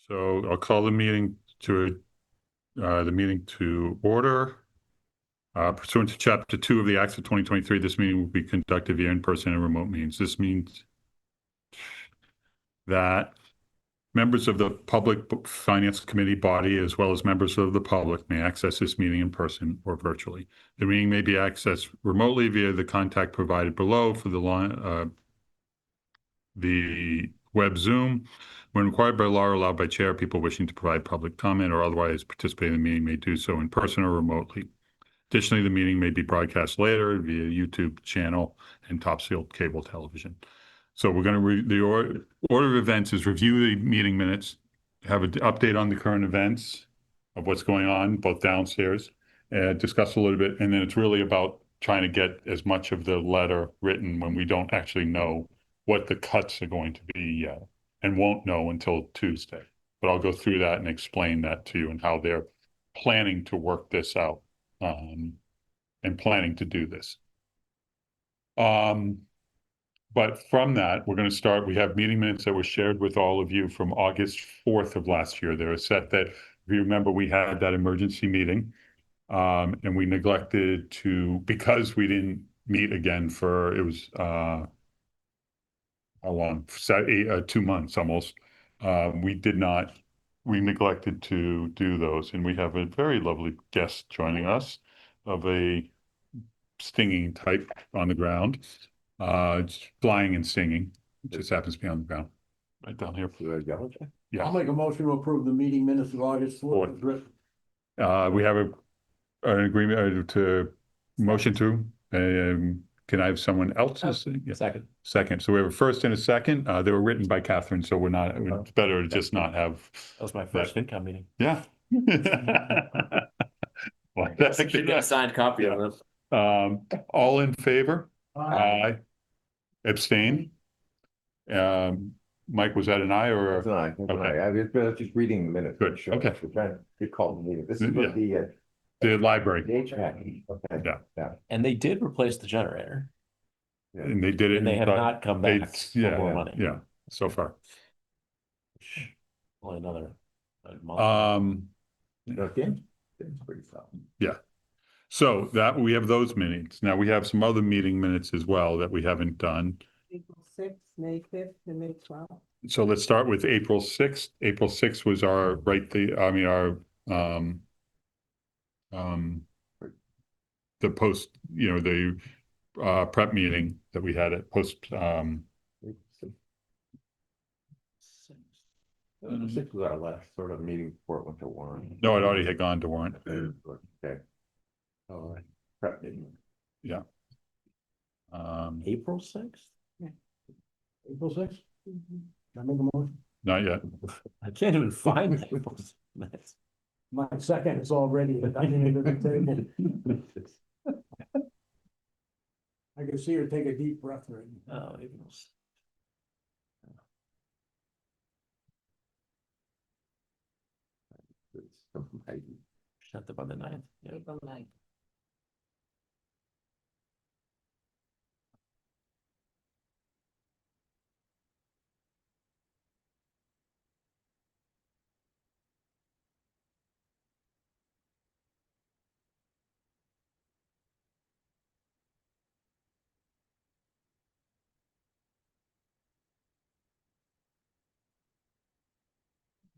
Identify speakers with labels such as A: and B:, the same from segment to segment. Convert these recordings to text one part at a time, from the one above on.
A: So I'll call the meeting to order. Pursuant to Chapter 2 of the Acts of 2023, this meeting will be conducted via in-person and remote means. This means that members of the Public Finance Committee body, as well as members of the public, may access this meeting in person or virtually. The meeting may be accessed remotely via the contact provided below for the web Zoom. When required by law or allowed by chair, people wishing to provide public comment or otherwise participate in the meeting may do so in person or remotely. Additionally, the meeting may be broadcast later via YouTube channel and Topsfield cable television. So we're going to the order of events is review the meeting minutes, have an update on the current events of what's going on, both downstairs, discuss a little bit, and then it's really about trying to get as much of the letter written when we don't actually know what the cuts are going to be yet, and won't know until Tuesday. But I'll go through that and explain that to you and how they're planning to work this out, and planning to do this. But from that, we're going to start. We have meeting minutes that were shared with all of you from August 4th of last year. They're set that, if you remember, we had that emergency meeting, and we neglected to, because we didn't meet again for, it was, how long? 2 months almost. We neglected to do those. And we have a very lovely guest joining us of a stinging type on the ground. It's flying and singing. It just happens to be on the ground, right down here. Yeah.
B: I'll make a motion to approve the meeting minutes of August 4th as written.
A: We have an agreement to motion to, can I have someone else? Yeah. Second. So we have a first and a second. They were written by Catherine, so it's better to just not have.
C: That was my first FinCom meeting.
A: Yeah. Well,
C: Should get a signed copy of them.
A: All in favor?
B: Aye.
A: Abstain? Mike, was that an aye or?
D: That's an aye. That's an
A: Okay.
D: aye. I was just reading the minutes.
A: Good.
D: Sure.
A: Okay.
D: We're trying to call the meeting. This is
A: Yeah.
D: what the
A: The
D: HVAC. Okay.
A: Yeah.
C: And they did replace the generator,
A: and they did it.
C: and they have
A: but
C: not come back for
A: yeah,
C: more money.
A: yeah, so far.
C: Only another month.
D: Okay. It's pretty solid.
A: So that we have those minutes. Now we have some other meeting minutes as well that we haven't done.
E: April 6th, May 5th, and May 12th.
A: So let's start with April 6th. April 6th was our the post, the prep meeting that we had at post.
D: Six was our last sort of meeting before it went to Warren.
A: No, it already had gone to warrant.
D: Okay. All right. Prep meeting.
A: Yeah.
C: April 6th?
B: April 6th? Can I make a motion?
A: Not yet.
C: I can't even find the April 6th minutes.
B: My second is already at the dining room table. I can see her take a deep breath right now.
C: Oh, April 6th. Shut up on the 9th. Yeah.
E: April 9th.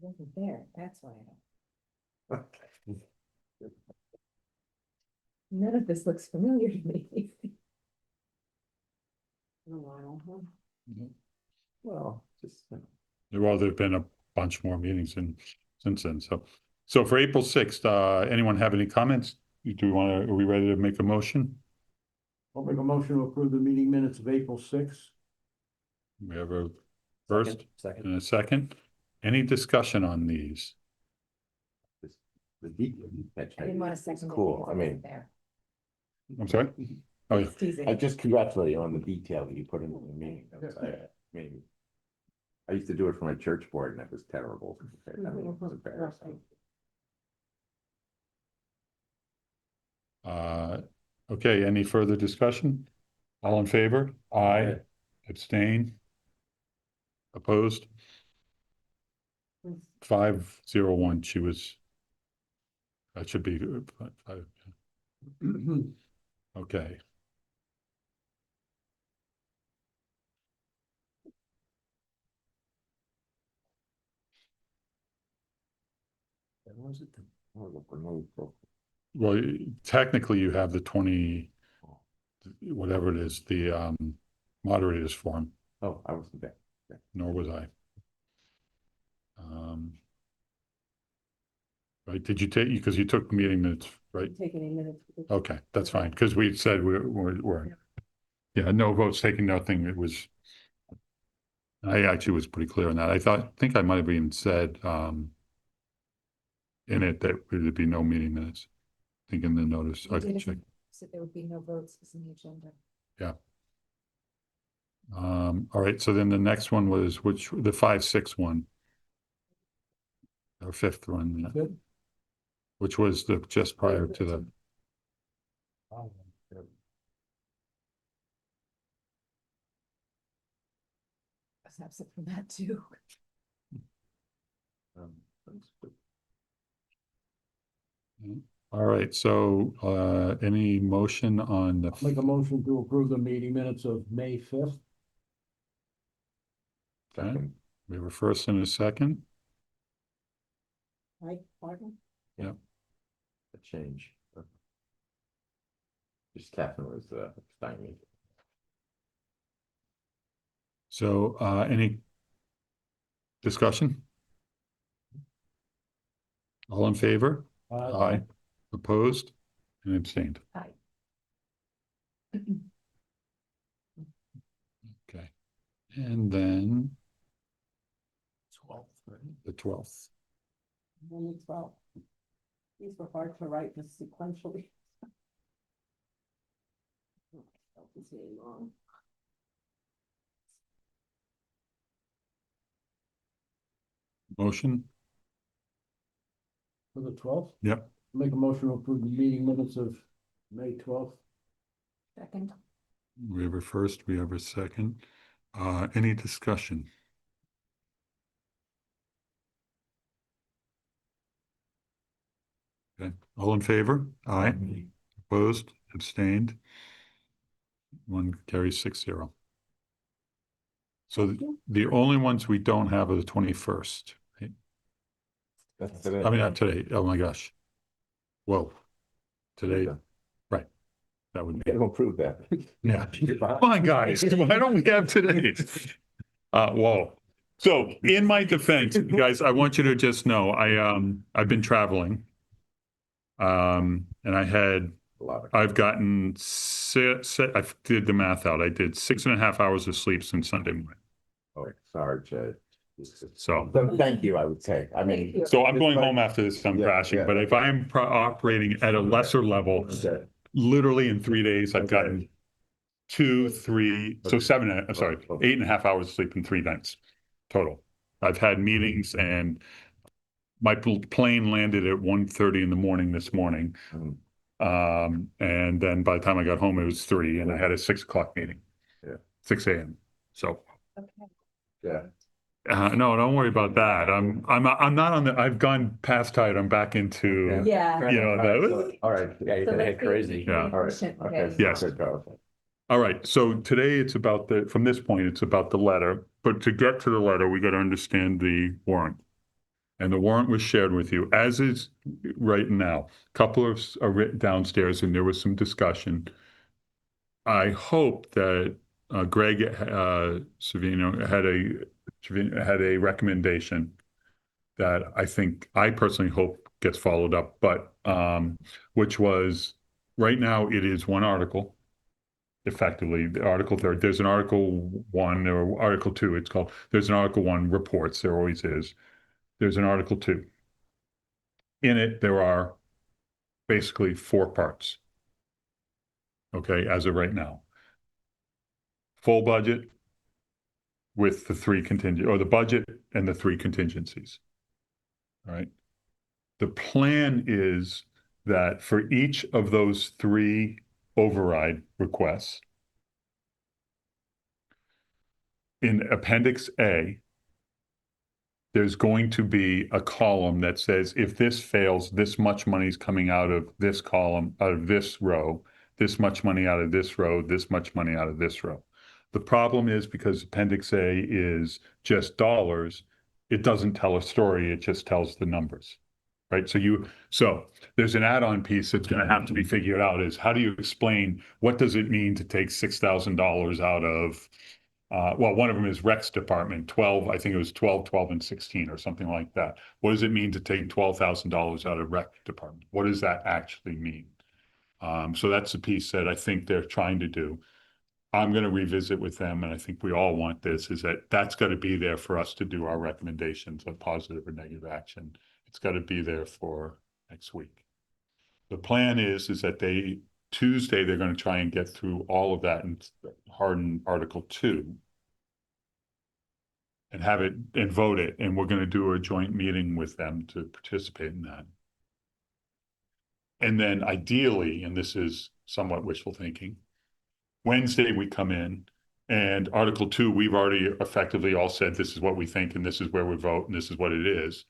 E: Wasn't there, that's why I don't. None of this looks familiar to me. In a while, huh?
D: Well, just.
A: Well, there've been a bunch more meetings since then. So for April 6th, anyone have any comments? Are we ready to make a motion?
B: I'll make a motion to approve the meeting minutes of April 6th.
A: We have a first
C: Second.
A: and a second. Any discussion on these?
D: The detail.
E: I didn't want to second. it
D: Cool.
E: because
D: I mean,
E: wasn't there.
A: I'm sorry? Oh, yeah.
E: Just teasing.
D: I just congratulate you on the detail that you put into the meeting. I used to do it for my church board and it was terrible. I mean, it was embarrassing.
A: Okay, any further discussion? All in favor? Aye. Abstain? Opposed? 501, she was, that should be five. Okay.
C: When was it?
A: Well, technically you have the 20, whatever it is, the moderator's form,
D: Oh, I wasn't there.
A: nor was I. Right, did you take, because you took meeting minutes, right?
E: Take any minutes.
A: Okay, that's fine, because we said we're, yeah, no votes taken, nothing, it was, I actually was pretty clear on that. I think I might have even said in it that there'd be no meeting minutes. I think in the notice, I can check.
E: So there would be no votes in the agenda.
A: Yeah. All right, so then the next one was the 5-6 one. Or fifth one, yeah,
B: Good.
A: which was the just prior to the,
E: I was absent from that too.
A: all right, so any motion on the,
B: Make a motion to approve the meeting minutes of May 5th.
D: Second.
A: we have a first and a second?
E: Right, Martin?
D: A change. Just Catherine was stymied.
A: So any discussion? All in favor? Aye. Opposed and abstained?
E: Aye.
A: Okay. And then
C: 12th, right?
A: the 12th.
E: Only 12. These were hard to write this sequentially. It's really long.
A: Motion?
B: For the 12th,
A: Yep.
B: make a motion to approve the meeting minutes of May 12th.
E: Second.
A: We have a first, we have a second. Any discussion? Okay, all in favor? Aye. Opposed, abstained? One carries 6-0. So the only ones we don't have are the 21st. Right?
D: That's
A: I mean, not today. Oh my gosh. Whoa. Today, right. That would be,
D: Gotta approve that.
A: yeah. Come on, guys. Why don't we have today? Whoa. So in my defense, guys, I want you to just know, I've been traveling. And I've gotten I did the math out. I did 6.5 hours of sleep since Sunday morning.
D: Oh, sorry, Jay.
A: So
D: Thank you, I would say. I mean.
A: So I'm going home after this, I'm
D: Yeah,
A: crashing,
D: yeah.
A: but if I'm operating at a lesser level,
D: Okay.
A: literally in 3 days, I've
D: Okay.
A: gotten 2, 3, so 7, I'm sorry, 8.5 hours of sleep in 3 nights total. I've had meetings and my plane landed at 1:30 in the morning this morning. And then by the time I got home, it was 3 and I had a 6 o'clock meeting.
D: Yeah.
A: 6 a.m. So,
E: Okay.
D: Yeah.
A: no, don't worry about that. I'm not on I've gone past tired. I'm back into,
E: Yeah.
A: you know,
D: All right. Yeah, you
E: So
D: can
E: let's
D: head
E: be
D: crazy.
A: Yeah.
D: All right.
E: efficient,
D: Okay.
E: okay.
A: Yes.
D: Good go.
A: All right, so today it's about from this point, it's about the letter, but to get to the letter, we got to understand the warrant. And the warrant was shared with you, as is right now. A couple of are written downstairs and there was some discussion. I hope that Greg Savino had a recommendation that I personally hope gets followed up, but which was, right now it is one article. Effectively, the Article 3, there's an Article 1 or Article 2, it's called. There's an Article 1 reports, there always is. There's an Article 2. In it, there are basically 4 parts. Okay, as of right now. Full budget with the 3 or the budget and the 3 contingencies. All right. The plan is that for each of those 3 override requests, in Appendix A, there's going to be a column that says, if this fails, this much money is coming out of this column, out of this row, this much money out of this row, this much money out of this row. The problem is because Appendix A is just dollars, it doesn't tell a story, it just tells the numbers. Right. So there's an add-on piece that's going to have to be figured out is how do you explain what does it mean to take $6,000 out of well, one of them is Rex Department, 12, I think it was 12, 12, and 16 or something like that. What does it mean to take $12,000 out of Rec Department? What does that actually mean? So that's the piece that I think they're trying to do. I'm going to revisit with them, and I think we all want this, is that that's got to be there for us to do our recommendations of positive or negative action. It's got to be there for next week. The plan is that Tuesday, they're going to try and get through all of that and harden Article 2 and have it and vote it. And we're going to do a joint meeting with them to participate in that. And then ideally, and this is somewhat wishful thinking, Wednesday we come in and Article 2, we've already effectively all said this is what we think and this is where we vote and this is what it is.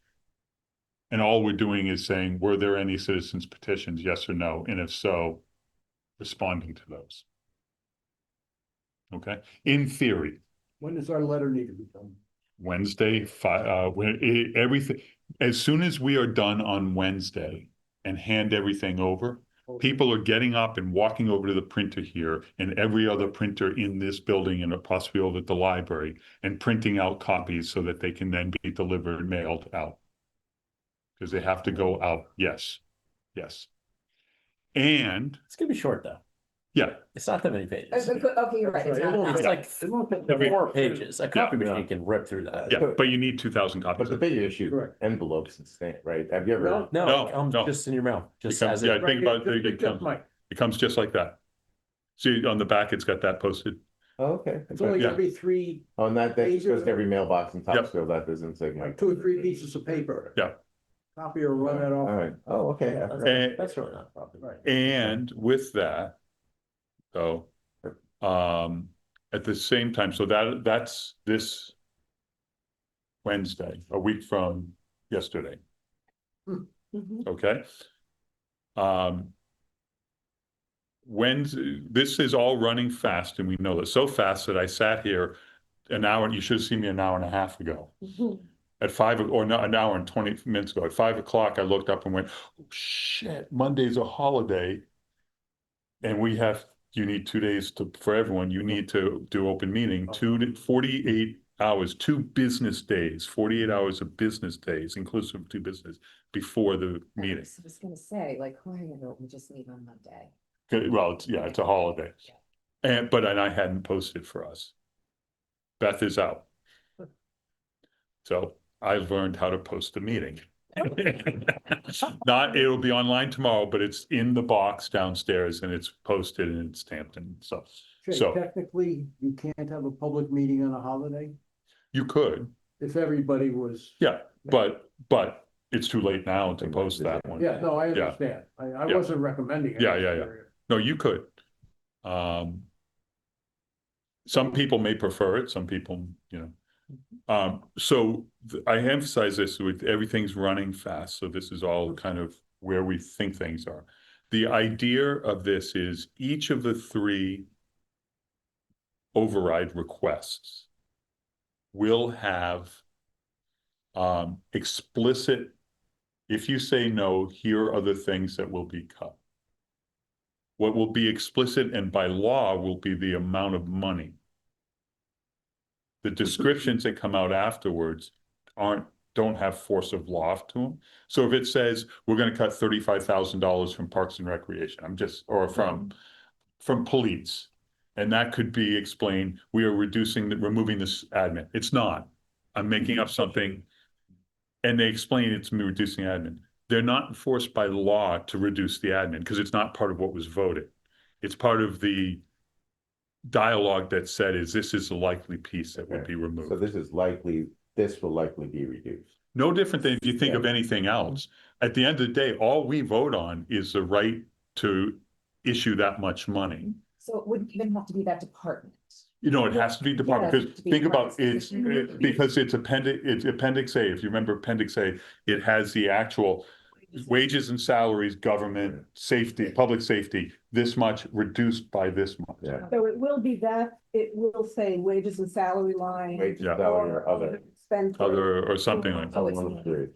A: And all we're doing is saying, were there any citizens petitions, yes or no? And if so, responding to those. Okay, in theory,
B: When does our letter need to be done?
A: Wednesday, everything, as soon as we are done on Wednesday and hand everything over, people are getting up and walking over to the printer here and every other printer in this building and possibly over at the library and printing out copies so that they can then be delivered, mailed out. Because they have to go out. Yes. Yes. And
C: It's gonna be short though.
A: yeah,
C: It's not that many pages.
E: Okay, you're right. It's not
C: It's
E: that.
C: like
B: It won't take
A: Every-
C: 4 pages. A copy machine can rip through that.
A: yeah, but you need 2,000 copies.
D: But the big issue,
B: Correct.
D: envelopes and stamp, right? Have you ever?
B: No.
C: No,
A: No,
C: it comes
A: no.
C: just in your mouth, just
A: It
C: as
A: comes- yeah,
C: it.
A: think about it,
B: Just- just Mike.
A: it comes just like that. See, on the back, it's got that posted.
D: Oh, okay.
B: It's only
A: Yeah.
B: gonna be three,
D: Oh, and that
B: pages.
D: goes to every mailbox in
A: Yep.
D: Topsfield, that doesn't say Mike.
B: 2 or 3 pieces of paper.
A: Yeah.
B: Copy or run that
D: All
B: off.
D: right. Oh, okay. I forgot.
A: And,
C: That's really not a problem.
B: Right.
A: and with that, though, at the same time, so that's this Wednesday, a week from yesterday.
E: Mhm.
A: Okay. Wednesday, this is all running fast, and we know that so fast that I sat here an hour, you should have seen me an hour and a half ago. At 5 or no, an hour and 20 minutes ago, at 5 o'clock, I looked up and went, oh, shit, Monday's a holiday. And you need 2 days for everyone. You need to do open meeting, 48 hours, 2 business days, 48 hours of business days, inclusive of 2 business before the meeting.
F: I was gonna say, like, who are you gonna, we just meet on Monday.
A: Okay, well, it's a holiday. But I hadn't posted for us. Beth is out. So I learned how to post a meeting. It'll be online tomorrow, but it's in the box downstairs and it's posted and it's stamped and stuff.
B: Jay,
A: So-
B: technically, you can't have a public meeting on a holiday
A: You could,
B: if everybody was.
A: yeah, but it's too late now to post that one.
B: Yeah, no, I
A: Yeah.
B: understand. I
A: Yeah.
B: wasn't recommending it.
A: Yeah. No, you could. Some people may prefer it, some people, so I emphasize this with everything's running fast, so this is all kind of where we think things are. The idea of this is each of the 3 override requests will have explicit, if you say no, here are the things that will be cut. What will be explicit and by law will be the amount of money. The descriptions that come out afterwards don't have force of law to them. So if it says we're going to cut $35,000 from Parks and Recreation, or from police, and that could be explained, we are removing this admin. It's not. I'm making up something, and they explain it's reducing admin. They're not enforced by law to reduce the admin because it's not part of what was voted. It's part of the dialogue that said this is the likely piece that would be
D: So
A: removed.
D: this will likely be reduced.
A: No different than if you think of anything else. At the end of the day, all we vote on is the right to issue that much money.
F: So it wouldn't even have to be that department.
A: You know, it has to be department,
F: Yeah,
A: because
F: to be
A: think about
F: department
A: it,
F: specific.
A: because it's appendix A, if you remember appendix A, it has the actual wages and salaries, government, safety, public safety, this much reduced by this much.
D: Yeah.
E: So it will be that, it will say wages and salary line.
D: Wages,
A: Yeah.
D: salary, or other.
E: Expenses.
A: Other, or something like that.
F: Oh, it's
D: One of the three.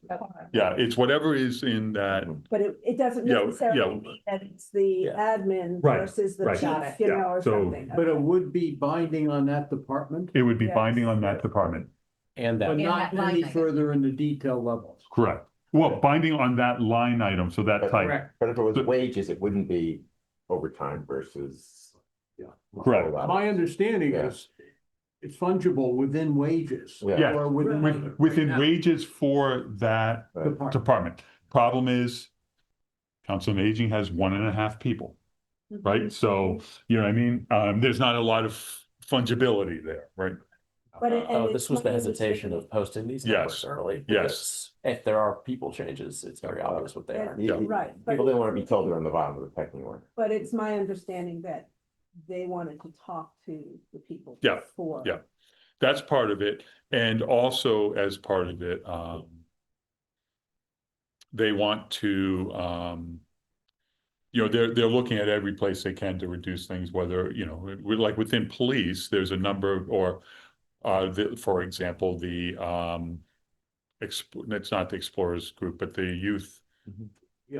A: Yeah, it's whatever is in that,
E: But it doesn't
A: Yeah,
E: necessarily
A: yeah.
E: mean that it's the
C: Yeah.
E: admin
A: Right,
E: versus the
A: right.
F: Got
E: chief,
F: it.
E: you
A: Yeah,
E: know, or
A: so-
E: something.
B: But it would be binding on that department,
A: it would be
E: Yes.
A: binding on that department.
C: And
B: but
C: that,
F: And
B: not
F: that line
B: any
F: item.
B: further in the detail levels.
A: Correct. Well, binding on that line item, so that
D: But-
A: type,
B: Correct.
D: But if it was
A: So-
D: wages, it wouldn't be overtime versus.
B: Yeah.
A: Correct.
B: My understanding
D: Yeah.
B: is it's fungible within wages.
D: Yeah.
A: Yes,
B: Or within.
A: within wages for that
D: Right.
A: department. Problem is, Council on Aging has 1.5 people, right? So, you know what I mean? There's not a lot of fungibility there, right?
E: But it- and
C: oh,
E: it's
C: this was the
E: my
C: hesitation of posting these numbers
A: Yes.
C: early.
A: Yes.
C: because If there are people changes, it's very obvious what they are.
D: Yeah.
E: Right,
D: People
E: but,
D: didn't want to be told they're on the bottom of the pecking order.
E: but it's my understanding that they wanted to talk to the people.
A: Yeah,
E: Before.
A: yeah. That's part of it. And also as part of it, they want to, you know, they're looking at every place they can to reduce things, whether, you know, like within police, there's a number, or for example, it's not the Explorers Group, but the youth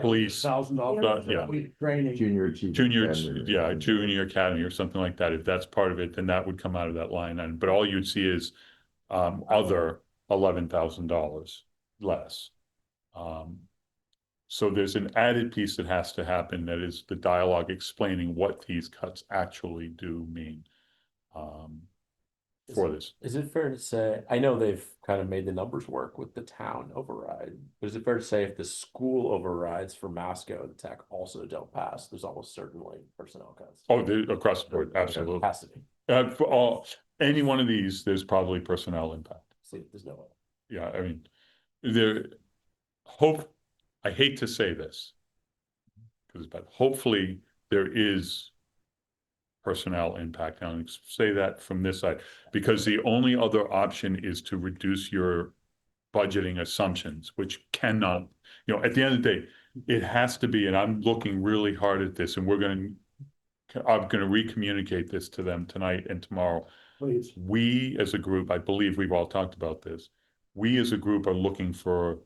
A: police,
B: $1,000.
A: yeah.
B: Training.
D: Junior achievement.
A: junior,
D: academy.
A: yeah, junior academy or something like that. If that's part of it, then that would come out of that line item. But all you'd see is other $11,000 less. So there's an added piece that has to happen, that is the dialogue explaining what these cuts actually do mean for this.
C: Is it fair to say, I know they've kind of made the numbers work with the town override, but is it fair to say if the school overrides for Masco and Tech also don't pass, there's almost certainly personnel cuts?
A: Oh, across the board, absolutely.
C: Has to be.
A: For any one of these, there's probably personnel impact.
C: See, there's no way.
A: Yeah, I mean, I hate to say this, but hopefully there is personnel impact. And I'll say that from this side, because the only other option is to reduce your budgeting assumptions, which cannot, you know, at the end of the day, it has to be, and I'm looking really hard at this, and I'm gonna re-communicate this to them tonight and tomorrow.
B: Please.
A: We as a group, I believe we've all talked about this, we as a group are looking for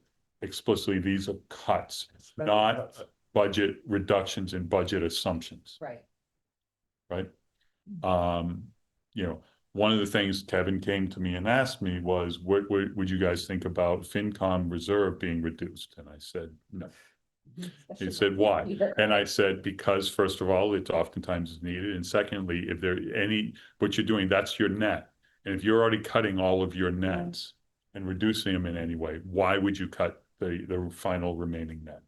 A: explicitly, these are cuts, not budget reductions and budget assumptions,
F: Right.
A: right? You know, one of the things Kevin came to me and asked me was, what would you guys think about FinCom reserve being reduced? And I said, no. He said, why? And I said, because first of all, it's oftentimes is needed. And secondly, if there what you're doing, that's your net. And if you're already cutting all of your nets and reducing them in any way, why would you cut the final remaining net?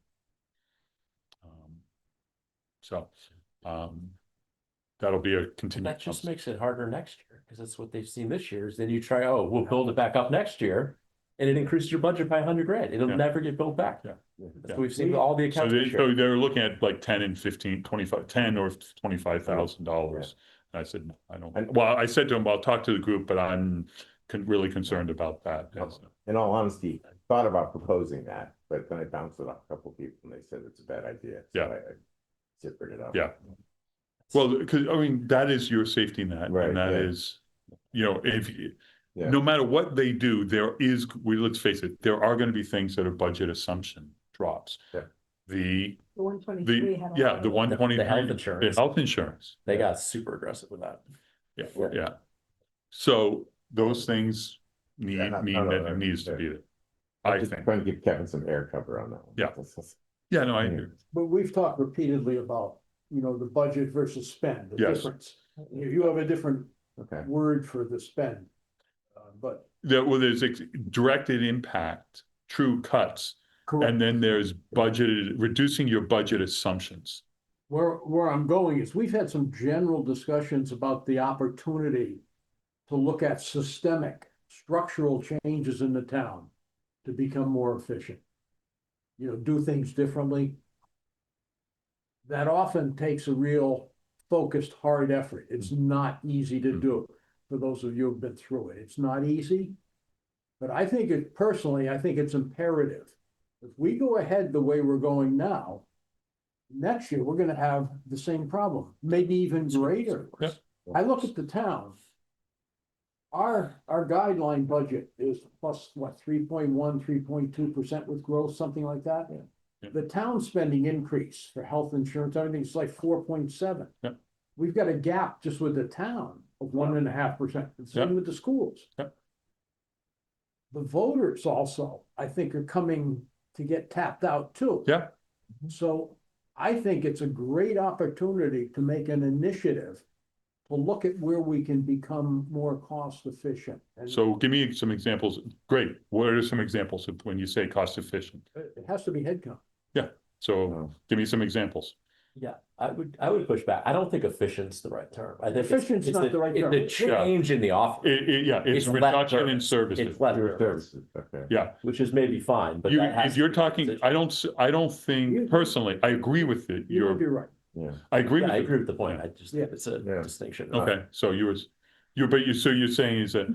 A: That'll be a continued.
C: That just makes it harder next year, because that's what they've seen this year, is then you try, oh, we'll build it back up next year. And it increases your budget by $100,000. It'll
A: Yeah.
C: never get built back.
A: Yeah.
C: That's
A: Yeah.
C: what we've seen with all the
A: So
C: accounts this
A: so
C: year.
A: they're looking at like 10 and 15, 25, 10 or $25,000. And I said, no, I don't, well, I said to him, I'll talk to the group, but I'm really concerned about that.
D: In all honesty, I thought about proposing that, but then I bounced it off a couple of people and they said it's a bad idea. So
A: Yeah.
D: I zippered it up.
A: Yeah. Well, because I mean, that is your safety net,
D: Right,
A: and that
D: yeah.
A: is, you know,
D: Yeah.
A: no matter what they do, let's face it, there are going to be things that are budget assumption drops.
D: Yeah.
E: The 123 had. a
A: Yeah,
E: lot
A: the
E: of-
A: 120.
C: The health insurance.
A: The health insurance.
C: They got super aggressive with that.
A: Yeah,
D: Yeah.
A: yeah. So those things
D: Yeah, no,
A: mean
D: no,
A: that
D: no,
A: it needs to
D: yeah.
A: be there.
D: I'm
A: I
D: just
A: think.
D: trying to give Kevin some air cover on that one.
A: Yeah. Yeah, no, I agree.
B: But we've talked repeatedly about, you know, the budget versus spend, the
A: Yes.
B: difference. You have a different
D: Okay.
B: word for the spend. But
A: There's directed impact, true cuts,
B: correct.
A: and then there's reducing your budget assumptions.
B: Where I'm going is, we've had some general discussions about the opportunity to look at systemic structural changes in the town to become more efficient. You know, do things differently. That often takes a real focused, hard effort. It's not easy to do. For those of you who've been through it, it's not easy. But I think personally, I think it's imperative. If we go ahead the way we're going now, next year, we're gonna have the same problem, maybe even greater.
A: Yeah.
B: I look at the town. Our guideline budget is plus what, 3.1, 3.2% with growth, something like that?
A: Yeah.
B: The town spending increase for health insurance, everything is like 4.7.
A: Yeah.
B: We've got a gap just with the town of 1.5%, and same
A: Yeah.
B: with the schools.
A: Yeah.
B: The voters also, I think, are coming to get tapped out too.
A: Yeah.
B: So I think it's a great opportunity to make an initiative to look at where we can become more cost efficient. And
A: So give me some examples. Great. What are some examples of when you say cost efficient?
B: it has to be headcount.
A: So give me some examples.
C: Yeah, I would push back. I don't think efficient's the right term. I think
B: Efficient's not the right term.
C: The change in the offer,
A: Yeah, it's
C: It's
A: a
C: less
A: reduction in
C: service.
A: services.
C: it's less
D: Your
C: service,
D: services, okay.
A: Yeah,
C: which is maybe fine, but that has
A: if you're
C: to be
A: talking,
C: consistent.
A: I don't think personally, I agree with it.
B: You might be right.
D: Yeah.
A: I agree
C: Yeah,
A: with
C: I
A: it.
C: agree with the point.
A: Yeah.
C: I just,
B: Yeah.
C: it's a
D: Yeah.
C: distinction.
A: Okay, so so you're saying is that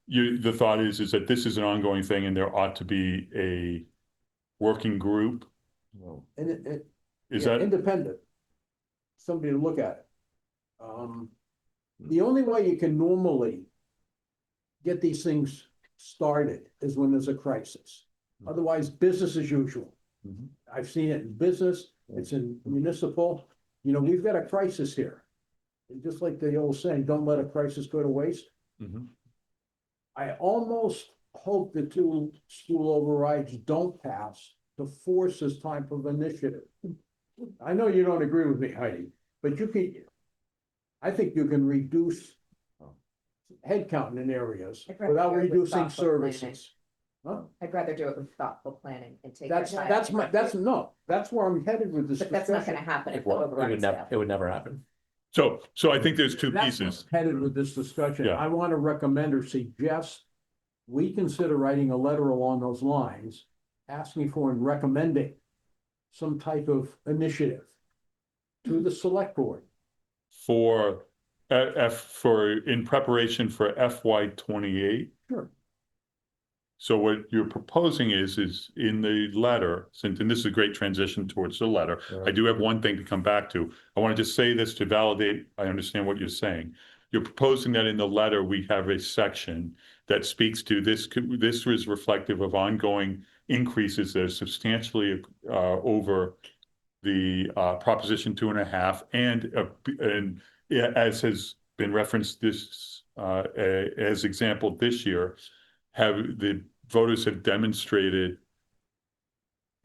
A: the thought is that this is an ongoing thing and there ought to be a working group?
D: Well,
B: And it,
A: Is
B: yeah,
A: that,
B: independent. Somebody to look at it. The only way you can normally get these things started is when there's a crisis. Otherwise, business as usual.
A: Mhm.
B: I've seen it in business, it's in municipal, we've got a crisis here. And just like the old saying, don't let a crisis go to waste.
A: Mhm.
B: I almost hope the two school overrides don't pass to force this type of initiative. I know you don't agree with me, Heidi, but I think you can reduce headcount in areas
F: I'd rather
B: without
F: do it with
B: reducing
F: thoughtful planning.
B: services. Huh?
F: I'd rather do it with thoughtful planning and take. your
B: That's,
F: time.
B: that's where I'm headed with this
F: But that's not
B: discussion.
F: gonna happen if the
C: Well,
F: overrides fail.
C: it would never happen.
A: so I think there's two
B: That's where
A: pieces.
B: I'm headed with this discussion.
A: Yeah.
B: I want to recommend or suggest we consider writing a letter along those lines, asking for and recommending some type of initiative to the select board.
A: For in preparation for FY 28.
B: Sure.
A: So what you're proposing is in the letter, and this is a great transition towards the letter. I do have one thing to come back to. I want to just say this to validate, I understand what you're saying. You're proposing that in the letter, we have a section that speaks to this. This was reflective of ongoing increases that are substantially over the Proposition 2.5, and as has been referenced as example this year, the voters have demonstrated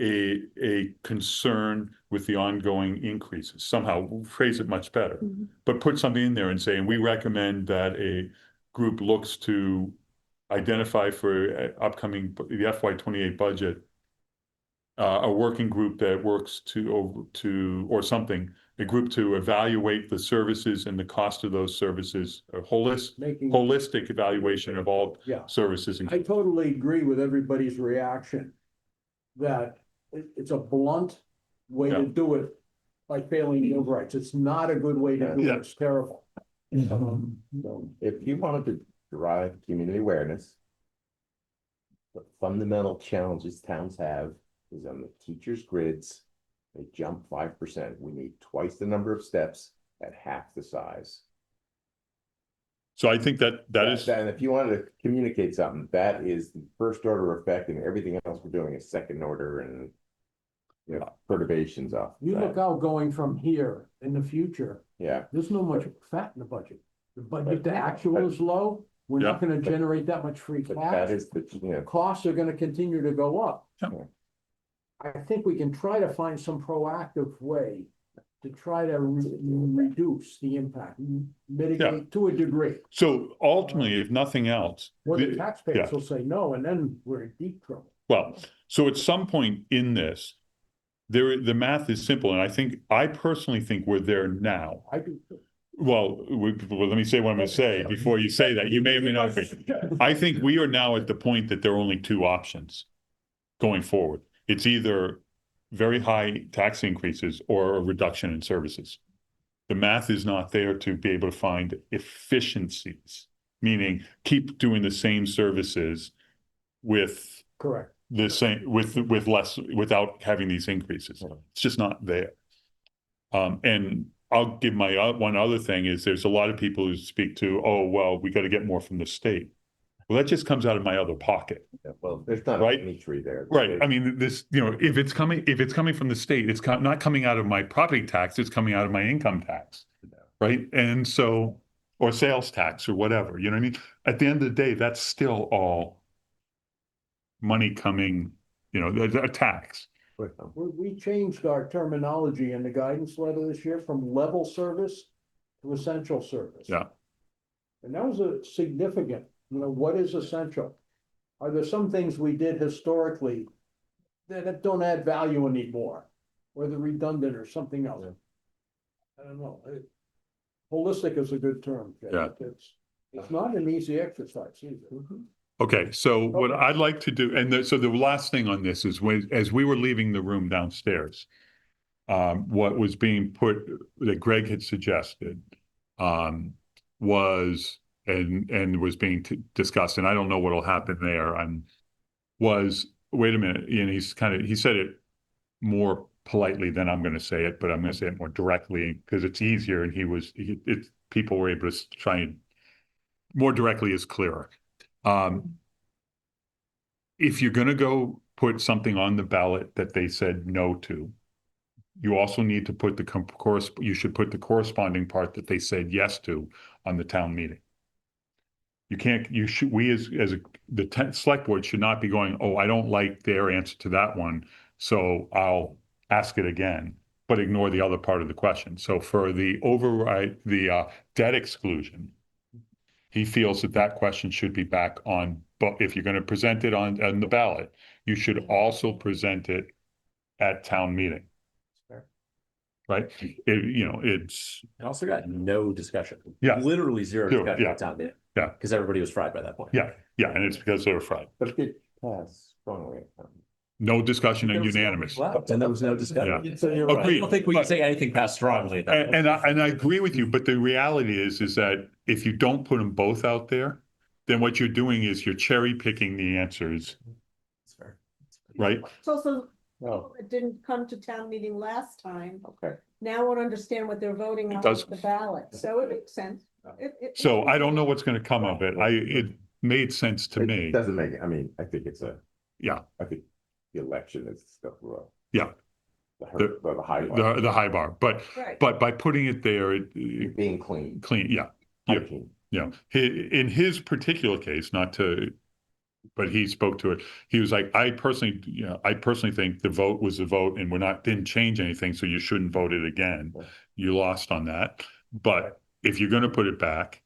A: a concern with the ongoing increases. Somehow we'll phrase it much better, but put something in there and say, and we recommend that a group looks to identify for upcoming the FY 28 budget a working group that works or something, a group to evaluate the services and the cost of those services, a holistic evaluation of all
B: Yeah.
A: services.
B: I totally agree with everybody's reaction that it's a blunt way to
A: Yeah.
B: do it by failing the overrides. It's not a good way to do it.
A: Yeah.
B: It's terrible.
D: So if you wanted to drive community awareness, the fundamental challenges towns have is on the teachers' grids. They jump 5%. We need twice the number of steps at half the size.
A: So I think that is,
D: And if you wanted to communicate something, that is the first order effect, and everything else we're doing is second order and perturbations off.
B: You
D: that.
B: look out going from here in the future,
D: Yeah,
B: there's no much fat in the budget. The budget to actual is low. We're not gonna generate that much free
D: but
B: cash.
D: that is
B: Costs are gonna continue to go up.
A: Yeah.
B: I think we can try to find some proactive way to try to reduce the impact, mitigate to a degree.
A: so ultimately, if nothing else.
B: Or the
A: yeah.
B: taxpayers will say no, and then we're in deep trouble.
A: Well, so at some point in this, the math is simple, and I personally think we're there now.
B: I do. too.
A: Well, let me say what I'm going to say before you say that. You may or may not be. I think we are now at the point that there are only two options going forward. It's either very high tax increases or a reduction in services. The math is not there to be able to find efficiencies, meaning keep doing the same services with
B: Correct.
A: the same, with less, without having these increases. It's just not there. And I'll give my one other thing is there's a lot of people who speak to, oh, well, we got to get more from the state. Well, that just comes out of my other pocket.
D: Yeah, well, there's not
A: Right.
D: any tree there.
A: Right. I mean, this, if it's coming from the state, it's not coming out of my property tax, it's coming out of my income tax. Right. And so, or sales tax or whatever, you know what I mean? At the end of the day, that's still all money coming, a tax.
B: We changed our terminology in the guidance letter this year from level service to essential service.
A: Yeah.
B: And that was a significant, what is essential? Are there some things we did historically that don't add value anymore? Or they're redundant or something else? I don't know. Holistic is a good term. Jay.
A: Yeah.
B: It's not an easy exercise either.
A: Okay, so what
B: Okay.
A: I'd like to do, so the last thing on this is as we were leaving the room downstairs, what was being put that Greg had suggested was and was being discussed, and I don't know what'll happen there. Was wait a minute, and he said it more politely than I'm going to say it, but I'm going to say it more directly because it's easier, and people were able to try and more directly is clearer. If you're going to go put something on the ballot that they said no to, you also need to put you should put the corresponding part that they said yes to on the town meeting. The select board should not be going, oh, I don't like their answer to that one, so I'll ask it again, but ignore the other part of the question. So for the debt exclusion, he feels that question should be back on, but if you're going to present it on the ballot, you should also present it at town meeting. Right? It's.
C: It also got no discussion.
A: Yeah.
C: Literally zero
A: Zero,
C: discussion
A: yeah.
C: at town meeting.
A: Yeah.
C: Because everybody was fried by that point.
A: Yeah, and it's because they were fried.
D: But it did pass strongly.
A: No discussion and
C: There was
A: unanimous.
C: nobody left, and there was no discussion.
A: Yeah.
C: So you're
A: Agreed.
C: right. I don't think we can
A: But-
C: say anything passed strongly.
A: And I agree with you, but the reality is that if you don't put them both out there, then what you're doing is you're cherry picking the answers,
C: That's fair.
A: right?
E: It's also,
D: No,
E: it didn't come to town meeting last time.
D: okay.
E: Now I want to understand what they're voting on
A: does.
E: with the ballot, so it makes sense.
A: So I don't know what's going to come of it. It made sense to
D: It
A: me.
D: doesn't make, I mean, I think
A: Yeah,
D: I think the election is stuff.
A: Yeah.
D: The high line,
A: the high bar, but
E: Right.
A: by putting it there,
D: being clean.
A: clean, yeah. Yeah.
D: Hygiene.
A: In his particular case, but he spoke to it. He was like, I personally think the vote was the vote and didn't change anything. So you shouldn't vote it again.
D: Yeah.
A: You lost on that. But if you're going to put it back,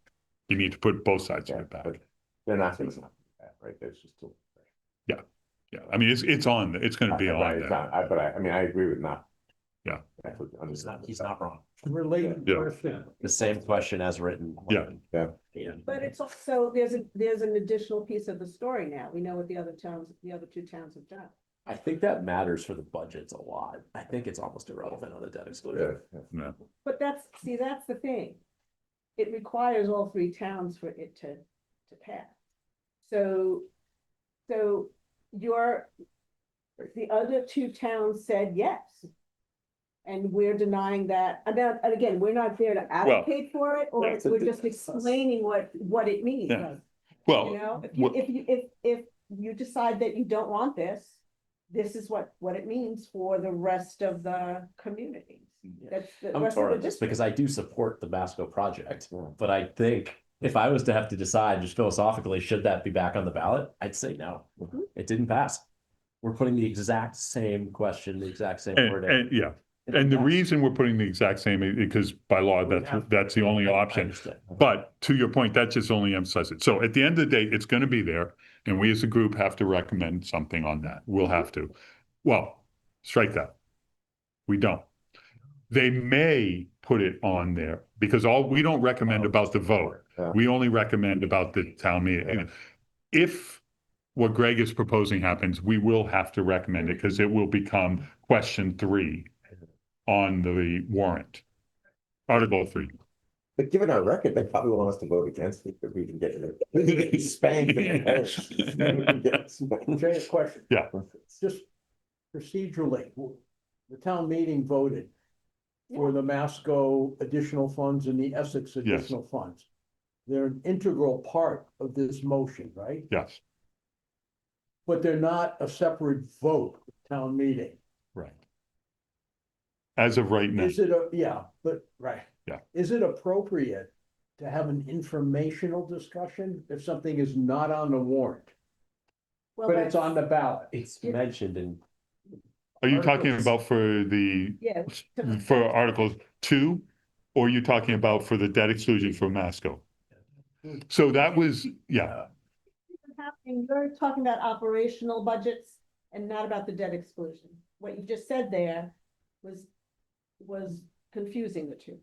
A: you need to put both sides of
D: Yeah,
A: it back.
D: but they're not going to, right? There's just too.
A: Yeah. I mean, it's on, it's going to be
D: Right,
A: on
D: it's
A: there.
D: not- but I mean, I agree with not.
A: Yeah.
C: He's not wrong.
B: Related
A: Yeah.
B: question.
C: The same question as written.
A: Yeah.
D: Yeah.
E: But it's also, there's an additional piece of the story now. We know what the other two towns have done.
C: I think that matters for the budgets a lot. I think it's almost irrelevant on the debt exclusion.
D: Yeah.
E: But that's the thing. It requires all three towns for it to pass. So the other two towns said yes. And we're denying that. And again, we're not there to advocate for it, or we're just explaining what it means.
A: Yeah.
E: You
A: Well,
E: know,
A: well-
E: if you decide that you don't want this is what it means for the rest of the communities. That's the
C: I'm
E: rest of
C: torn
E: the
C: on this
E: district.
C: because I do support the Masco project, but I think if I was to have to decide just philosophically, should that be back on the ballot? I'd say no.
E: Mhm.
C: It didn't pass. We're putting the exact same question, the exact same wording.
A: and yeah.
C: It
A: And
C: didn't
A: the
C: pass.
A: reason we're putting the exact same is because by law, that's the only
C: I
A: option.
C: understand.
A: But to your point, that just only emphasizes it. So at the end of the day, it's going to be there. And we as a group have to recommend something on that. We'll have to. Well, strike that. We don't. They may put it on there because we don't recommend about the vote.
D: Yeah.
A: We only recommend about the town meeting. If what Greg is proposing happens, we will have to recommend it because it will become question 3 on the warrant. Article 3.
D: But given our record, they probably want us to vote against it, if we can get it spanked.
B: Okay, a question.
A: Yeah.
B: Just procedurally, the town meeting voted for the Masco additional funds and the Essex additional funds. They're an integral part of this motion, right?
A: Yes,
B: But they're not a separate vote, at town meeting.
A: right. As of right now,
B: Is it right.
A: Yeah.
B: Is it appropriate to have an informational discussion if something is not on the warrant,
E: Well,
B: but it's
E: that's-
B: on the ballot?
C: It's mentioned in,
A: are you talking
B: Articles.
A: about for the,
E: Yeah.
A: for Articles 2? Or are you talking about for the debt exclusion for Masco? So that was, yeah,
E: You're talking about operational budgets and not about the debt exclusion. What you just said there was confusing the two.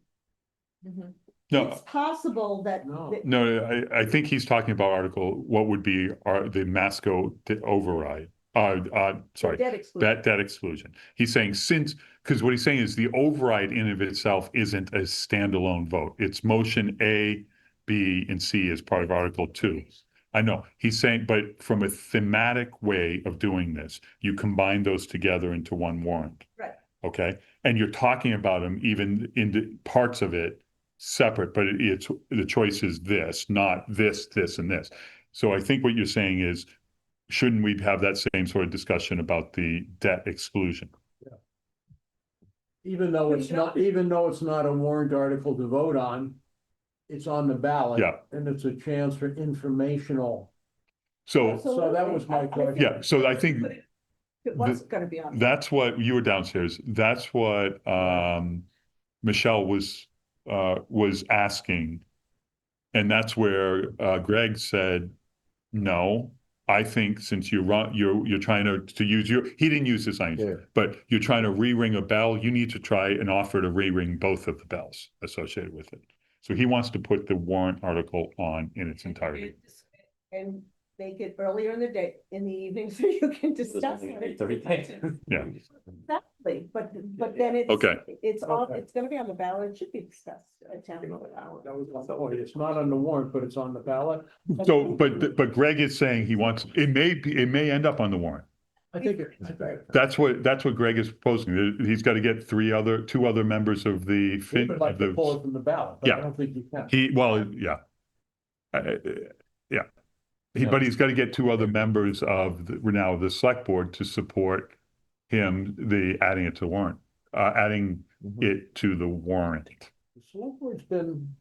F: Mhm.
A: no,
E: It's possible that.
B: No.
E: that-
A: no, I think he's talking about Article, what would be the Masco override, sorry.
E: Debt exclusion.
A: Debt exclusion. He's saying because what he's saying is the override in of itself isn't a standalone vote. It's motion A, B, and C as part of Article 2. I know, he's saying, but from a thematic way of doing this, you combine those together into one warrant.
E: Right.
A: Okay, and you're talking about them even in the parts of it separate, but it's, the choice is this, not this, this, and this. So I think what you're saying is, shouldn't we have that same sort of discussion about the debt exclusion?
B: Even though it's not a warrant article to vote on, it's on the ballot.
A: Yeah.
B: And it's a chance for informational.
A: So,
B: So that was my question.
A: yeah, so I think
E: It was gonna be on.
A: that's what, you were downstairs, that's what Michelle was asking. And that's where Greg said, no, I think since you're trying to use he didn't use this language,
D: Yeah.
A: but you're trying to re-ring a bell, you need to try and offer to re-ring both of the bells associated with it. So he wants to put the warrant article on in its entirety.
E: And make it earlier in the day, in the evening, so you can discuss it.
A: Yeah.
E: Exactly, but then it's.
A: Okay.
E: It's
B: Okay.
E: it's gonna be on the ballot, it should be discussed at town.
B: That was, it's not on the warrant, but it's on the ballot.
A: So, but Greg is saying he wants, it may end up on the warrant.
B: I think
A: That's what Greg is proposing. He's got to get two other members of the
B: he would like to pull it from the ballot, but I
A: Yeah.
B: don't think you can.
A: yeah. Yeah. But he's got to get two other members of the select board to support him, adding it to the warrant, adding it to the warrant.
B: The select board's been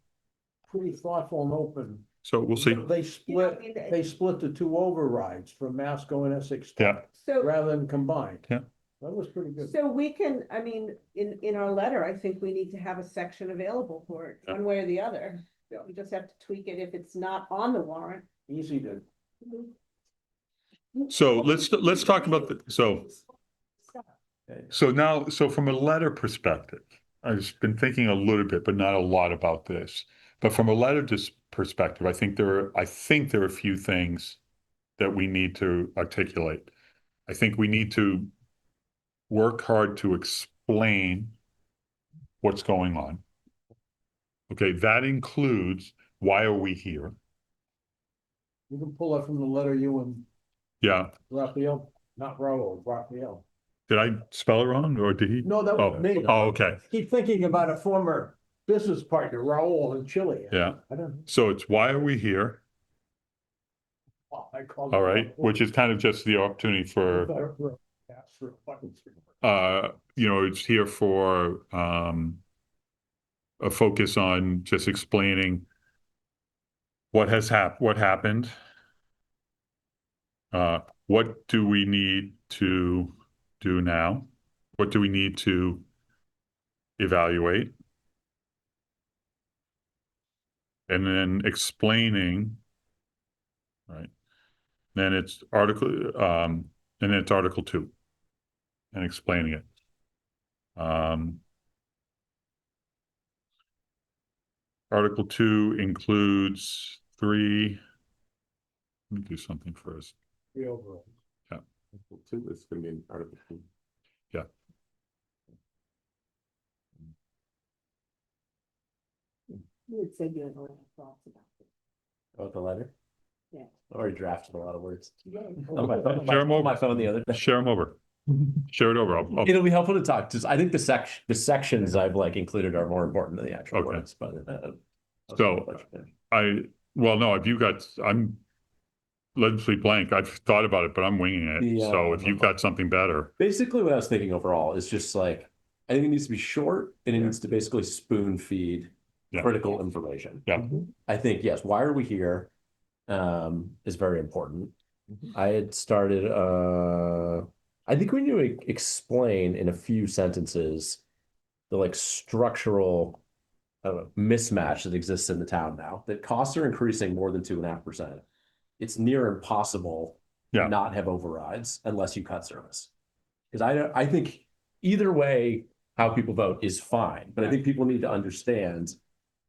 B: pretty thoughtful and open.
A: So we'll see.
B: They split the two overrides from Masco and Essex.
A: Yeah.
E: So,
B: Rather than combined.
A: Yeah.
B: That was pretty good.
E: so we can, I mean, in our letter, I think we need to have a section available for it, one way or the other. We just have to tweak it if it's not on the warrant.
B: Easy to.
A: So let's talk about so from a letter perspective, I've been thinking a little bit, but not a lot about this. But from a letter perspective, I think there are a few things that we need to articulate. I think we need to work hard to explain what's going on. Okay, that includes, why are we here?
B: You can pull it from the letter you and
A: Yeah,
B: Raphael, not Raul, Raphael.
A: did I spell it wrong or did he?
B: No, that was me.
A: Oh, okay,
B: Keep thinking about a former business partner, Raul in Chile.
A: yeah.
B: I don't.
A: So it's, why are we here?
B: I call.
A: All right, which is kind of just the opportunity for, it's here for a focus on just explaining what happened. What do we need to do now? What do we need to evaluate? And then explaining, right? Then it's Article 2 and explaining it. Article 2 includes 3. Let me do something first.
B: The overall.
D: Two is gonna be in Article 2.
A: Yeah.
E: You had said you had a lot of thoughts about it.
C: About the letter?
E: Yeah.
C: I already drafted a lot of words.
E: Yeah.
C: On my phone,
A: Share 'em
C: on
A: over.
C: my phone the other day.
A: Share them over. Share it over.
C: It'll be helpful to talk, just, I think the sections I've like included are more important than the actual
A: Okay.
C: words, but.
A: So, no, if you got, I'm legibly blank. I've thought about it, but I'm winging it.
C: The,
A: So if you've got something better,
C: Basically, what I was thinking overall is just like, I think it needs to be short and it needs to basically spoon feed
A: Yeah.
C: critical information.
A: Yeah.
C: I think, yes, why are we here? Is very important. I had started, I think we need to explain in a few sentences the like structural mismatch that exists in the town now, that costs are increasing more than 2.5%. It's near impossible
A: Yeah.
C: to not have overrides unless you cut service. Because I think either way, how people vote is fine, but I think people need to understand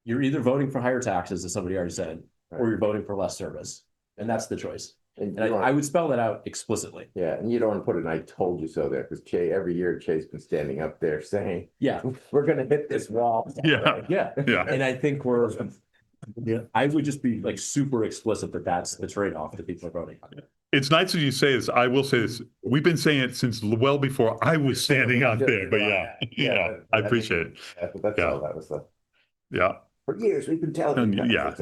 C: you're either voting for higher taxes, as somebody already said, or you're voting for less service. And that's the choice.
D: And
C: And
D: you
C: I
D: don't-
C: would spell that out explicitly.
D: Yeah, and you don't want to put an "I told you so" there, because every year Che's been standing up there saying,
C: Yeah,
D: we're gonna hit this wall.
A: Yeah.
C: yeah.
A: Yeah.
C: And I think I would just be like super explicit that that's the trade-off that people are voting on.
A: it's nice that you say this. I will say this. We've been saying it since well before I was standing out there, but yeah, I appreciate it.
D: Yeah, but that's all, that was the,
A: Yeah.
D: for years, we've been telling
A: And
D: you.
A: yeah.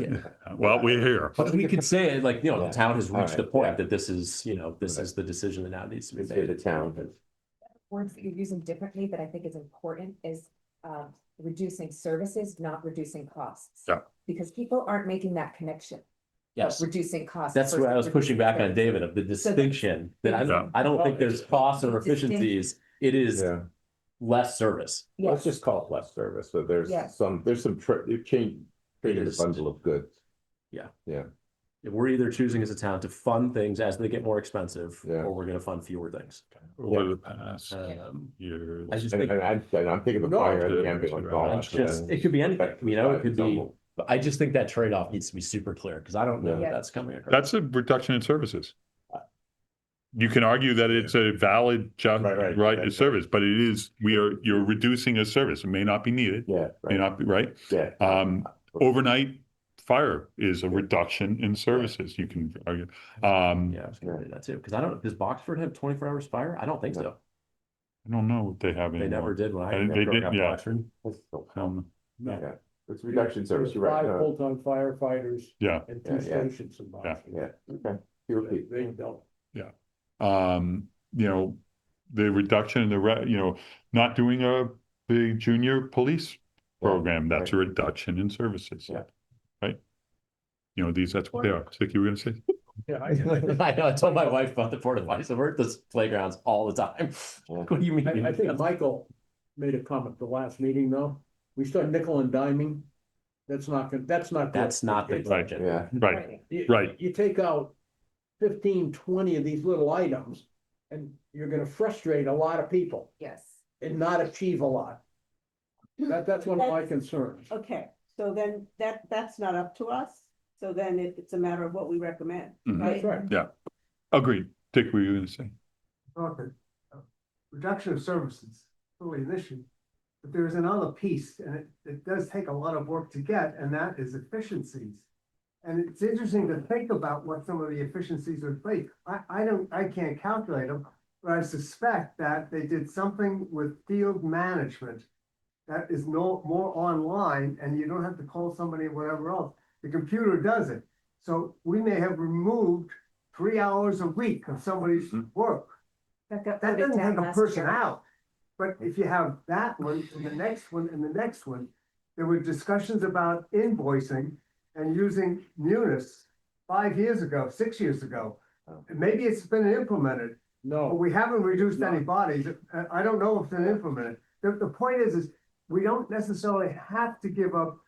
A: Well, we're here.
C: But we could say it like,
D: Yeah.
C: the town has
D: All
C: reached a
D: right,
C: point
D: yeah.
C: that this is, this is the decision that now needs to be
D: It's here, the
C: made.
D: town has.
F: Words that you're using differently that I think is important is reducing services, not reducing costs.
A: Yeah.
F: Because people aren't making that connection. of
C: Yes,
F: Reducing costs.
C: that's what I was
F: versus
C: pushing back on
F: reducing
C: David of the distinction that
A: Yeah.
C: I don't think there's costs or efficiencies. It is
D: Yeah,
C: less service.
F: service.
D: let's just call it less service, but there's
F: Yes.
D: some change, creating a
C: is.
D: bundle of goods.
C: Yeah.
D: Yeah,
C: If we're either choosing as a town to fund things as they get more expensive,
D: Yeah.
C: or we're gonna fund fewer things.
A: Over the past
C: Um,
A: years.
C: I just
D: and,
C: think
D: I'm thinking of the
B: No,
D: fire and the
A: it's
D: ambulance.
A: just-
D: all
C: it's
D: that,
C: just,
D: and-
C: it could be anything, it could be,
D: But
C: but I just think that trade-off needs to be super clear, because I don't know
F: Yeah.
C: that that's coming across.
A: That's a reduction in services. You can argue that it's a valid
D: Right.
A: service, but you're reducing a service. It may not be needed,
D: Yeah,
A: may
D: right,
A: not be right.
D: yeah.
A: Overnight fire is a reduction in services. You can argue.
C: Yeah, I was gonna say that too, because I don't, does Boxford have 24-hour fire? I don't think so.
A: I don't know what they have
C: They
A: anymore.
C: never did when I
A: They
C: grew
A: did,
C: up in
A: yeah.
C: Boxford.
D: Yeah, it's reduction service,
B: There's
D: you're right.
B: 5
D: no,
B: full-time firefighters
A: Yeah.
B: and
D: Yeah,
B: 2
D: yeah.
B: stations in Boston.
D: Yeah, okay. Fewer people.
B: They don't.
A: The reduction in not doing the junior police program, that's a
D: right.
A: reduction in services.
D: Yeah.
A: Right? That's what they are. Stick, you were gonna say?
B: Yeah,
C: I know, I told my wife about the porta potties, we're at this playgrounds all the time. What do you mean?
B: I think Michael made a comment the last meeting, though. We start nickel and diming. That's not good.
C: That's not the
B: It's-
C: budget.
D: Yeah,
A: Right,
B: You-
A: right.
B: You take out 15, 20 of these little items, and you're gonna frustrate a lot of people
F: Yes.
B: and not achieve a lot. That's one of my concerns.
E: Okay, so then that's not up to us. So then it's a matter of what we recommend,
A: Mhm.
E: right?
B: That's right.
A: Agreed. Dick, what were you gonna say?
G: Okay. Reduction of services, really an issue. But there's another piece, and it does take a lot of work to get, and that is efficiencies. And it's interesting to think about what some of the efficiencies would be. I can't calculate them, but I suspect that they did something with field management that is no more online, and you don't have to call somebody or whatever else. The computer does it. So we may have removed 3 hours a week of somebody's work.
F: That got
G: That
F: voted
G: doesn't
F: down
G: take a
F: last
G: person
F: year.
G: out. But if you have that one and the next one and the next one, there were discussions about invoicing and using Munis 5 years ago, 6 years ago. And maybe it's been implemented, but
B: No,
G: we haven't reduced any bodies. I don't know if it's been implemented. The point is we don't necessarily have to give up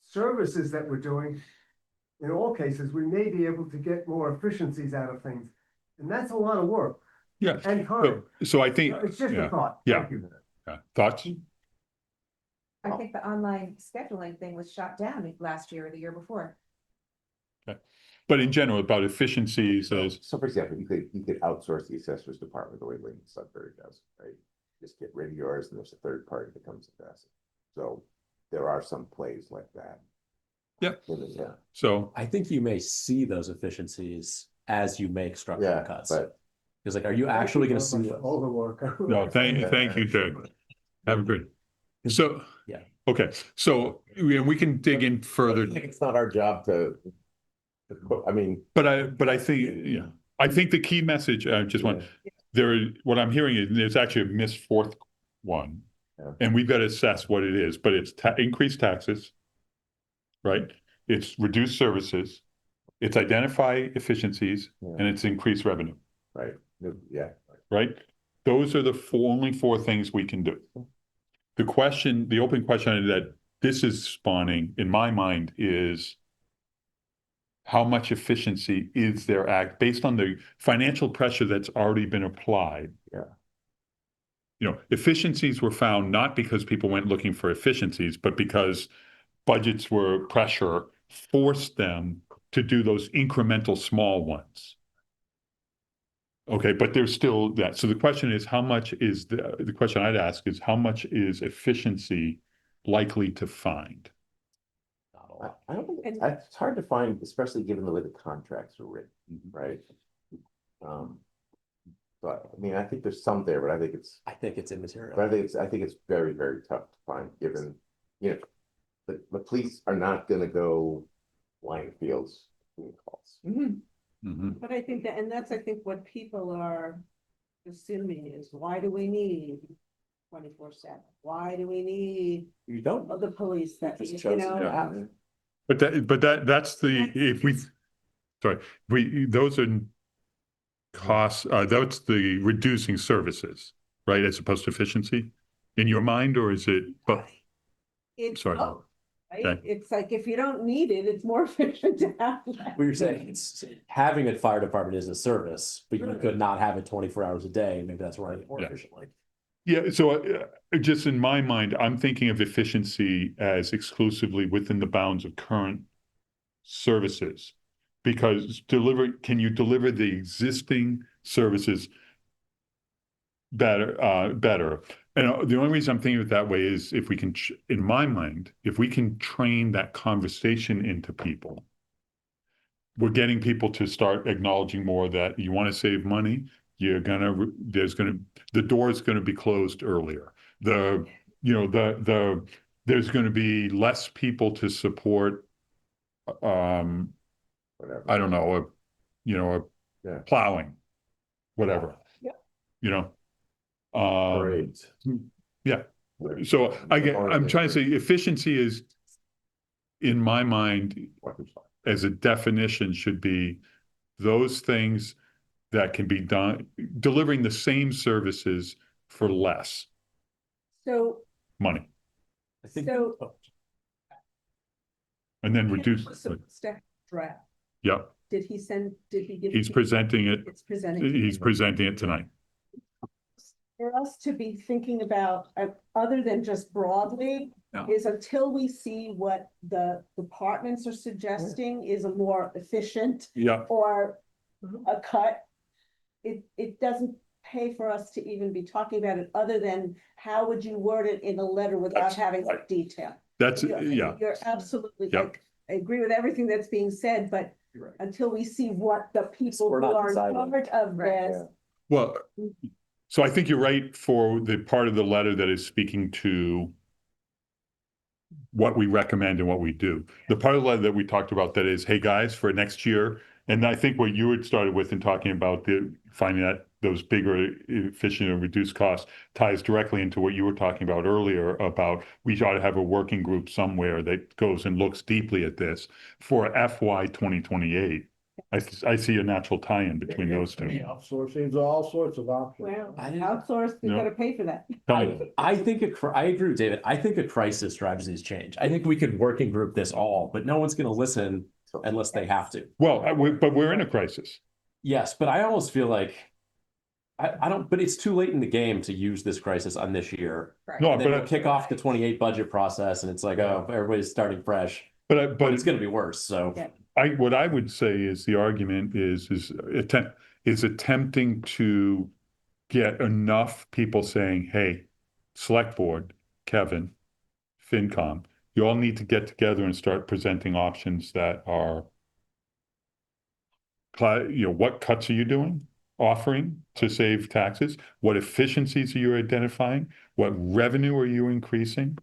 G: services that we're doing. In all cases, we may be able to get more efficiencies out of things. And that's a lot of work
A: Yeah.
G: and time.
A: So I think,
G: It's just
A: yeah,
G: a thought.
A: yeah.
G: Thank you.
A: thoughts?
F: I think the online scheduling thing was shot down last year or the year before.
A: But in general, about efficiencies,
D: so for example, you could outsource the assessor's department the way Lincoln Sudbury does, right? Just get rid of yours and there's a third party that comes and does it. So there are some plays like that.
A: Yeah.
D: Yeah,
A: So,
C: I think you may see those efficiencies as you make structural
D: yeah,
C: cuts.
D: but
C: Because like, are you actually going to see
G: All the work.
A: no, thank you, Ted. Have a good. So,
C: Yeah.
A: okay, so we can dig in further,
D: I think it's not our job to I mean,
A: but I think, yeah, I think the key message, I just want, what I'm hearing is there's actually a missed fourth one.
D: Yeah.
A: And we've got to assess what it is, but it's increased taxes, right? It's reduced services, it's identify efficiencies,
D: Yeah.
A: and it's increased revenue,
D: right, yeah.
A: right? Those are the only four things we can do. The open question that this is spawning in my mind is how much efficiency is there based on the financial pressure that's already been applied?
D: Yeah.
A: You know, efficiencies were found not because people went looking for efficiencies, but because budgets were pressure forced them to do those incremental small ones. Okay, but there's still that. So the question is, how much is the question I'd ask is how much is efficiency likely to find?
D: I don't think, it's hard to find, especially given the way the contracts are written, right? But I mean, I think there's some there, but I think it's immaterial. But I think it's very, very tough to find, given, you know, the police are not gonna go line fields doing calls.
E: But I think that, and that's, I think, what people are assuming is, why do we need 24/7? Why do we need
C: You don't.
E: the police that,
C: Just
E: you
C: chose
E: know?
C: to have.
A: But that's the, if we, sorry, those are costs, that's the reducing services, right, as opposed to efficiency in your mind, or is it, but,
E: It's
A: sorry.
E: both, right?
A: Okay.
E: It's like, if you don't need it, it's more efficient to have that.
C: What you're saying, it's having a fire department is a service, but you could not have it 24 hours a day. Maybe that's running it more
A: Yeah.
C: efficiently.
A: Yeah, so just in my mind, I'm thinking of efficiency as exclusively within the bounds of current services. Because can you deliver the existing services better? And the only reason I'm thinking of it that way is if we can, in my mind, if we can train that conversation into people, we're getting people to start acknowledging more that you want to save money, the door is going to be closed earlier. There's going to be less people to support,
D: Whatever.
A: I don't know,
D: Yeah.
A: plowing, whatever.
E: Yeah.
A: You know,
D: Parades.
A: yeah. So I'm trying to say efficiency is, in my mind, as a definition, should be those things that can be done, delivering the same services for less
E: So,
A: money,
C: I think.
E: So-
A: and then reduce.
E: Step draft,
A: Yeah,
E: did he give?
A: he's presenting it.
E: It's presenting.
A: He's presenting it tonight.
E: For us to be thinking about, other than just broadly,
A: Yeah.
E: is until we see what the departments are suggesting is a more efficient
A: Yeah,
E: or a cut, it doesn't pay for us to even be talking about it, other than how would you word it in a letter without
A: That's
E: having
A: right.
E: detail?
A: that's,
E: You're
A: yeah,
E: absolutely,
A: Yep.
E: like, I agree with everything that's being said, but
C: You're right.
E: until we see what the people
C: We're
E: who
C: not
E: are
C: deciding.
E: part of this.
A: well, so I think you're right for the part of the letter that is speaking to what we recommend and what we do. The part of the letter that we talked about that is, hey, guys, for next year, and I think what you had started with in talking about finding that those bigger, efficient and reduced costs ties directly into what you were talking about earlier about we ought to have a working group somewhere that goes and looks deeply at this for FY 2028. I see a natural tie-in between those two.
B: Outsourcing, all sorts of options.
E: Well,
C: I didn't-
E: outsource, you
A: No.
E: gotta pay for that.
A: Tell me.
C: I think I agree with David. I think a crisis drives these change. I think we could working group this all, but no one's going to listen unless they have to.
A: Well, but we're in a crisis.
C: Yes, but I almost feel like I don't. But it's too late in the game to use this crisis on this year.
A: No,
C: And then
A: but
C: we'll kick off the 28 budget process, and it's like, oh, everybody's starting fresh.
A: but
C: But it's going to be worse. So
E: Yeah.
A: what I would say is the argument is attempting to get enough people saying, hey, select board, Kevin, FinCom, you all need to get together and start presenting options that are, what cuts are you doing, offering to save taxes? What efficiencies are you identifying? What revenue are you increasing?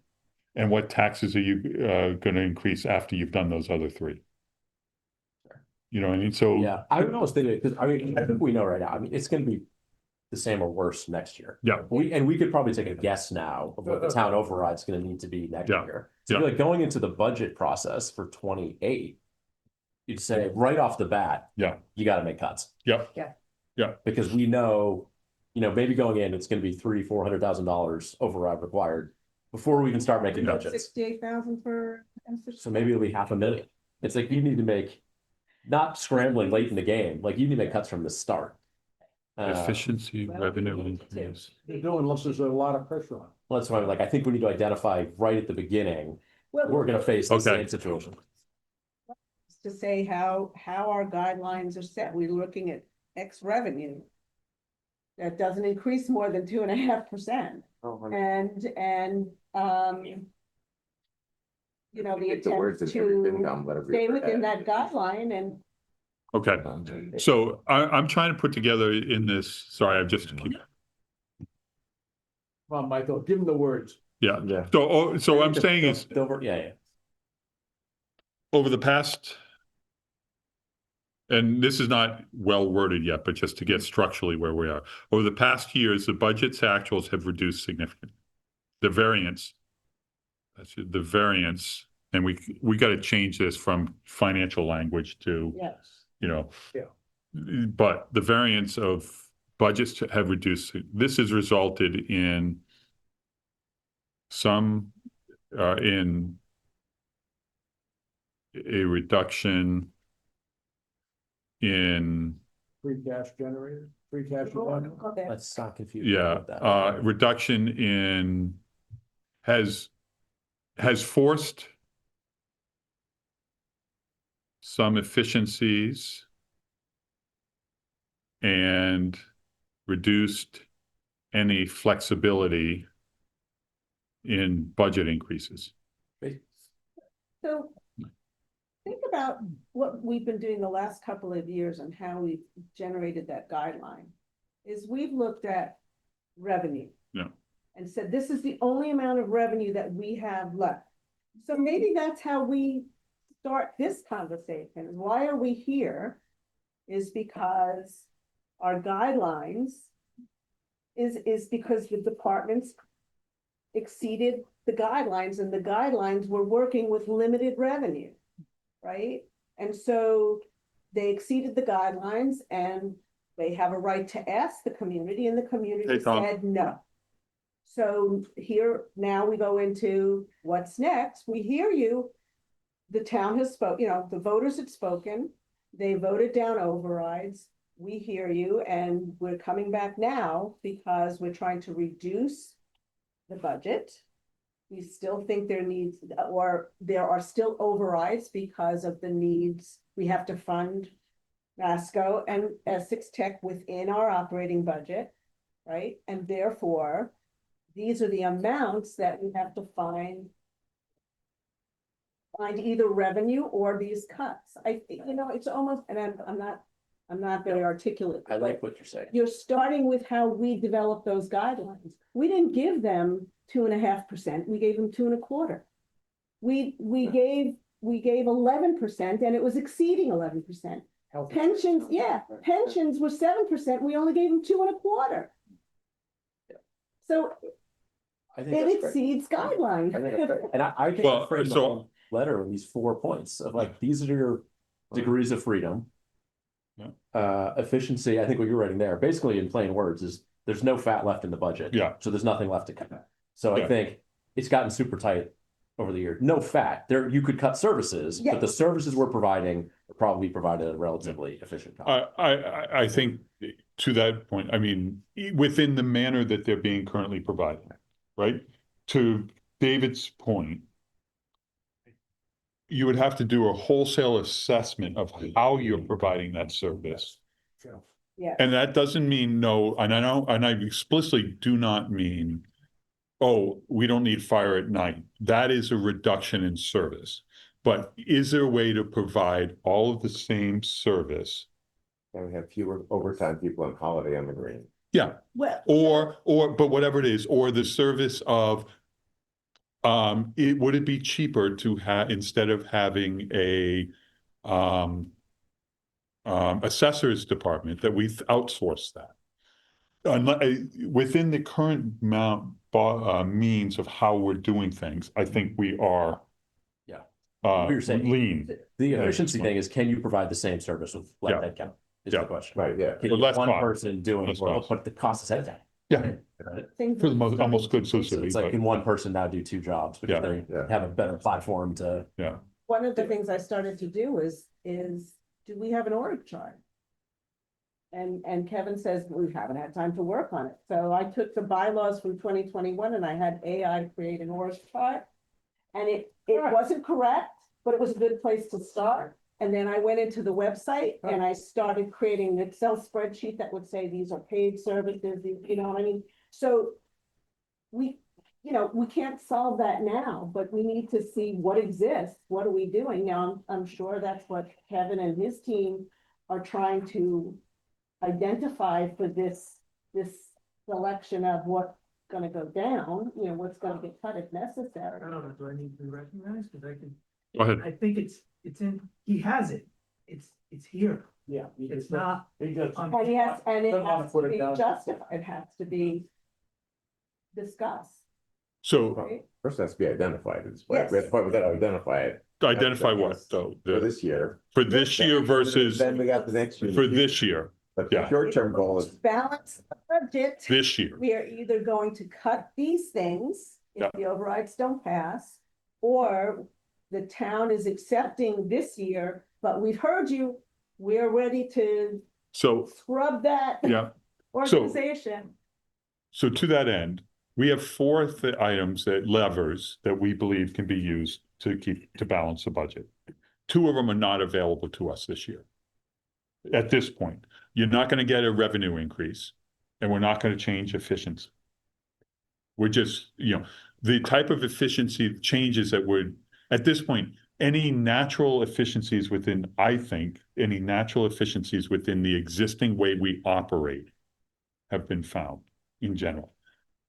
A: And what taxes are you going to increase after you've done those other three? You know what I mean? So
C: Yeah, I was thinking, because I mean, I think we know right now, I mean, it's gonna be the same or worse next year.
A: yeah,
C: We could probably take a guess now of what the town override's gonna need to be next
A: Yeah,
C: year. So
A: yeah.
C: like going into the budget process for 28, you'd say right off the bat,
A: yeah,
C: you gotta make cuts.
A: yeah,
C: Because we know, maybe going in, it's gonna be $300,000-$400,000 override required before we can start making
A: Yeah.
C: budgets.
E: 68,000 for.
C: So maybe it'll be $500,000. It's like you need to make, not scrambling late in the game, like you need to make cuts from the start.
A: efficiency,
E: well,
A: revenue
E: we need to.
A: increase.
B: They do unless there's a lot of pressure on.
C: Well, that's why I'm like, I think we need to identify right at the beginning,
E: Well,
C: we're gonna face the
A: Okay.
C: same situation.
E: to say how our guidelines are set, we're looking at X revenue. That doesn't increase more than 2.5%. And, the
D: Get the words
E: attempt
D: in everything,
E: to
D: Tom, whatever
E: stay
D: your
E: within
D: head.
E: that guideline and.
A: Okay, so I'm trying to put together in this, sorry, I've just,
B: Come on, Michael, give them the words.
A: yeah.
C: Yeah.
A: So what I'm saying is,
C: Yeah.
A: over the past, and this is not well worded yet, but just to get structurally where we are. Over the past years, the budget's actuals have reduced significantly. The variance, and we got to change this from financial language to,
E: Yes.
B: Yeah.
A: but the variance of budgets have reduced. This has resulted in some, in a reduction in,
B: Free cash generator, free cash. generator.
E: Okay.
C: Let's not confuse.
A: yeah, reduction in, has forced some efficiencies and reduced any flexibility in budget increases.
E: So think about what we've been doing the last couple of years and how we've generated that guideline. Is we've looked at revenue.
A: Yeah.
E: And said, this is the only amount of revenue that we have left. So maybe that's how we start this conversation. Why are we here? Is because our guidelines is because the departments exceeded the guidelines, and the guidelines were working with limited revenue, right? And so they exceeded the guidelines, and they have a right to ask the community, and the community
A: Hey, Tom.
E: said no. So here, now we go into what's next. We hear you. The town has spoken, the voters had spoken. They voted down overrides. We hear you, and we're coming back now because we're trying to reduce the budget. We still think there are still overrides because of the needs. We have to fund Masco and Essex Tech within our operating budget, right? And therefore, these are the amounts that we have to find either revenue or these cuts. It's almost, and I'm not very articulate.
C: I like what you're saying.
E: You're starting with how we developed those guidelines. We didn't give them 2.5%. We gave them 2.25%. We gave 11%, and it was exceeding 11%. Pensions, pensions were 7%. We only gave them 2.25%. So
C: I think
E: it
C: that's great.
E: exceeds guidelines.
C: I think that's great. And I think
A: Well,
C: I framed the
A: so-
C: whole letter in these 4 points of like, these are your degrees of freedom.
A: Yeah.
C: Efficiency, I think what you're writing there, basically in plain words, is there's no fat left in the budget.
A: Yeah.
C: So there's nothing left to cut. So
A: Yeah.
C: I think it's gotten super tight over the year. No fat. There, you could cut services,
E: Yeah.
C: but the services we're providing are probably provided at a relatively efficient cost.
A: I think to that point, I mean, within the manner that they're being currently provided, right? To David's point, you would have to do a wholesale assessment of how you're providing that service.
E: Yeah.
A: And that doesn't mean no, and I know, and I explicitly do not mean oh, we don't need fire at night. That is a reduction in service. But is there a way to provide all of the same service?
D: And we have fewer overtime people on holiday on the green.
A: Yeah,
E: Well.
A: but whatever it is, or the service of, would it be cheaper to have, instead of having a, assessor's department, that we outsource that? Within the current means of how we're doing things, I think we are.
C: Yeah. What you're saying.
A: Lean.
C: The efficiency thing is, can you provide the same service with less
A: Yeah.
C: headcount? Is
A: Yeah.
C: the question.
D: Right, yeah.
C: Can
A: With
C: you
A: less
C: have one
A: cost.
C: person doing,
A: Less
C: well,
A: cost.
C: but the cost is headcount.
A: Yeah,
C: Right?
E: Things
A: for the most,
E: starting
A: almost good
E: to-
C: So
A: exclusively,
C: it's like,
A: but
C: can one person now do two jobs because
A: Yeah.
C: they
D: Yeah.
C: have a better platform to?
A: yeah.
E: One of the things I started to do is do we have an org chart? And Kevin says, we haven't had time to work on it. So I took the bylaws from 2021 and I had AI create an org chart. And it wasn't correct, but it was a good place to start. And then I went into the website and I started creating an Excel spreadsheet that would say, these are paid services, you know what I mean? So we can't solve that now, but we need to see what exists. What are we doing now? I'm sure that's what Kevin and his team are trying to identify for this selection of what's gonna go down, what's gonna get cut if necessary.
G: I don't know, do I need to be recognized? Cause I can,
A: Go ahead.
G: I think it's in, he has it. It's here.
B: Yeah.
G: It's not.
B: He does.
G: on-
E: And yes, and it
B: Doesn't wanna
E: has
B: put
E: to
B: it
E: be
B: down.
E: justified, it has to be discussed,
A: So
E: right?
D: First it has to be identified. It's,
E: Yes.
D: we gotta identify it
A: identify what,
E: Yes.
A: though?
D: for this year.
A: For this year versus,
D: Then we got the next year.
A: for this year,
D: But the
A: yeah.
D: short-term goal is,
E: Balance the budget.
A: this year.
E: We are either going to cut these things
A: Yeah.
E: if the overrides don't pass, or the town is accepting this year, but we've heard you, we're ready to
A: So,
E: scrub that
A: yeah,
E: organization.
A: so to that end, we have four items, levers that we believe can be used to balance the budget. Two of them are not available to us this year. At this point, you're not going to get a revenue increase, and we're not going to change efficiency. We're just, the type of efficiency changes that would, at this point, any natural efficiencies within, I think, any natural efficiencies within the existing way we operate have been found in general.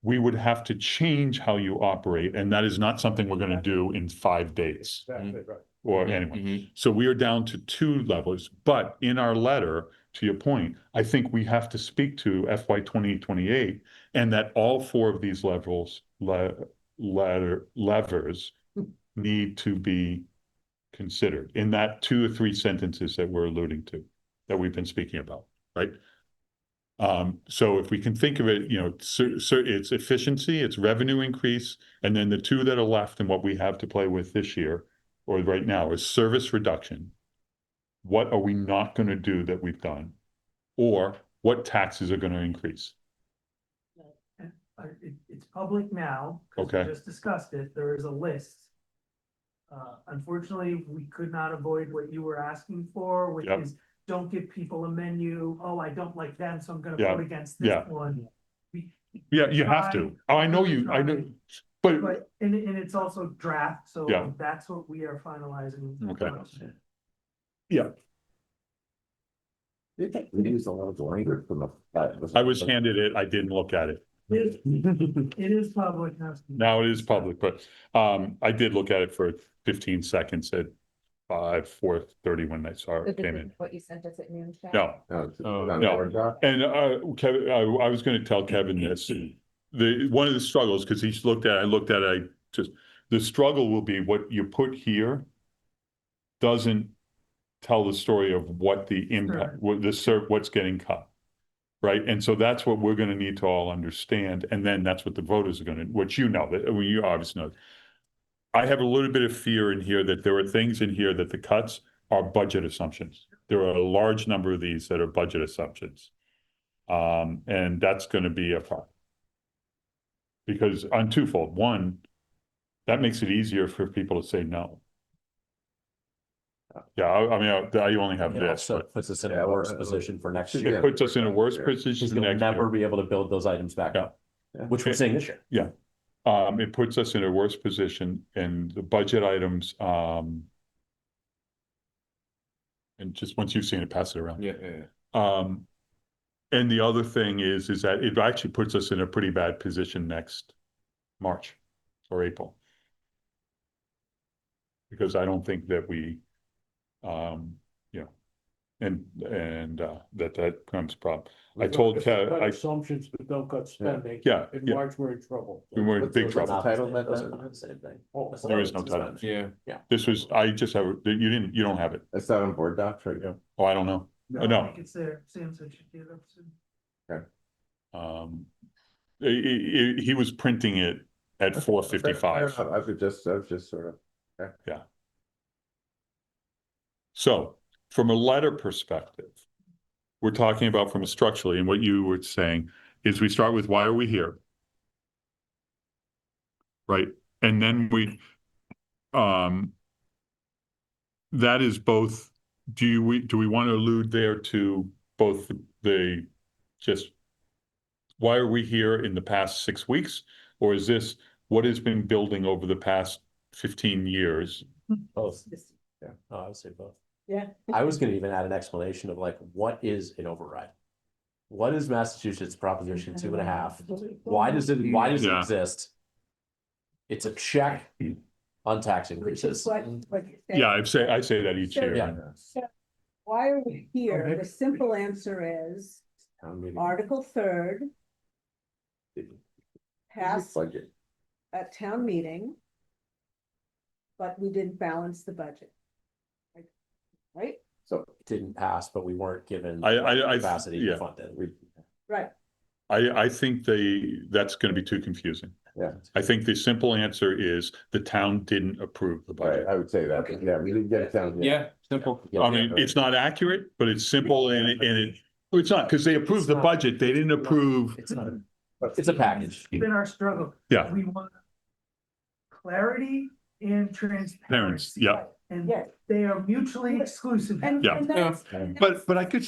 A: We would have to change how you operate, and that is not something we're going to do in 5 days.
B: Exactly right.
A: Or anyway. So we are down to 2 levels, but in our letter, to your point, I think we have to speak to FY 2028, and that all 4 of these levels, levers need to be considered in that 2 or 3 sentences that we're alluding to, that we've been speaking about, right? So if we can think of it, it's efficiency, it's revenue increase, and then the 2 that are left and what we have to play with this year or right now is service reduction. What are we not going to do that we've done? Or what taxes are going to increase?
G: It's public now. 'Cause we
A: Okay.
G: just discussed it. There is a list. Unfortunately, we could not avoid what you were asking for, which
A: Yep.
G: is don't give people a menu. Oh, I don't like them, so I'm gonna
A: Yeah.
G: vote against this
A: Yeah.
G: one. We-
A: Yeah, you have to. Oh, I know you, I know, but
G: But, and it's also draft, so
A: Yeah.
G: that's what we are finalizing.
A: Okay. yeah,
D: we use a lot of language from the.
A: I was handed it. I didn't look at it.
G: It is public now.
A: Now it is public, but I did look at it for 15 seconds at 4:30 when I saw
F: So
A: it
F: this
A: came
F: is
A: in.
F: what you sent us at noon, Chad?
A: No,
D: No, it's
A: Oh,
D: on
A: no.
D: the Word doc.
A: and Kevin, I was going to tell Kevin this. One of the struggles, because I looked at it, the struggle will be what you put here doesn't tell the story of what the impact, what's getting cut. Right. And so that's what we're going to need to all understand. And then that's what the voters are going to, which you obviously know. I have a little bit of fear in here that there are things in here that the cuts are budget assumptions. There are a large number of these that are budget assumptions. And that's going to be a problem. Because on twofold. One, that makes it easier for people to say no. Yeah, I only have
C: It
A: this,
C: also
A: but
C: puts us in
D: Yeah,
C: a
D: well,
C: worse position for next
D: yeah.
C: year.
A: it puts us in a worse
D: Yeah.
A: position
C: Because
A: for
C: you'll
A: next
C: never
A: year.
C: be able to build those items back
A: Yeah.
C: up, which we're seeing this year.
A: it puts us in a worse position and the budget items, and just once you've seen it, pass it around.
D: Yeah.
A: And the other thing is that it actually puts us in a pretty bad position next March or April. Because I don't think that we, you know, and that becomes a problem. I told
B: Cut
A: I
B: assumptions, but don't cut spending.
A: yeah,
B: In
A: yeah.
B: March, we're in trouble.
A: We're in big
C: Those are
A: trouble.
C: not the
D: Title
C: same-
D: that-
C: those are not the same thing.
B: Oh,
A: There is no title.
D: Yeah.
A: This was, I just have, you don't have it.
D: That's not on board docs right now.
A: Oh, I don't know.
G: I
A: No.
G: think it's there, Sam said she'd get it up soon.
A: He was printing it at 4:55.
D: I was just sort of.
A: So from a letter perspective, we're talking about from a structurally, and what you were saying is we start with why are we here? Right? And then that is both, do we want to allude there to both the just why are we here in the past 6 weeks? Or is this what has been building over the past 15 years?
C: Both. Yeah, I would say both.
E: Yeah.
C: I was gonna even add an explanation of like, what is an override? What is Massachusetts Proposition 2.5? Why does it
A: Yeah.
C: exist? It's a check on tax
E: Which
C: increases.
E: is what you said.
A: Yeah, I say that each
E: So-
A: year.
C: Yeah.
E: So why are we here?
B: Okay.
E: The simple answer is
D: Town meeting.
E: Article 3rd passed
D: Budget.
E: at town meeting, but we didn't balance the budget. Right?
D: So
C: Didn't pass, but we weren't given
A: I
C: capacity
A: yeah.
C: to fund it.
E: Right.
A: I think that's going to be too confusing.
D: Yeah.
A: I think the simple answer is the town didn't approve the
D: Right,
A: budget.
D: I would say that. Yeah, we didn't get it down. yet.
A: Simple.
C: Yeah.
A: I mean, it's not accurate, but it's simple and well, it's not, because they approved the budget, they didn't approve.
C: It's a package.
G: It's been our struggle.
A: Yeah.
G: We want clarity and transparency.
A: Yeah.
G: And
E: Yeah.
G: they are mutually exclusive.
E: And
A: Yeah.
E: that's,
A: But I could,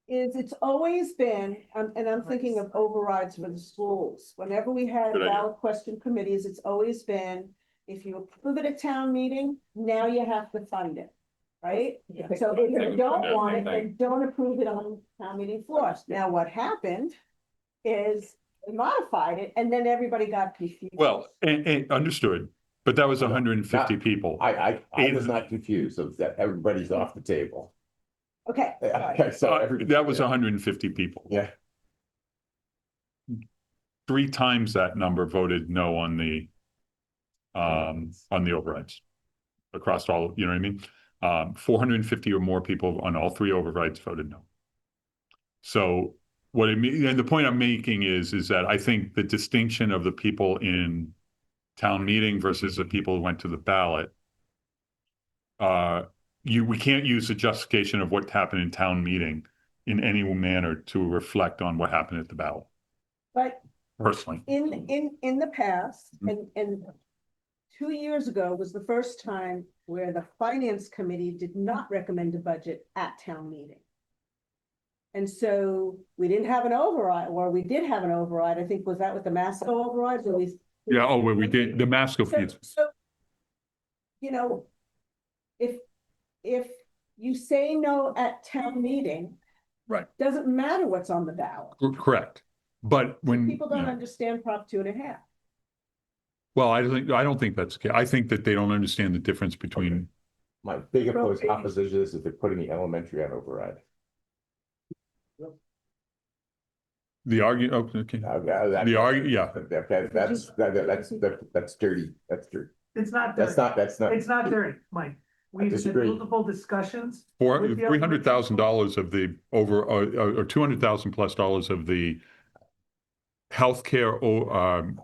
E: it's always been, and I'm thinking of overrides for the schools. Whenever we had
A: Good idea.
E: ballot question committees, it's always been, if you approve it at town meeting, now you have to fund it. Right? So if you don't want it, then don't approve it on town meeting floors. Now, what happened is they modified it and then everybody got confused.
A: well, and understood, but that was 150 people.
D: I was not confused, so that everybody's off the table.
E: Okay.
D: Okay, so
A: That was 150 people.
D: Yeah,
A: 3 times that number voted no on the overrides across all, you know what I mean? 450 or more people on all 3 overrides voted no. So what I mean, and the point I'm making is that I think the distinction of the people in town meeting versus the people who went to the ballot, we can't use the justification of what happened in town meeting in any manner to reflect on what happened at the ballot,
E: But
A: personally.
E: in the past,
A: Mm-hmm.
E: and 2 years ago was the first time where the finance committee did not recommend a budget at town meeting. And so we didn't have an override, or we did have an override, I think, was that with the Masco override, or we?
A: Yeah, oh, well, we did, the Masco
E: So,
A: piece.
E: so, you know, if you say no at town meeting.
A: Right.
E: Doesn't matter what's on the ballot.
A: Correct. But when,
E: People don't
A: yeah.
E: understand Prop 2.5.
A: Well, I don't think that's the case. I think that they don't understand the difference between,
D: my big opposition to this is they're putting the elementary on override.
A: the argument, okay.
D: The
A: argument, yeah.
D: That's dirty, that's dirty.
G: It's not dirty.
D: That's not.
G: It's not dirty, Mike. We've had
D: disagree.
G: multiple discustions.
A: For
G: With the
A: $300,000 of the over, or $200,000 plus dollars of the healthcare,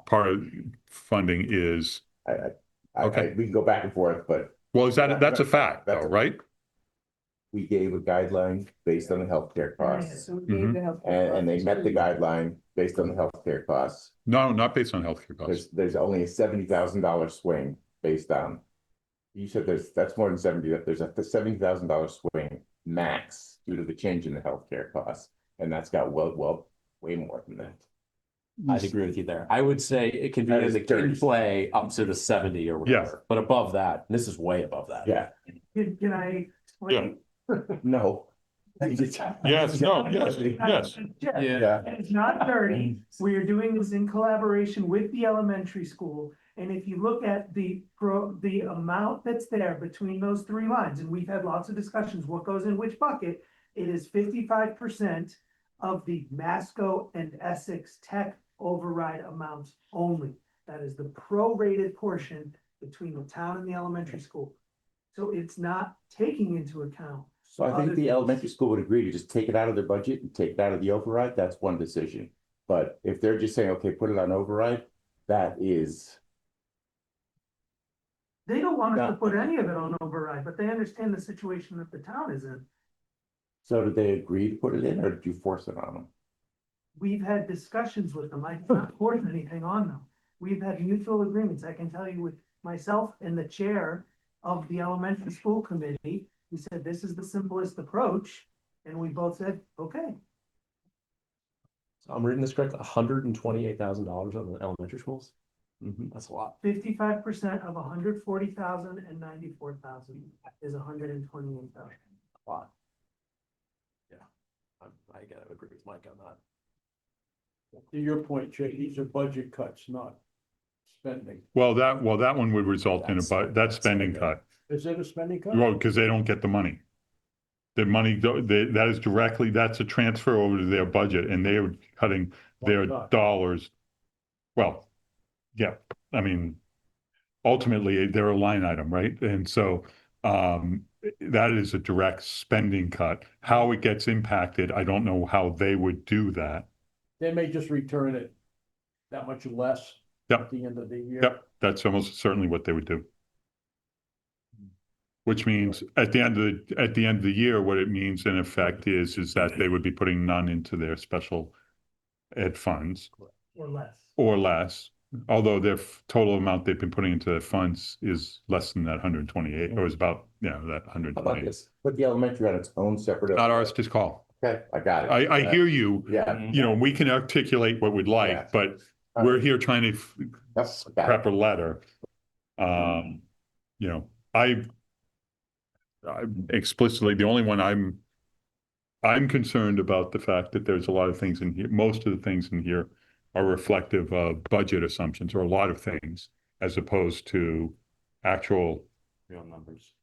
A: part of funding is, Okay.
D: We can go back and forth, but
A: well, that's a fact though, right?
D: we gave a guideline based on the healthcare costs.
E: So we gave the health.
D: And they met the guideline based on the healthcare costs.
A: No, not based on healthcare costs.
D: There's only a $70,000 swing based on. You said that's more than 70, there's a $70,000 swing max due to the change in the healthcare costs. And that's got way more than that.
C: I'd agree with you there. I would say it can be
D: That
C: in
D: is
C: the
D: dirty.
C: kid play up to the 70 or
A: Yeah.
C: whatever, but above that, and this is way above that.
D: Yeah,
G: Can I explain?
D: no.
A: Yes, no, yes, yes.
D: Yeah.
G: It's not dirty. We are doing this in collaboration with the elementary school. And if you look at the amount that's there between those three lines, and we've had lots of discussions, what goes in which bucket, it is 55% of the Masco and Essex Tech override amounts only. That is the prorated portion between the town and the elementary school. So it's not taking into account.
D: So I think the elementary school would agree to just take it out of their budget and take it out of the override, that's one decision. But if they're just saying, okay, put it on override, that is,
G: They don't want us
D: Yeah.
G: to put any of it on override, but they understand the situation that the town is in.
D: so did they agree to put it in, or did you force it on them?
G: We've had discussions with them. I did not force anything on them. We've had mutual agreements. I can tell you with myself and the chair of the elementary school committee, we said, this is the simplest approach. And we both said, okay.
C: So I'm reading this correctly, $128,000 on the elementary schools? That's a lot.
G: 55% of 140,000 and 94,000 is 128,000.
C: A lot. Yeah, I gotta agree with Mike on that.
B: To your point, Jay, these are budget cuts, not spending.
A: Well, that one would result in that's spending cut.
B: Is it a spending cut?
A: Well, because they don't get the money. The money, that is directly, that's a transfer over to their budget, and they are cutting their
B: Why not?
A: dollars. Well, yeah, I mean, ultimately, they're a line item, right? And so that is a direct spending cut. How it gets impacted, I don't know how they would do that.
B: They may just return it that much less
A: Yep.
B: at the end of the year.
A: Yep, that's almost certainly what they would do. Which means at the end of the year, what it means in effect is that they would be putting none into their special ed funds
G: Or less.
A: or less. Although their total amount they've been putting into their funds is less than that 128, or is about, that
D: How about
A: 128.
D: this? Put the elementary on its own separate.
A: Not ours to call.
D: Okay, I got it.
A: I hear you.
D: Yeah.
A: We can articulate what we'd
D: Yeah.
A: like, but we're here trying to
D: Yep, got it.
A: prep a letter. I explicitly, the only one I'm concerned about the fact that there's a lot of things in here, most of the things in here are reflective of budget assumptions, or a lot of things, as opposed to actual
C: Real numbers.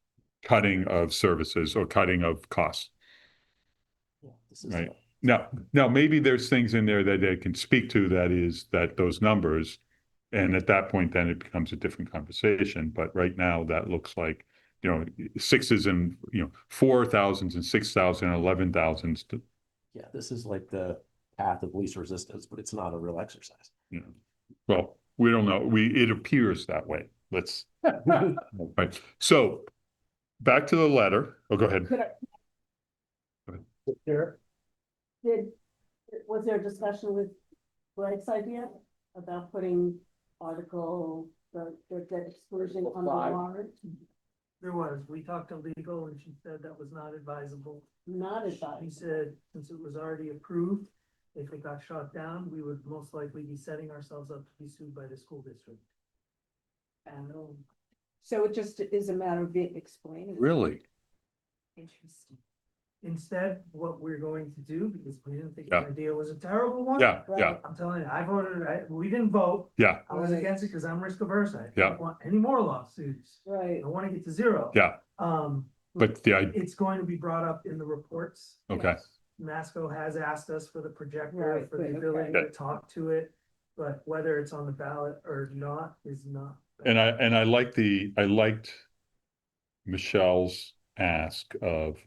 A: cutting of services or cutting of costs.
C: Yeah, this is
A: Right. Now, maybe there's things in there that they can speak to, that those numbers, and at that point, then it becomes a different conversation. But right now, that looks like, sixes and, 4,000s and 6,000 and 11,000s.
C: Yeah, this is like the path of least resistance, but it's not a real exercise.
A: Well, we don't know. It appears that way. Let's, right. So back to the letter. Oh, go ahead.
E: Could I,
B: There,
E: was there a discussion with Greg's idea about putting the debt exclusion on the
B: Five.
E: warrant?
G: There was, we talked to legal and she said that was not advisable.
E: Not
G: She
E: advised.
G: said, since it was already approved, if it got shot down, we would most likely be setting ourselves up to be sued by the school district.
E: So it just is a matter of it explaining.
A: Really?
F: Interesting.
G: Instead, what we're going to do, because we didn't think
A: Yeah.
G: the idea was a terrible one.
A: Yeah,
E: Right.
A: yeah,
G: I'm telling you, I voted, we didn't vote.
A: yeah,
G: I was
E: Right.
G: against it because I'm risk averse. I
A: Yeah.
G: don't want any more lawsuits.
E: Right.
G: I want to get to zero.
A: yeah. But
G: It's going to be brought up in the reports.
A: Okay.
G: Masco has asked us for the projector,
E: Right,
G: for the
E: good,
G: ability
A: okay.
G: to talk to it, but whether it's on the ballot or not is not.
A: And I liked Michelle's ask of,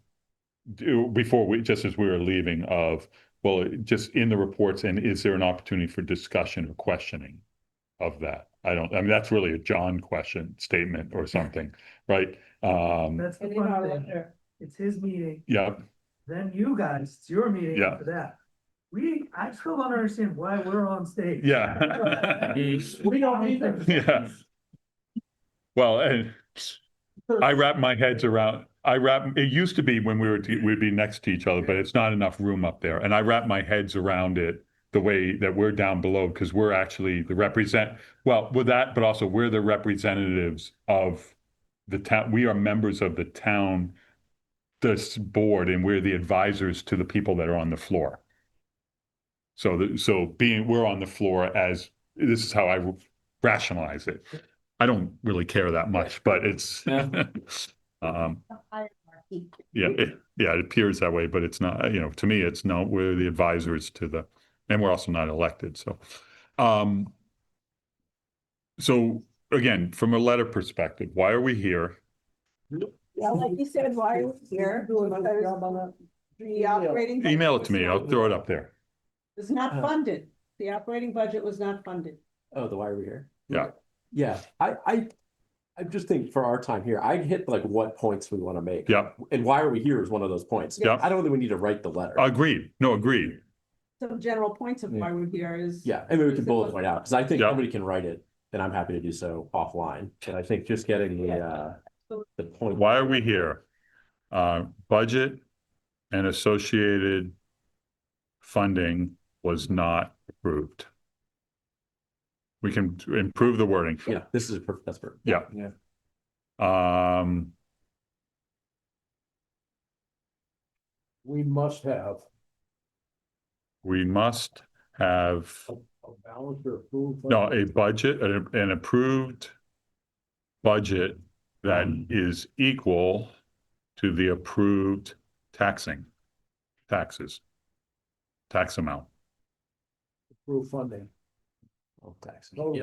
A: just as we were leaving, of, well, just in the reports, and is there an opportunity for discussion or questioning of that? I mean, that's really a John statement or something, right?
G: That's the
E: And in our
G: fun thing.
E: letter,
G: It's his meeting,
A: Yeah,
G: then you guys, it's your meeting
A: Yeah.
G: after that. I still don't understand why we're on stage.
A: yeah.
B: we don't either.
A: Yeah. Well, and I wrap my heads around, it used to be when we'd be next to each other, but it's not enough room up there. And I wrap my heads around it the way that we're down below, because we're actually well, with that, but also we're the representatives of the town. We are members of the town, this board, and we're the advisors to the people that are on the floor. So we're on the floor as, this is how I rationalize it. I don't really care that much, but it's, it appears that way, but it's not, to me, it's no, we're the advisors and we're also not elected, so. So again, from a letter perspective, why are we here?
E: Yeah, like you said, why are we here? Because the operating.
A: Email it to
E: budget
A: me, I'll throw it up there.
E: was not funded. The operating budget was not funded.
C: Oh, the why are we here?
A: Yeah.
C: Yeah, I just think for our time here, I hit like what points we want to make.
A: Yeah.
C: And why are we here is one of those points.
A: Yeah.
C: I don't think we need to write the letter.
A: Agreed, no, agreed.
E: Some general points of why we're here is.
C: Yeah, and maybe we can bullet point out, because I think
A: Yeah.
C: somebody can write it, and I'm happy to do so offline. And I think just getting the point.
A: Why are we here? Budget and associated funding was not approved. We can improve the wording.
C: Yeah, that's perfect.
A: Yeah.
B: We must have
A: We must have,
B: a balanced or approved.
A: no, a budget, an approved budget that is equal to the approved tax amount.
B: Approved funding.
C: Oh, tax.
B: Oh,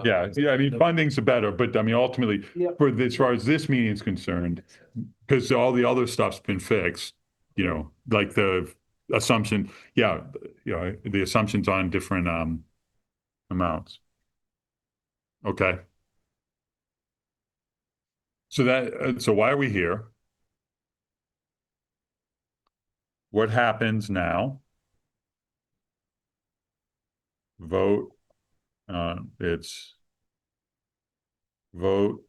A: Yeah, I mean, funding's better, but I mean, ultimately,
B: Yeah.
A: as far as this meeting is concerned, because all the other stuff's been fixed, like the assumption, the assumptions on different amounts. Okay. So why are we here? What happens now? Vote. It's vote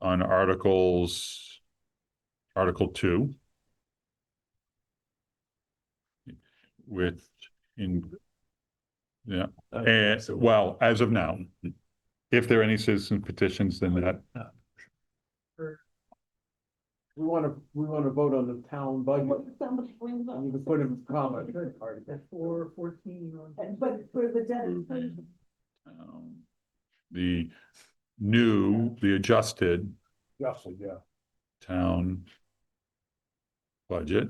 A: on Article 2. And well, as of now, if there are any citizen petitions, then that,
B: We want to vote on the town budget.
E: Somebody brings up.
B: You can put in comment.
E: For 14. But for the debt.
A: the adjusted
B: Justin, yeah.
A: town budget.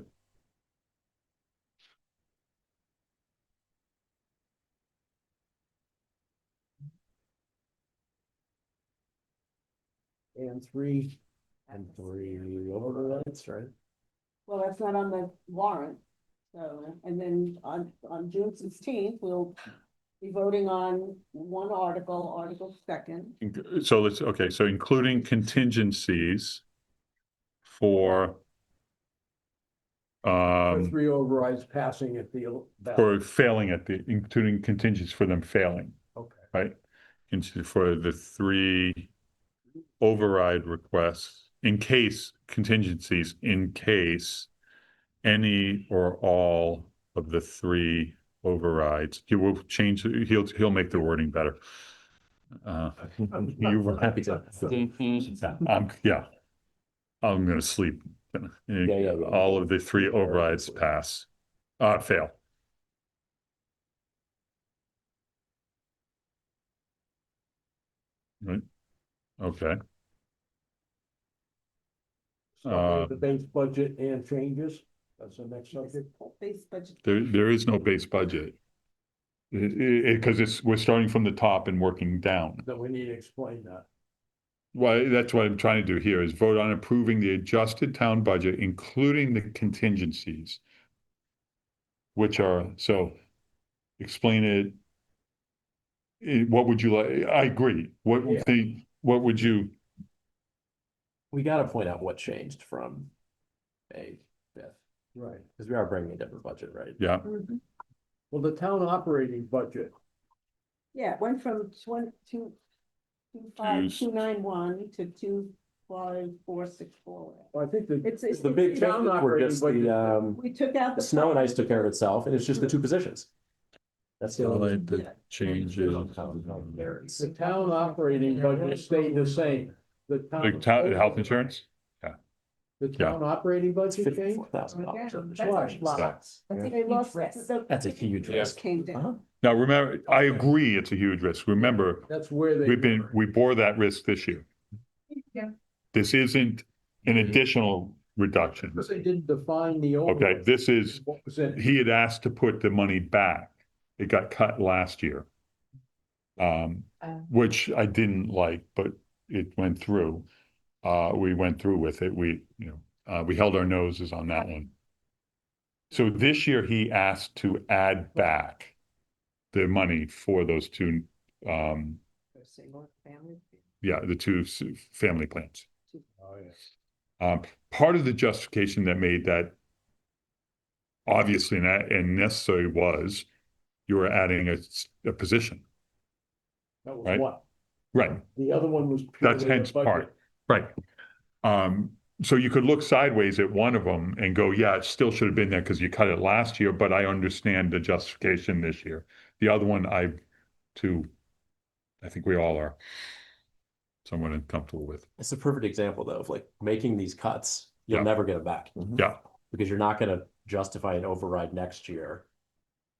B: And three
C: overrides, right?
E: Well, that's not on the warrant. So, and then on June 16th, we'll be voting on one Article 2nd.
A: So including contingencies for
B: three overrides passing at the ballot.
A: for failing including contingencies for them failing,
B: Okay.
A: right? For the 3 override requests contingencies in case any or all of the 3 overrides. He will change, he'll make the wording better.
C: I'm happy to.
A: Yeah, I'm gonna sleep.
C: Yeah.
A: All of the 3 overrides fail. Right, okay.
B: The base budget and changes, that's the next subject.
E: Base budget.
A: There is no base budget. Because we're starting from the top and working down.
B: Then we need to explain that.
A: Well, that's what I'm trying to do here is vote on approving the adjusted town budget, including the contingencies. Which are, so explain it. What would you like? I agree. What would you?
C: We got to point out what changed from May 5th,
B: Right.
C: because we are bringing a different budget, right?
A: Yeah,
B: Well, the town operating budget,
E: Yeah, it went from 25291 to 25464.
B: I think
E: It's
C: The big
B: town
C: changes were
B: operating
C: just
B: budget.
C: the
E: We took out
C: snow and ice took care of itself, and it's just the 2 positions. That's
B: So,
A: Highlight the changes.
B: The town operating budget stayed the same. The
A: The
B: town.
A: health insurance?
B: The town operating budget changed?
C: $54,000.
F: That's a lot. That's a
E: They
F: huge
E: lost,
F: risk.
C: That's a huge risk.
E: came down.
C: Uh-huh.
A: Now, remember, I agree, it's a huge risk. Remember,
B: That's where they.
A: we bore that risk this year.
F: Yeah.
A: This isn't an additional reduction.
B: Because they didn't define the.
A: Okay,
B: override.
A: this is,
B: What was in it?
A: he had asked to put the money back. It got cut last year. Which I didn't like, but it went through. We went through with it. We held our noses on that one. So this year he asked to add back the money for those two,
E: Single family.
A: the two family plans.
B: Oh, yeah.
A: Part of the justification that made that obviously and necessary was you were adding a position,
B: That was
A: Right.
B: one.
A: right?
B: The other one was.
A: That's
B: purely a
A: hence
B: budget.
A: part, right? So you could look sideways at one of them and go, yeah, it still should have been there because you cut it last year, but I understand the justification this year. The other one, I think we all are somewhat uncomfortable with.
C: It's a perfect example though of like making these cuts, you'll
A: Yeah.
C: never get them back.
A: Yeah,
C: Because you're not gonna justify an override next year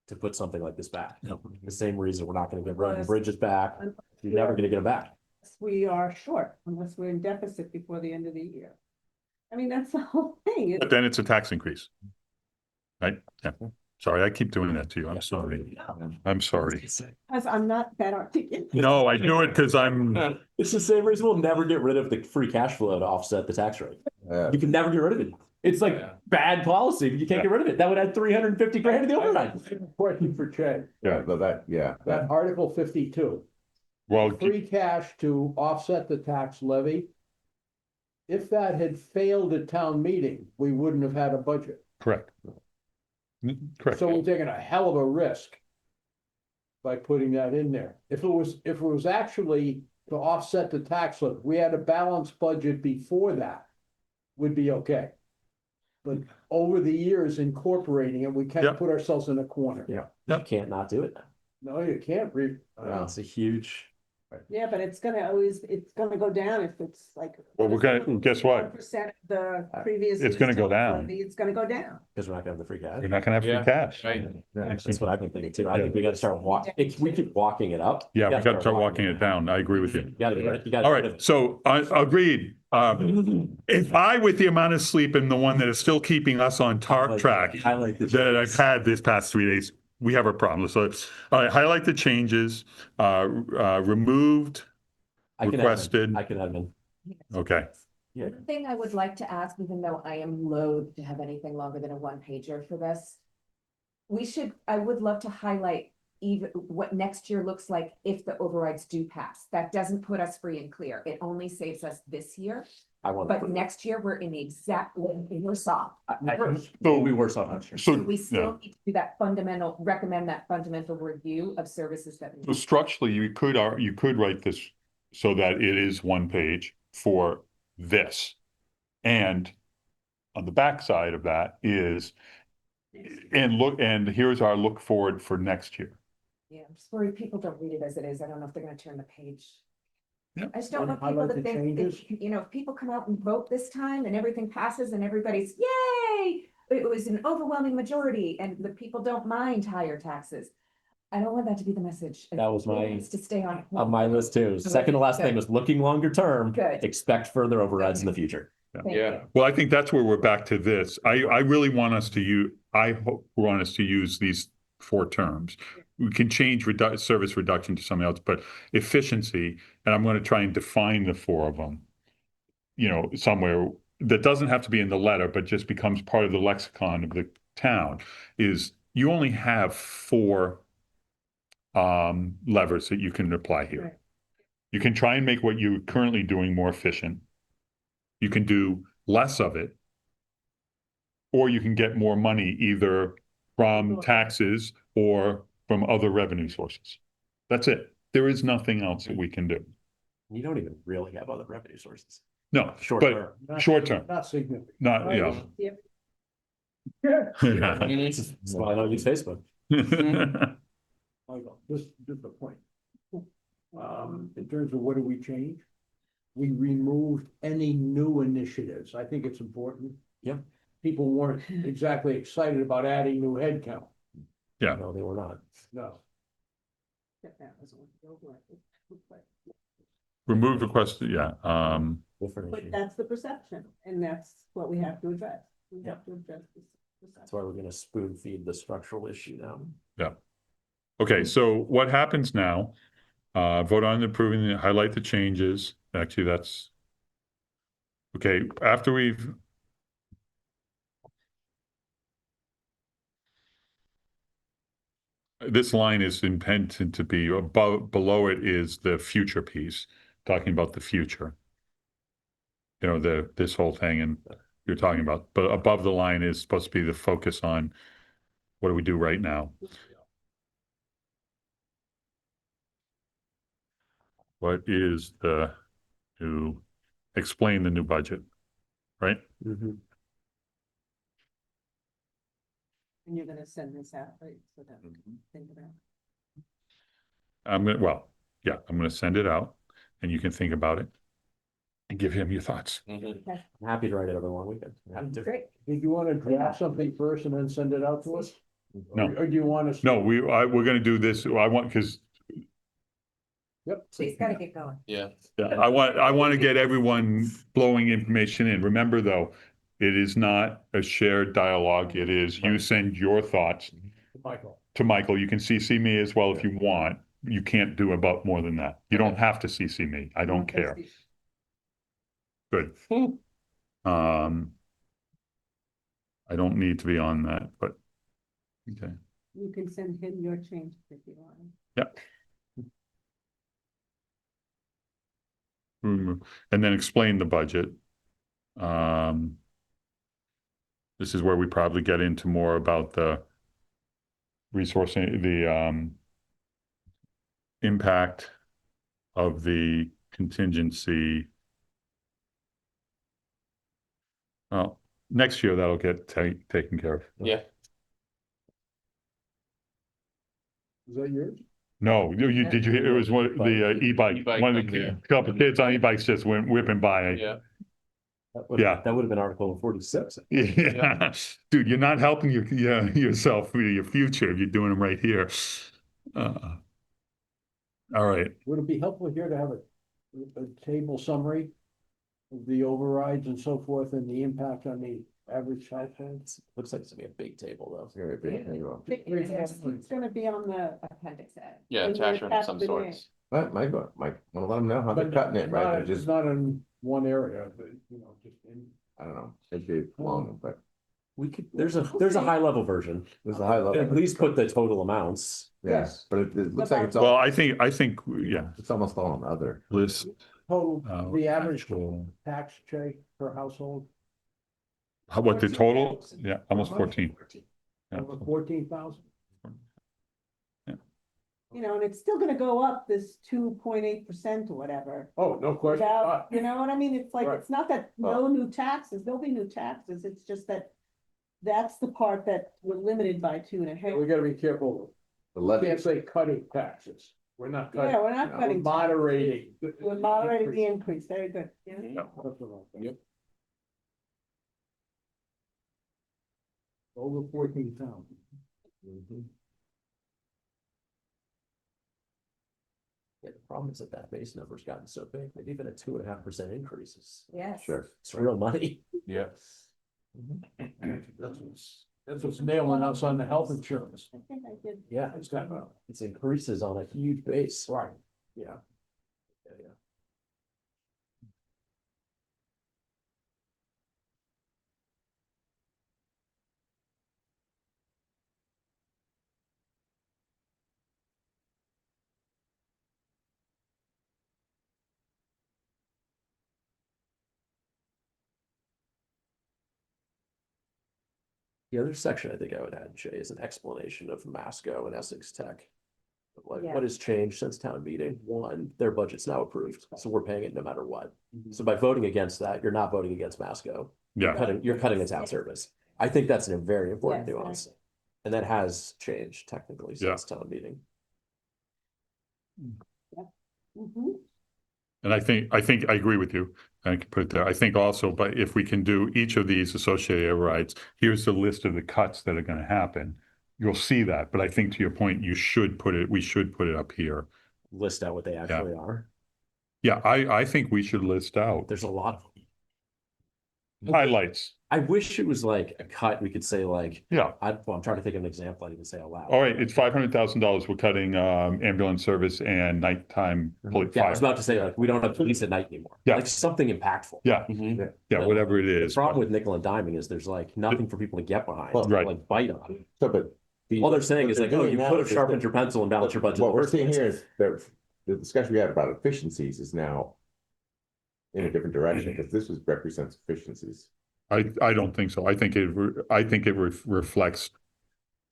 C: to put something like this back. The same reason we're not gonna get road and bridges back, you're never gonna get them back.
E: We are short unless we're in deficit before the end of the year. I mean, that's the whole thing.
A: but then it's a tax increase. Right? Yeah. Sorry, I keep doing that to you. I'm sorry. I'm sorry.
E: Because I'm not that articulate.
A: No, I do it because I'm,
C: It's the same reason we'll never get rid of the free cash flow to offset the tax rate.
D: Yeah.
C: You can never get rid of it. It's like bad policy, but you can't get rid of it. That would add 350 grand to the override.
B: Question for Chad.
A: Yeah.
B: That Article 52,
A: well,
B: free cash to offset the tax levy. If that had failed at town meeting, we wouldn't have had a budget.
A: correct. Correct.
B: So we're taking a hell of a risk by putting that in there. If it was actually to offset the tax levy, we had a balanced budget before that, would be okay. But over the years incorporating it, we kind
A: Yeah.
B: of put ourselves in a corner.
C: Yeah.
A: Yep.
C: You can't not do it.
B: No, you can't
C: It's a huge.
E: Yeah, but it's gonna go down if it's like.
A: Well, we're gonna, guess what?
E: 1% of the previous.
A: It's gonna go
E: tax
A: down.
E: levy, It's gonna go down.
C: Because we're not gonna have the free cash.
A: We're not gonna have free cash.
C: That's what I've been thinking too. I think we gotta start if we keep walking it up.
A: Yeah,
C: you
A: we gotta start walking it down. I agree with you.
C: You gotta, you gotta.
A: All right, so I agreed. If I, with the amount of sleep, am the one that is still keeping us on track
C: Highlight the
A: that I've had this past 3 days, we have a problem. So, all right, highlight the changes, removed,
C: I can add them.
A: requested.
C: I can add them in.
A: Okay,
C: Yeah.
F: One thing I would like to ask, even though I am loath to have anything longer than a one pager for this. I would love to highlight even what next year looks like if the overrides do pass. That doesn't put us free and clear. It only saves us this year.
C: I want
F: But next year, we're in the exact, we're soft.
C: We'll be worse off next year.
F: So
A: so,
F: we
A: yeah.
F: still need to do that recommend that fundamental review of services that.
A: So structurally, you could write this so that it is one page for this. And on the backside of that is, and here's our look forward for next year.
F: Yeah, I'm just worried people don't read it as it is. I don't know if they're gonna turn the page.
A: Yeah.
F: I just don't
B: Wanna
F: want people
B: highlight
F: to
B: the
F: think,
B: changes?
F: if people come out and vote this time and everything passes and everybody's, yay! It was an overwhelming majority and the people don't mind higher taxes. I don't want that to be the message.
C: That was my-
F: It's to stay on.
C: On my list too. Second to last thing was looking longer term.
F: Good.
C: Expect further overrides in the future.
F: Thank you.
A: Well, I think that's where we're back to this. I really want us to I hope we want us to use these 4 terms. We can change service reduction to something else, but efficiency, and I'm going to try and define the 4 of them, somewhere that doesn't have to be in the letter, but just becomes part of the lexicon of the town, is you only have 4 levers that you can apply here.
E: Right.
A: You can try and make what you're currently doing more efficient. You can do less of it, or you can get more money either from taxes or from other revenue sources. That's it. There is nothing else that we can do.
C: You don't even really have other revenue sources.
A: No,
C: Short
A: but
C: term.
B: Not-
A: short term,
B: Not significant.
A: not,
B: Right.
A: yeah.
E: Yep.
C: That's why I don't use Facebook.
B: Michael, just a point. In terms of what do we change? We removed any new initiatives. I think it's important.
C: Yep.
B: People weren't exactly excited about adding new headcount.
A: Yeah.
C: No, they were not.
B: No.
A: Remove request, yeah,
C: Different
E: But
C: issue.
E: that's the perception, and that's what we have to address. We have to address this.
C: That's why we're gonna spoon feed the structural issue now.
A: okay, so what happens now? Vote on approving, highlight the changes, actually, that's. Okay, after we've. This line is intended to be above, below it is the future piece, talking about the future. You know, this whole thing and you're talking about, but above the line is supposed to be the focus on what do we do right now? What is the new, explain the new budget, right?
C: Mhm.
E: And you're gonna send this out, right, so that we can think about.
A: Well, yeah, I'm gonna send it out and you can think about it and give him your thoughts.
C: I'm happy to write it over a long weekend. Happy to.
E: Great.
B: Did you want to draft something first and then send it out to us?
A: No.
B: Or do you want us?
A: No, we're gonna do this, I want, because
B: Yep.
F: She's gotta get going.
C: Yeah.
A: I want to get everyone flowing information in. Remember, though, it is not a shared dialogue. It is you send your thoughts
B: Michael.
A: to Michael. You can CC me as well if you want. You can't do about more than that. You don't have to CC me. I don't care. Good. I don't need to be on that, but okay.
E: You can send him your changes if you want.
A: And then explain the budget. This is where we probably get into more about the resourcing, the impact of the contingency. Well, next year that'll get taken care of.
C: Yeah.
B: Is that yours?
A: No, did you hear, it was one, the e-bike,
C: E-bike
A: one of
C: thing,
A: the
C: yeah.
A: couple kids on e-bikes just went whipping by.
C: Yeah.
A: Yeah.
C: That would have been Article 46.
A: Yeah, dude, you're not helping yourself for your future if you're doing them right here. All right,
B: Would it be helpful here to have a table summary of the overrides and so forth and the impact on the average household?
C: Looks like it's gonna be a big table though.
D: Very big, there you go.
E: It's gonna be on the
F: Appendix A.
C: Yeah,
E: And then
C: attachment of some
E: attachment A.
C: sorts.
D: Might wanna let them know how they're
B: But
D: cutting it, right?
B: not-
D: They're
B: It's
D: just,
B: not in one area, but just in.
D: I don't know, it'd be long, but
C: We could, there's a high level version.
D: there's a high level.
C: At least put the total amounts.
D: Yes, but it looks like it's
A: well,
D: all,
A: I think, yeah,
D: it's almost all on other.
A: list.
B: Total, the average
A: actual-
B: tax, Jay, per household,
A: What the total? Yeah, almost 14. Yeah.
B: over 14,000.
E: You know, and it's still gonna go up this 2.8% or whatever.
B: Oh, no question.
E: Without, you know what I mean? It's like,
B: Right.
E: it's not that no new taxes, there'll be new taxes, it's just that that's the part that we're limited by 2.5.
B: We gotta be careful.
D: The
B: We can't
D: levy,
B: say cutting taxes. We're not cutting.
E: Yeah, we're not
B: we're
E: cutting.
B: Moderating.
E: We're moderating the increase, very good. Yeah.
B: That's what I'm saying. Over 14,000.
C: Yeah, the problem is that base number's gotten so big that even a 2.5% increase is,
F: Yes.
D: sure.
C: it's real money.
D: Yeah.
B: That's what's nailing us on the health insurance.
E: I think I did.
C: Yeah,
B: It's got,
C: it's increases on a huge base.
B: right.
C: Yeah. Yeah. The other section I think I would add, Jay, is an explanation of Masco and Essex Tech. Like,
F: Yeah.
C: what has changed since town meeting? One, their budget's now approved, so we're paying it no matter what. So by voting against that, you're not voting against Masco.
A: Yeah,
C: You're cutting a town service. I think that's a very important
E: Yes,
C: nuance. And that has changed technically
A: Yeah.
C: since town meeting.
E: Mhm.
A: And I think I agree with you. I can put it there. I think also, but if we can do each of these associated overrides, here's the list of the cuts that are going to happen. You'll see that. But I think to your point, we should put it up here.
C: List out what they actually are.
A: Yeah, I think we should list out
C: There's a lot of them.
A: highlights.
C: I wish it was like a cut. We could say like,
A: Yeah.
C: I'm trying to think of an example I can say out loud.
A: All right. It's $500,000. We're cutting ambulance service and nighttime
C: Yeah, I
A: fire.
C: was about to say like, we don't have police at night anymore.
A: Yeah.
C: Like something impactful.
A: Yeah.
C: Mhm.
A: Yeah, whatever it
C: The
A: is.
C: problem with nickel and diming is there's like nothing for people to get behind,
D: Well,
A: right.
C: like bite on.
D: So, but.
C: All they're saying
D: what
C: is
D: they're
C: like, oh,
D: doing
C: you
D: now
C: could have
D: is
C: sharpened
D: that-
C: your pencil and balanced your budget.
D: What
C: in the
D: we're
C: first
D: seeing
C: place.
D: here is that the discussion we had about efficiencies is now in a different direction, because this represents efficiencies.
A: I don't think so. I think it reflects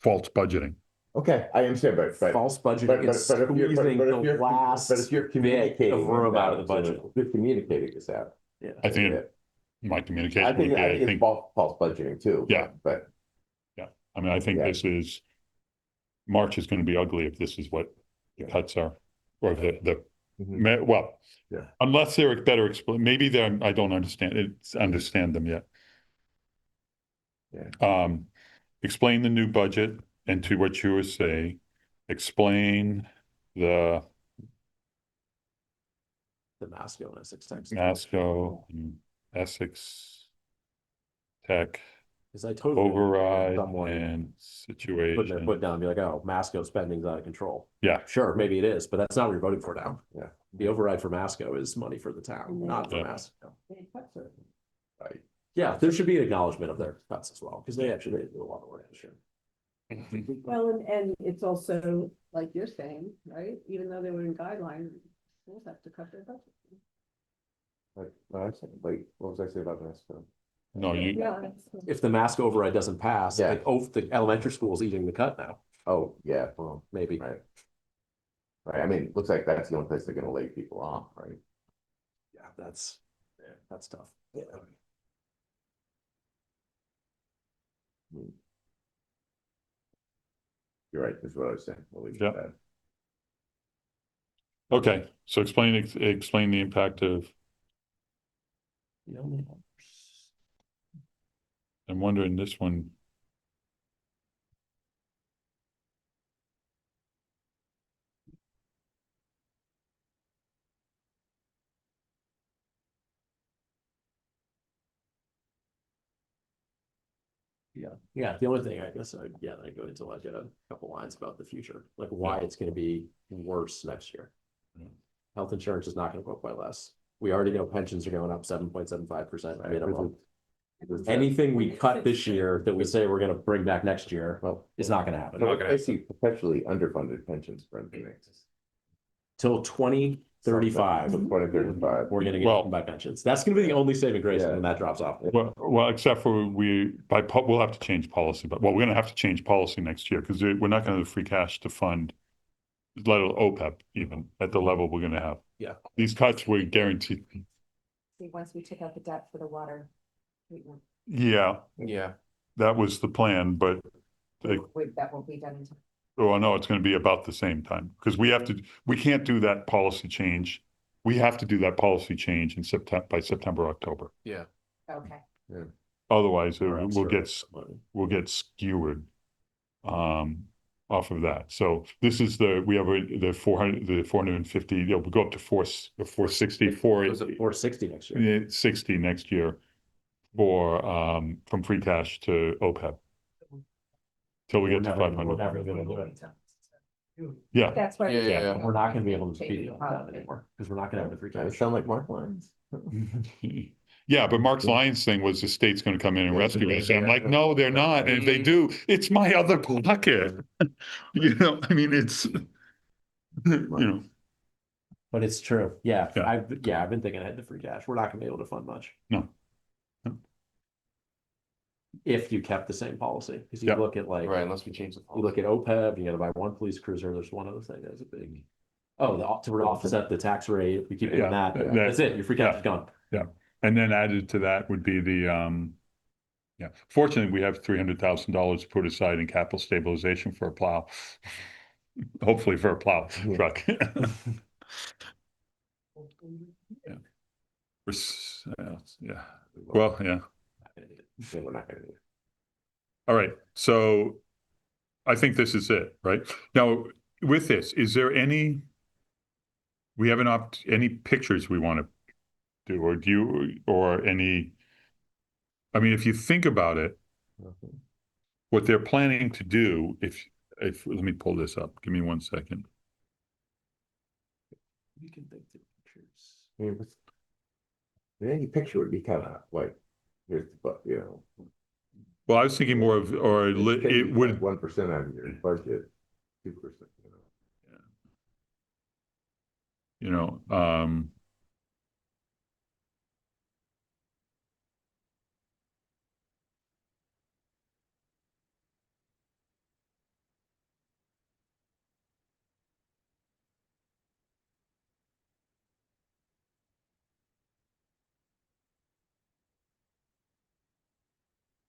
A: false budgeting.
D: Okay, I understand, but
C: False budgeting
D: but
C: is
D: but if you're
C: squeezing
D: but
C: the
D: if you're
C: last
D: but if you're
C: bit
D: communicating
C: of room
D: this
C: out of the
D: out, so
C: budget.
D: you're communicating this out.
C: Yeah.
A: I think
D: Yeah.
A: my communication
D: I
A: would
D: think
A: be,
D: I think it's false budgeting too.
A: Yeah.
D: But
A: I mean, I think
D: Yeah.
A: this is, March is going to be ugly if this is what the cuts are, or
D: Mhm.
A: well,
D: Yeah.
A: unless they're better explained, maybe I don't understand them yet.
D: Yeah.
A: Explain the new budget, and to what you were saying, explain the
C: Masco and Essex Tech.
A: Masco, Essex Tech
C: Because I totally
A: override
C: someone
A: and
C: putting their
A: situation.
C: foot down and be like, oh, Masco spending's out of control.
A: Yeah.
C: Sure, maybe it is, but that's not what you're voting for now.
D: Yeah.
C: The override for Masco is money for the town, not for
A: Yeah.
C: Masco.
D: Right.
C: Yeah, there should be an acknowledgement of their cuts as well, because they actually did do a lot of work this year.
E: Well, and it's also, like you're saying, right, even though they were in guidelines, schools have to cut their budget.
D: Like, what was I saying about this?
A: No, you,
E: Yeah, that's-
C: If the Masco override doesn't pass,
D: Yeah.
C: like, oh, the elementary school's eating the cut now,
D: Oh, yeah, well,
C: maybe.
D: right. Right, I mean, it looks like that's the only place they're gonna lay people off, right?
C: Yeah, that's tough.
D: You're right, that's what I was saying. We'll leave it
A: Yeah.
D: at that.
A: okay, so explain the impact of, I'm wondering this one.
C: Yeah, the only thing I guess, I go into like a couple lines about the future, like why it's gonna be worse next year.
A: Yeah.
C: Health insurance is not gonna go up by less. We already know pensions are going up 7.75% minimum. Anything we cut this year that we say we're gonna bring back next year, well, is not gonna happen.
D: But I see perpetually underfunded pensions for inmates.
C: Till 2035,
D: 2035.
C: we're gonna get
A: Well-
C: eaten by pensions. That's gonna be the only saving grace
D: Yeah.
C: when that drops off.
A: Well, except for we'll have to change policy, but we're going to have to change policy next year because we're not going to have free cash to fund, let alone OPEB even at the level we're going to have.
C: Yeah.
A: These cuts were guaranteed.
F: See, once we took out the debt for the water treatment,
A: Yeah,
C: Yeah.
A: that was the plan, but
F: that won't be done until.
A: oh, I know it's going to be about the same time because we can't do that policy change. We have to do that policy change in by September, October.
F: Okay.
A: Otherwise,
C: Or else
A: we'll
C: you're-
A: we'll get skewered off of that. So this is the 450, we'll go up to 460,
C: Was it 460 next year?
A: 60 next year for from free cash to OPEB. Till we get to
C: We're
A: 500.
C: never gonna do it.
A: Yeah,
F: That's why.
C: We're not gonna be able to beat that anymore, because we're not gonna have the free
D: Does it
C: cash.
D: sound like Mark Lyons?
A: yeah, but Mark's Lyons thing was the state's going to come in and rescue us. And I'm like, no, they're not. And if they do, it's my other pocket. You know, I mean, it's, you know,
C: But it's true, yeah,
A: Yeah.
C: I've been thinking ahead to free cash, we're not gonna be able to fund much.
A: No. No.
C: If you kept the same policy, because you
A: Yeah.
C: look at like.
H: Right, unless we change the
C: You look at OPEB, you gotta buy one police cruiser, there's one other thing that's a big. Oh, to offset the tax rate, we keep doing
A: Yeah,
C: that,
A: that-
C: that's it, your free cash
A: yeah.
C: is gone.
A: and then added to that would be the, yeah, fortunately, we have $300,000 put aside in capital stabilization for a plow. hopefully for a plow truck. Yeah, well, yeah,
D: Yeah, we're not gonna do it.
A: all right, so I think this is it, right? Now, with this, is there we have any pictures we want to do, or do you, or any, I mean, if you think about it, what they're planning to do, let me pull this up, give me 1 second.
C: We can think the pictures.
D: I mean, any picture would be kind of like, here's the, but, you know.
A: Well, I was thinking more of, or it would,
D: 1% of your budget, 2%.
A: you know,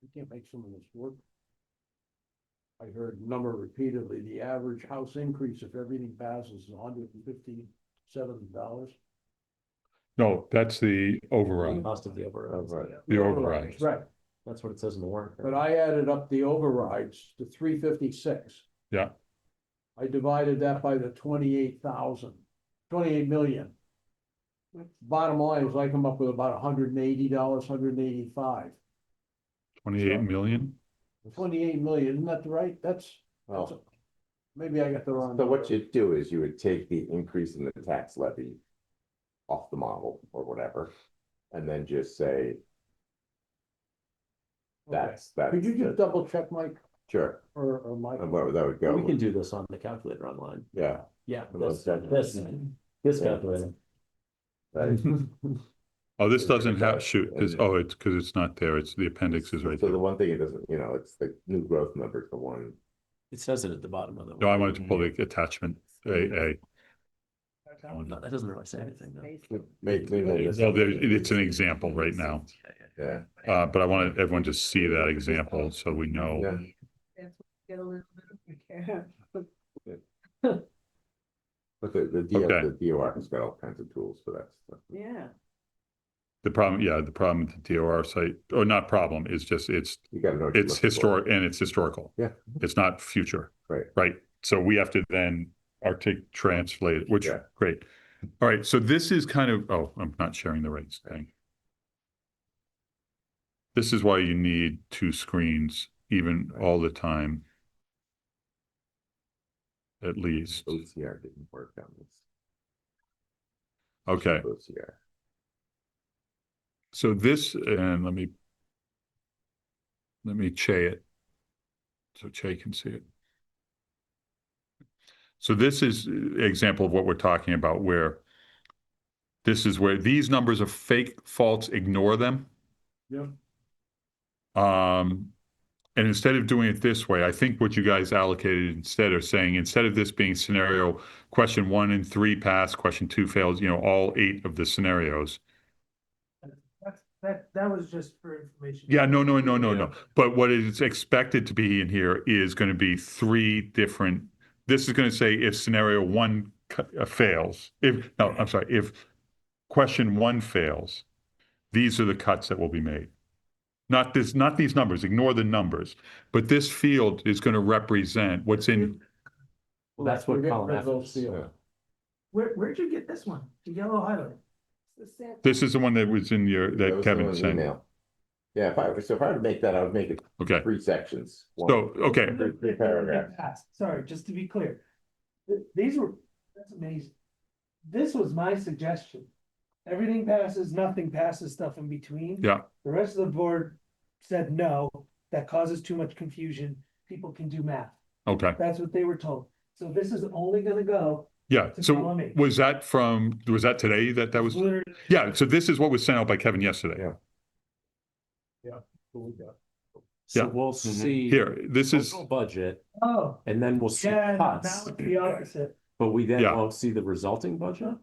B: We can't make some of this work. I heard number repeatedly, the average house increase if everything passes is $157.
A: no, that's the override,
C: Cost of the override.
D: Right.
A: the override.
B: Right,
C: That's what it says in the warrant.
B: but I added up the overrides to 356.
A: Yeah,
B: I divided that by the 28 million. Bottom line is I come up with about $180, 185.
A: 28 million.
B: 28 million, isn't that right? That's,
D: Well,
B: maybe I got the wrong.
D: so what
B: number.
D: you'd do is you would take the increase in the tax levy off the model or whatever, and then just say,
B: Okay.
D: that's.
B: Could you just double check, Mike,
D: Sure,
B: or Mike?
D: and where that would
C: Well,
D: go.
C: we can do this on the calculator online.
D: Yeah.
C: Yeah,
D: Well,
C: this
D: Yeah.
C: calculator.
D: Right.
A: Oh, this
D: It
A: doesn't have,
D: does,
A: shoot, it's,
D: and-
A: oh, it's because it's not there, it's the appendix is right
D: So the
A: there.
D: one thing it doesn't, it's the new growth number, the one.
C: It says it at the bottom of the.
A: No, I wanted to pull the attachment, A.
C: No, that doesn't really say anything though.
A: Well, it's an example right now,
D: Yeah,
A: but I wanted everyone to see that example so we know.
D: yeah.
E: Get a little bit of.
D: But the
A: Okay.
D: the DOR has got all kinds of tools for that stuff.
E: Yeah.
A: The problem with the DOR site, or not problem, is just, it's
D: You gotta know. what you're
A: it's
D: looking for.
A: historic and it's historical.
D: Yeah.
A: It's not future.
D: Right.
A: Right. So we have to then translate it, which,
D: Yeah.
A: great. All right. So this is kind of, oh, I'm not sharing the right thing. This is why you need 2 screens, even all the time. At least.
D: OCR didn't work on this.
A: Okay.
D: OCR.
A: So this, and let me Che it. So Che can see it. So this is an example of what we're talking about, where this is where these numbers are fake, false, ignore them.
B: Yep.
A: And instead of doing it this way, I think what you guys allocated instead are saying, instead of this being scenario, question 1 and 3 pass, question 2 fails, all 8 of the scenarios.
G: That was just for information.
A: Yeah, no. But what is expected to be in here is going to be 3 different, this is going to say if scenario 1 fails, if question 1 fails, these are the cuts that will be made. Not these numbers, ignore the numbers, but this field is going to represent what's in.
C: Well, that's what
B: We're getting
C: column
B: rid
C: F
B: of those
C: is.
B: fields.
G: Where'd you get this one? The yellow highlight?
A: This is the one that was in
D: That
A: that
D: was
A: Kevin
D: the
A: sent.
D: email. Yeah, if I were to make that, I would make it
A: Okay,
D: 3 sections.
A: so, okay,
D: Three paragraphs.
G: Sorry, just to be clear. These were, that's amazing. This was my suggestion. Everything passes, nothing passes, stuff in between.
A: yeah,
G: The rest of the board said no, that causes too much confusion. People can do math.
A: okay,
G: That's what they were told. So this is only gonna go.
A: yeah.
G: To
A: So
G: column eight.
A: was that today that was?
G: Literally-
A: Yeah, so this is what was sent out by Kevin yesterday.
D: Yeah.
C: So
A: Yeah.
C: we'll see.
A: Here, this is,
C: Total budget,
G: Oh,
C: and then we'll see
G: yeah, now
C: cuts,
G: it's the opposite.
C: but we then
A: Yeah.
C: won't see the resulting budget.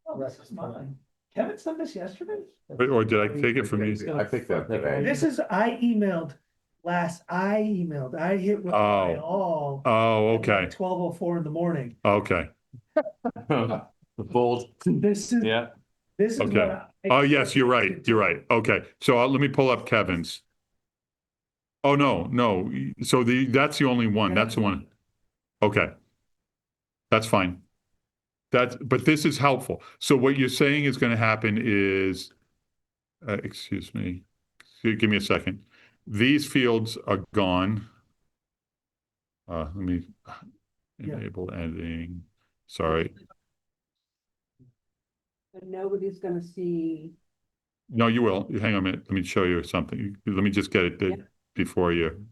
G: Oh, this is mine. Kevin sent this yesterday?
A: or did I take it from you?
D: I picked that today.
G: This is, I emailed
H: last I emailed, I hit reply
A: Oh.
H: all.
A: Oh,
H: at
A: okay,
H: like 12:04 in the morning.
A: okay,
C: Bold,
H: This is,
C: yeah.
H: this is
A: okay.
H: what I.
A: Oh, yes, you're right, you're right. Okay, so let me pull up Kevin's. Oh, no, so that's the only one, that's the one. Okay. That's fine. But this is helpful. So what you're saying is going to happen is, excuse me, give me a second. These fields are gone. Let me
H: Yeah.
A: enable editing. Sorry.
E: But nobody's gonna see,
A: No, you will. Hang on a minute. Let me show you something. Let me just get it
E: Yeah.
A: before you.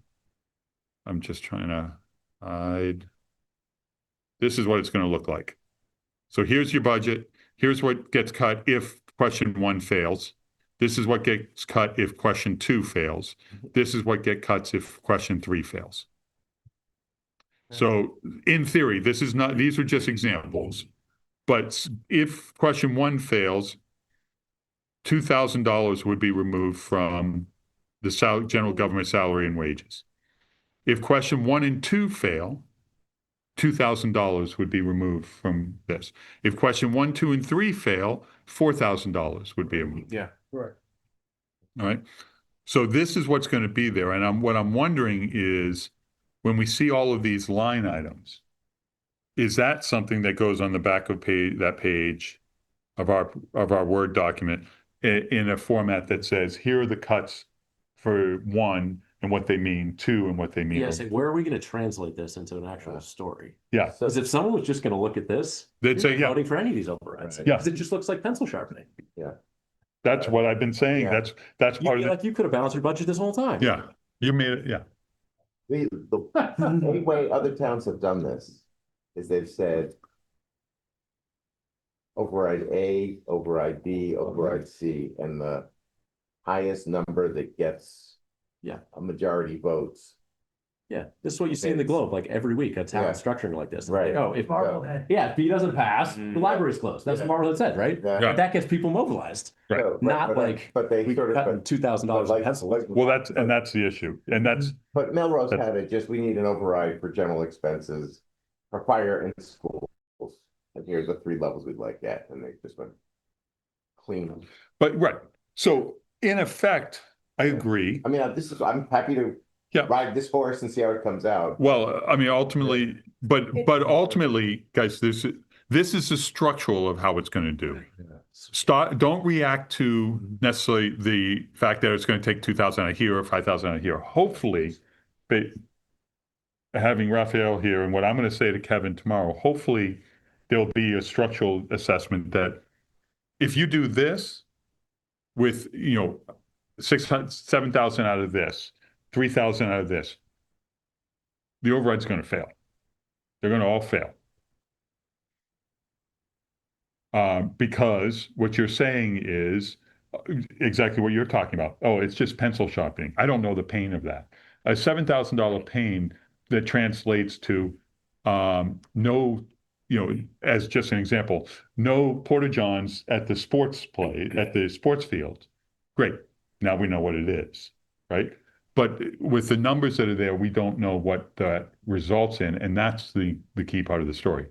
A: I'm just trying to hide. This is what it's going to look like. So here's your budget. Here's what gets cut if question 1 fails. This is what gets cut if question 2 fails. This is what gets cut if question 3 fails. So in theory, these are just examples. But if question 1 fails, $2,000 would be removed from the general government salary and wages. If question 1 and 2 fail, $2,000 would be removed from this. If question 1, 2, and 3 fail, $4,000 would be removed.
C: Yeah.
B: Right.
A: All right. So this is what's going to be there. And what I'm wondering is when we see all of these line items, is that something that goes on the back of that page of our Word document in a format that says, here are the cuts for 1 and what they mean, 2 and what they mean?
C: Yeah, say, where are we going to translate this into an actual story?
A: Yeah.
D: So
C: Because if someone was just going to look at this,
A: They'd say,
C: you're
A: yeah.
C: voting for any of these overrides.
D: Right.
A: Yeah.
C: Because it just looks like pencil sharpening.
A: That's what I've been saying.
D: Yeah.
A: That's
C: You
A: part of
C: feel
A: it.
C: like you could have balanced your budget this whole time.
A: Yeah. You made it. Yeah.
D: the way other towns have done this is they've said override A, override B, override C, and the highest number that gets
C: Yeah.
D: a majority votes.
C: Yeah, this is what you see in the Globe, like every week, a town
D: Yeah.
C: structuring like this.
D: Right.
C: Oh, if
H: Marblehead.
C: if B doesn't pass, the library's closed. That's what Marblehead said, right?
D: Yeah.
A: Yeah.
C: But that gets people mobilized,
A: Right.
D: So,
C: not
D: but
C: like
D: they
C: we
D: sort of,
C: cut $2,000
D: but
C: in pencils.
A: Well, that's the issue. And that's,
D: but Melrose had it, just we need an override for general expenses for fire and schools. And here's the 3 levels we'd like at, and they just went clean.
A: but right. So in effect, I agree.
D: I mean, I'm happy to
A: Yeah.
D: ride this horse and see how it comes out.
A: Well, I mean, ultimately, but ultimately, guys, this is the structural of how it's going to do. Don't react to necessarily the fact that it's going to take 2,000 out of here or 5,000 out of here. Hopefully, but having Raphael here and what I'm going to say to Kevin tomorrow, hopefully there'll be a structural assessment that if you do this with, 7,000 out of this, 3,000 out of this, the override's going to fail. They're going to all fail. Because what you're saying is exactly what you're talking about. Oh, it's just pencil sharpening. I don't know the pain of that. A $7,000 pain that translates to no, as just an example, no porta johns at the sports field. Great. Now we know what it is, right? But with the numbers that are there, we don't know what that results in, and that's the key part of the story.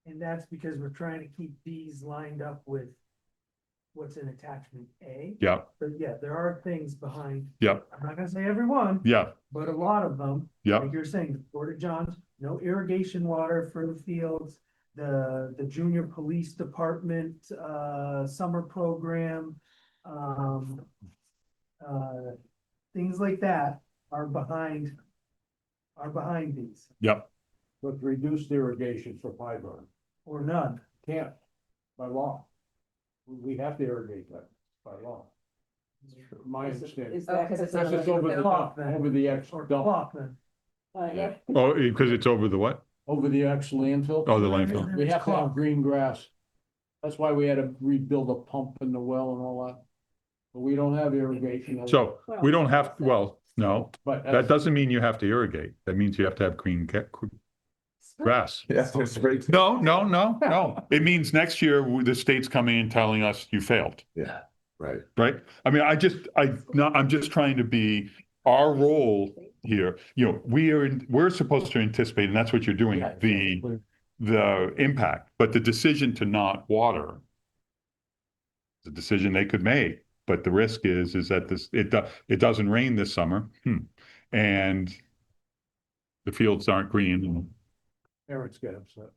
H: And that's because we're trying to keep these lined up with what's in attachment A.
A: Yeah,
H: But yeah, there are things behind,
A: yeah,
H: I'm not gonna say every one,
A: yeah,
H: but a lot of them.
A: yeah,
H: Like you're saying, the Porta Johns, no irrigation water for the fields, the junior police department, summer program. Things like that are behind these,
A: yeah.
B: With reduced irrigation for Pyburn.
H: or none.
B: Can't, by law. We have to irrigate that by law. My understanding.
E: is that?
F: because it's
B: This is over the ex
H: Or
B: dump,
H: cloth then.
E: Yeah.
A: Oh, because it's over the what?
B: over the ex landfill.
A: Oh, the landfill.
B: We have to have green grass. That's why we had to rebuild a pump in the well and all that. But we don't have irrigation.
A: So we don't have, well, no,
B: But
A: that doesn't mean you have to irrigate. That means you have to have green grass.
D: Yeah, that's great.
A: No. It means next year the state's coming and telling us you failed,
D: Yeah, right.
A: right? I mean, I'm just trying to be our role here, we're supposed to anticipate, and that's what you're doing,
C: Yeah,
A: the impact, but the decision to not water, the decision they could make, but the risk is that it doesn't rain this summer, and the fields aren't green.
B: Parents get upset.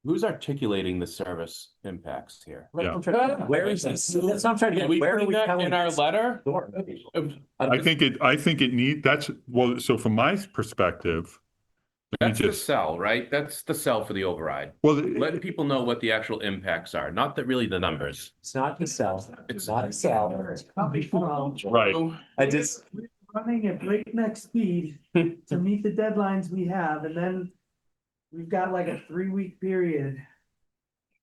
D: Who's articulating the service impacts here?
A: Yeah.
C: Where is this? That's what I'm trying to
D: Are
C: get.
D: we
C: Where are
D: putting
C: we
D: that
C: telling
D: in our
C: this?
D: letter?
A: I think it that's, well, so from my perspective, let me
D: That's the
A: just,
D: sell, right? That's the sell for the override.
A: well,
D: Letting people know what the actual impacts are, not that really the numbers.
C: It's not to sell.
D: It's
C: not to sell.
A: right.
C: I just,
H: Running at breakneck speed to meet the deadlines we have, and then we've got like a 3-week period.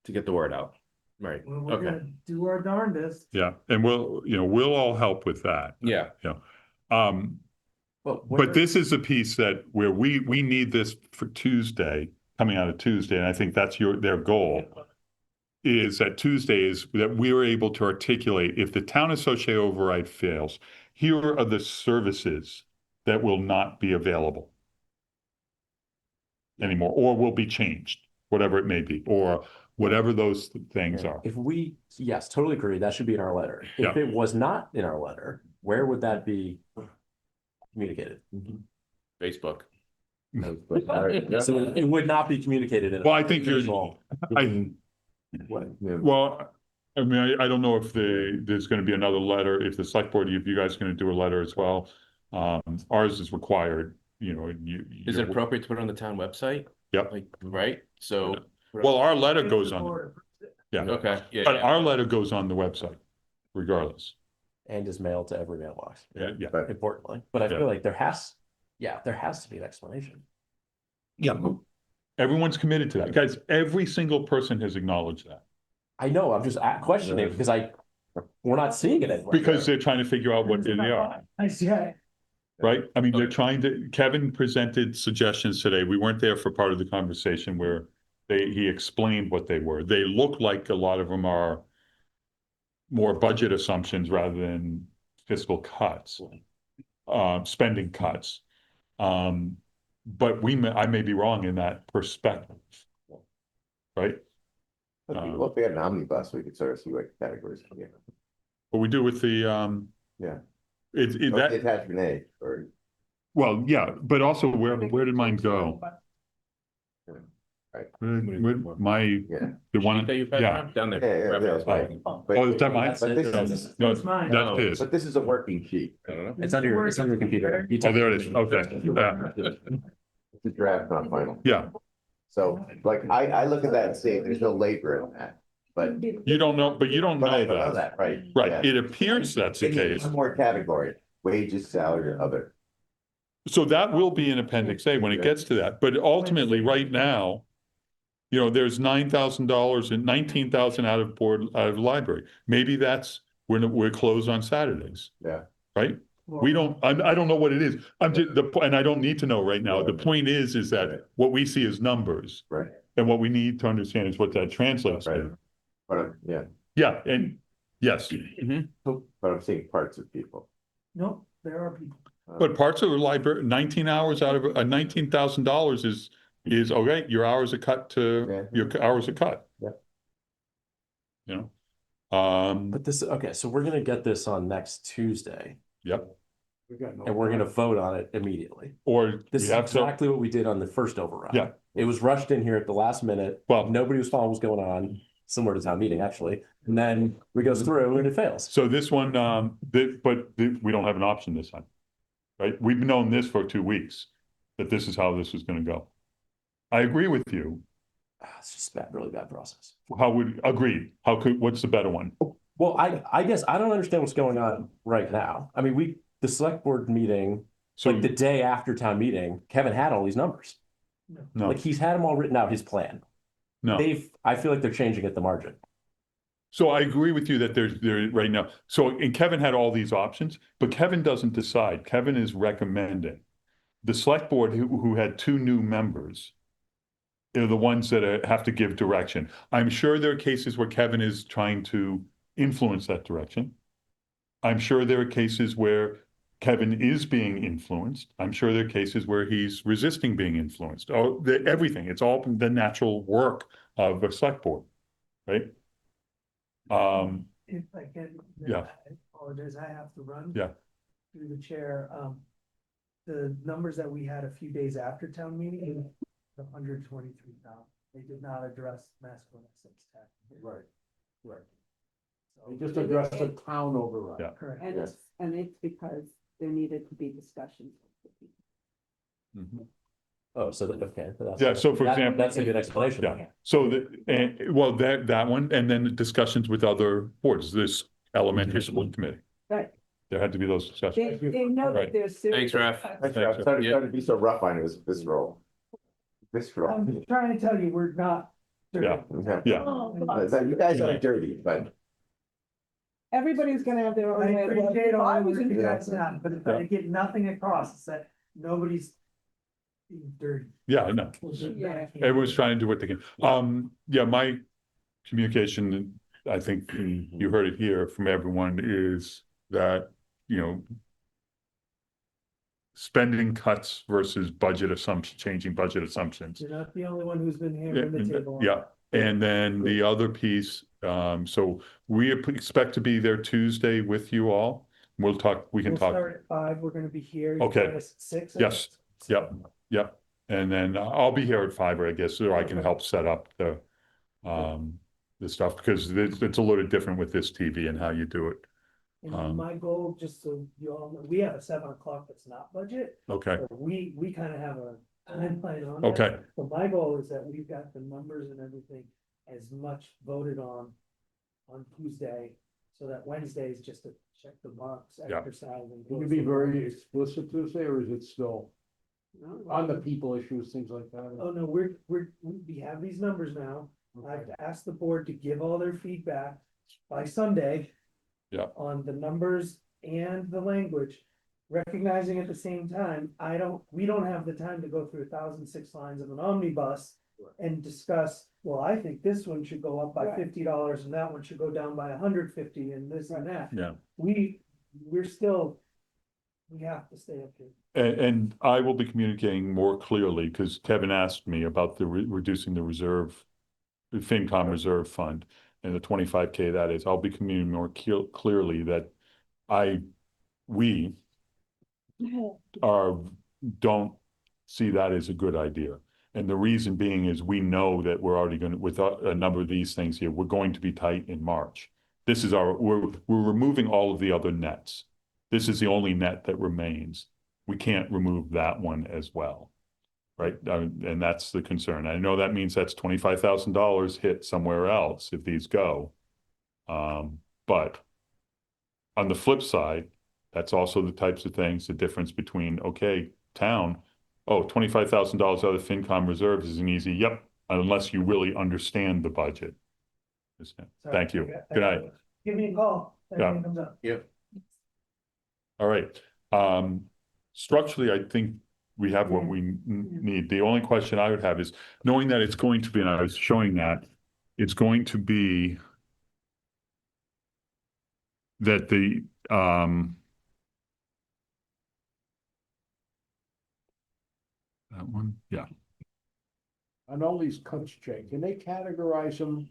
D: To get the word out. Right,
H: Where we're
D: okay,
H: gonna do our darndest.
A: Yeah, and we'll all help with that.
D: yeah.
A: Um, but this is a piece that where we need this for Tuesday, coming out of Tuesday, and I think that's their goal. Is that Tuesday is that we are able to articulate if the town associate override fails, here are the services that will not be available anymore, or will be changed, whatever it may be, or whatever those things are.
C: if we, yes, totally agree, that should be in our letter. If
A: Yeah.
C: it was not in our letter, where would that be communicated?
D: Facebook.
C: So it would not be communicated in.
A: Well, I think well, I mean, I don't know if there's going to be another letter, if the select board, if you guys are going to do a letter as well. Ours is required,
D: Is it appropriate to put it on the town website?
A: Yep.
D: Like, right? So.
A: Well, our letter goes on, yeah,
D: Okay, yeah,
A: but
D: yeah.
A: our letter goes on the website regardless.
C: And is mailed to every mailbox,
A: Yeah,
C: importantly. But I
A: Yeah.
C: feel like there has to be an explanation.
A: yeah. Everyone's committed to that. Guys, every single person has acknowledged that.
C: I know, I'm just questioning because we're not seeing it anywhere.
A: Because they're trying to figure out what they are,
H: I see.
A: right? I mean, they're
D: Okay.
A: trying to, Kevin presented suggestions today. We weren't there for part of the conversation where he explained what they were. They look like a lot of them are more budget assumptions rather than fiscal cuts, spending cuts. But I may be wrong in that perspective, right?
D: Well, if we had an omnibus, we could sort of see what categories.
A: What we do with the,
D: Yeah.
A: that,
D: Attachment A, or.
A: well, yeah, but also where did mine go?
D: Right.
A: The one,
D: That you passed
A: yeah.
D: around? Down there.
A: Oh, is that mine?
C: That's it.
A: No,
H: That's mine.
A: that's his.
D: But this is a working sheet. I don't know.
C: It's on your computer.
A: Oh, there it is. Okay. Yeah.
D: It's a draft, not final.
A: Yeah.
D: So, like, I look at that and say, there's no labor in that, but.
A: You don't know, but you don't
D: But I
A: know
D: don't know
A: that.
D: that, right?
A: Right.
D: Yeah.
A: It appears that's the
D: It needs
A: case.
D: one more category, wages, salary, or other.
A: So that will be in Appendix A when it gets to that. But ultimately, right now, there's $9,000 and 19,000 out of library. Maybe that's when we're closed on Saturdays,
D: Yeah.
A: right? We don't, I don't know what it is. And I don't need to know right now. The point is that what we see is numbers.
D: Right.
A: And what we need to understand is what that translates
D: Right.
A: to.
D: But, yeah,
A: Yeah, and yes,
D: but I'm seeing parts of people.
H: Nope, there are people.
A: but parts of the library, 19 hours out of $19,000 is okay. Your hours are cut
D: Yeah.
A: your hours are cut.
D: Yeah.
C: But okay, so we're gonna get this on next Tuesday
A: Yep.
C: and we're gonna vote on it immediately.
A: Or
C: This
A: we
C: is
A: have to,
C: exactly what we did on the first override.
A: Yeah.
C: It was rushed in here at the last minute.
A: well,
C: Nobody was following what's going on, similar to town meeting, actually. And then we goes through and it fails.
A: so this one, we don't have an option this time, right? We've known this for 2 weeks, that this is how this is gonna go. I agree with you.
C: It's just bad, really bad process.
A: Agreed. What's the better one?
C: Well, I guess I don't understand what's going on right now. I mean, the select board meeting,
A: So,
C: like the day after town meeting, Kevin had all these numbers.
A: no,
C: Like he's had them all written out, his plan.
A: no.
C: I feel like they're changing at the margin.
A: So I agree with you that there right now. So, and Kevin had all these options, but Kevin doesn't decide. Kevin is recommending. The select board who had 2 new members are the ones that have to give direction. I'm sure there are cases where Kevin is trying to influence that direction. I'm sure there are cases where Kevin is being influenced. I'm sure there are cases where he's resisting being influenced. Oh, everything. It's all the natural work of a select board, right?
H: If I can.
A: Yeah.
H: I apologize, I have to run.
A: Yeah.
H: Through the chair, the numbers that we had a few days after town meeting, 123,000. They did not address Masco Essex tax.
B: Right, right.
H: So-
B: They just addressed the town override.
A: Yeah.
H: Correct.
E: And it's because there needed to be discussions.
A: Mhm.
C: Oh, so that, okay.
A: Yeah, so for example-
C: That's a good explanation.
A: Yeah, so well, that one, and then the discussions with other boards, this elementary school committee.
E: Right.
A: There had to be those discussions.
E: They know
A: Right.
E: that there's. serious-
D: Thanks, Ralph. Sorry to be so rough on you, this role. This role.
H: I'm trying to tell you, we're not.
A: Yeah.
D: Okay.
A: Yeah.
E: Oh,
D: But you guys are dirty, but
E: Everybody's gonna have their own.
H: I
E: way.
H: appreciate
E: If I
H: all the
E: was
H: work
E: in
H: you guys
E: government-
H: done, but if I get nothing across, it's that nobody's being dirty.
A: Yeah, I know.
E: Yeah.
A: Everyone's trying to do what they can. Yeah, my communication, I think you heard it here from everyone, is that, spending cuts versus budget assumption, changing budget assumptions.
H: You're not the only one who's been hammering the table. on
A: Yeah, and then the other piece, so we expect to be there Tuesday with you all. We'll talk, we can
H: We'll
A: talk.
H: start at 5, we're gonna be here. You
A: Okay.
H: got us at 6.
A: Yes. Yep, yep. And then I'll be here at 5, I guess, so I can help set up the stuff, because it's a little different with this TV and how you do it.
H: And my goal, just so you all know, we have a 7 o'clock that's not budget.
A: Okay,
H: So we kind of have a timeline on that.
A: okay,
H: So my goal is that we've got the numbers and everything as much voted on Tuesday, so that Wednesday is just to check the box
A: Yeah.
H: exercise. And
B: Can
H: go
B: you be
H: through.
B: very explicit Tuesday, or is it still on the people issues, things like that?
H: Oh, no, we have these numbers now. I've asked the board to give all their feedback by Sunday.
A: Yeah.
H: On the numbers and the language, recognizing at the same time, we don't have the time to go through 1,006 lines of an omnibus. And discuss, well, I think this one should go up by
E: Right.
H: $50 and that one should go down by 150 and this and that.
A: yeah.
H: We have to stay up here.
A: And I will be communicating more clearly, because Kevin asked me about the reducing the reserve, the FinCom reserve fund, and the 25K that is. I'll be communicating more clearly that we don't see that as a good idea. And the reason being is we know that we're already going to, with a number of these things here, we're going to be tight in March. This is we're removing all of the other nets. This is the only net that remains. We can't remove that one as well. Right? And that's the concern. I know that means that's $25,000 hit somewhere else if these go. But on the flip side, that's also the types of things, the difference between, okay, town, $25,000 out of FinCom reserves is an easy, yep, unless you really understand the budget. Thank you. Good night.
H: Give me a call. if
A: Yeah.
H: anything comes up.
A: All right. Structurally, I think we have what we need. The only question I would have is, knowing that it's going to be, and I was showing that, it's going to be that that one, yeah.
B: On all these cuts, Jay, can they categorize them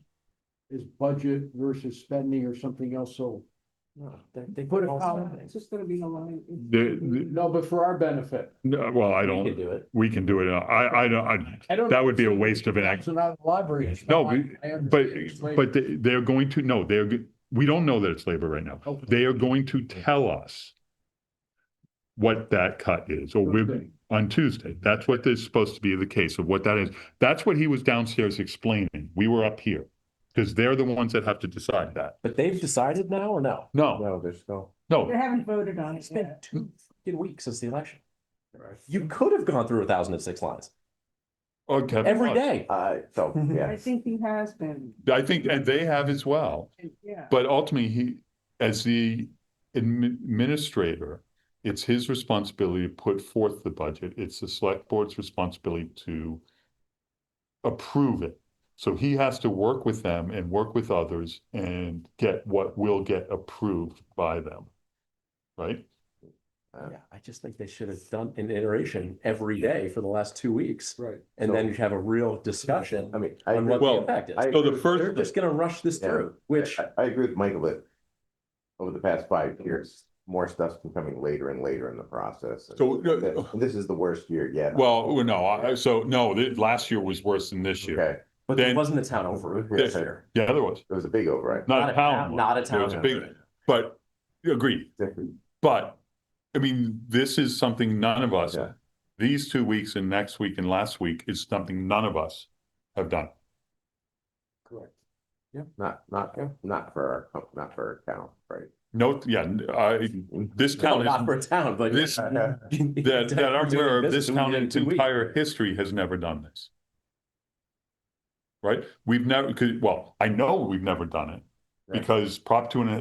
B: as budget versus spending or something else? So,
C: No, they
B: Put a
C: all
B: column.
C: sides.
E: It's just gonna be a line.
B: no, but for our benefit.
A: No, well, I
C: We
A: don't,
C: can do it.
A: we can do it. I don't, that would be a waste of an act.
B: It's not a library. It's
A: No,
B: not like- I
A: but,
B: understand it's like-
A: but they're going to, no, we don't know that it's labor right now.
B: Okay.
A: They are going to tell us what that cut is, or
B: Okay.
A: on Tuesday. That's what is supposed to be the case of what that is. That's what he was downstairs explaining. We were up here, because they're the ones that have to decide that.
C: But they've decided now or no?
A: No,
D: no, there's no.
E: They
A: no,
E: haven't voted on it
C: It's been
E: yet.
C: 2 fucking weeks since the election. You could have gone through 1,006 lines
A: okay.
C: every day.
D: So,
E: I
D: yeah,
E: think he has been,
A: I think, and they have as well.
E: yeah.
A: But ultimately, as the administrator, it's his responsibility to put forth the budget. It's the select board's responsibility to approve it. So he has to work with them and work with others and get what will get approved by them. Right?
C: Yeah, I just think they should have done an iteration every day for the last 2 weeks.
B: Right.
C: And then you have a real discussion
D: I mean,
C: on what the
A: Well,
C: effect is.
D: I
A: So the
D: agree.
A: first,
C: They're just gonna rush this
D: Yeah.
C: through, which,
D: I agree with Michael that over the past 5 years, more stuff's been coming later and later in the process.
A: So,
D: And this is the worst year yet.
A: well, no, last year was worse than this year.
D: Okay,
C: but there
A: then-
C: wasn't a town override this year.
A: Yeah, there was.
D: it was a big override.
A: Not a town.
C: Not a
A: There
C: town
A: was a big,
C: override.
A: but agreed.
D: Different.
A: But, I mean, this is something none of us,
D: Yeah.
A: these 2 weeks and next week and last week is something none of us have done.
B: Correct.
D: Not for our town, right?
A: No, yeah, this
C: No,
A: town
C: not
A: is,
C: for a town, but.
A: this- that I'm aware of, this town in its entire history has never done this. Right? We've never, well, I know we've never done it.
D: Right.
A: Because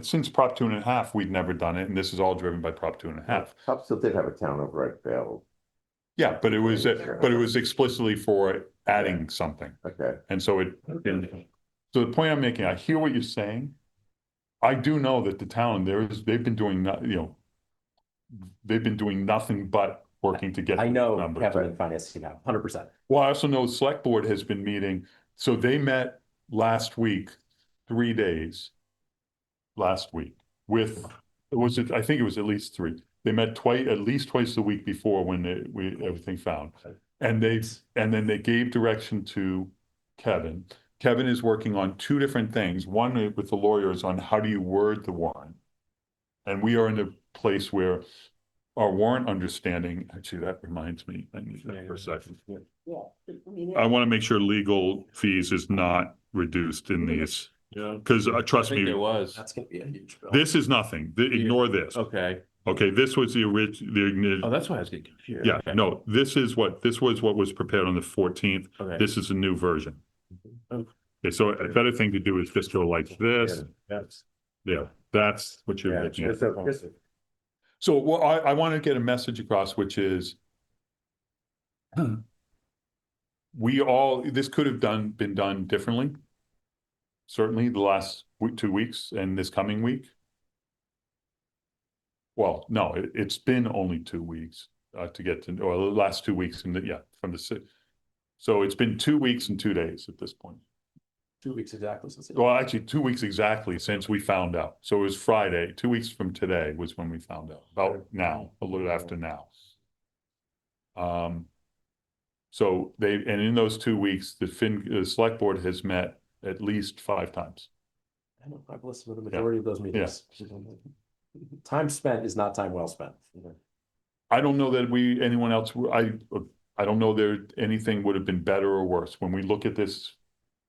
A: since Prop 2.5, we've never done it, and this is all driven by Prop 2.5.
D: Topsfield did have a town override failed.
A: Yeah, but it was
D: Sure.
A: explicitly for adding something,
D: Okay,
A: and so so the point I'm making, I hear what you're saying. I do know that the town, they've been doing, they've been doing nothing but working to get
C: I
A: these
C: know
A: numbers.
C: Kevin and finance team now, 100%.
A: Well, I also know the select board has been meeting, so they met last week, 3 days. Last week with, I think it was at least 3. They met at least twice the week before when everything found. And then they gave direction to Kevin. Kevin is working on 2 different things. One with the lawyers on how do you word the warrant. And we are in a place where our warrant understanding, actually, that reminds me, I need that for a second.
E: Yeah. I mean,
A: I want to make sure legal fees is not reduced in these,
I: Yeah.
A: because trust
I: I think
A: me,
I: there was.
C: That's gonna be a huge bill.
A: this is nothing. Ignore this.
I: Okay.
A: Okay, this was the original,
I: Oh, that's why I was getting confused.
A: yeah,
I: Okay.
A: no, this was what was prepared on the 14th.
I: Okay.
A: This is a new version.
I: Okay.
A: Okay, so a better thing to do is just go like this.
I: That's.
A: Yeah, that's what you're
D: yeah,
A: looking at.
D: just
A: So well, I want to get a message across, which is this could have been done differently. Certainly the last 2 weeks and this coming week. Well, no, it's been only 2 weeks to get to, or the last 2 weeks from the. So it's been 2 weeks and 2 days at this point.
C: 2 weeks exactly since.
A: Well, actually 2 weeks exactly since we found out. So it was Friday, 2 weeks from today was when we found out, about now, a little after now. So and in those 2 weeks, the select board has met at least 5 times.
C: I know, I've listened to the majority of those meetings. Time spent is not time well spent.
A: I don't know that anyone else, I don't know that anything would have been better or worse. When we look at this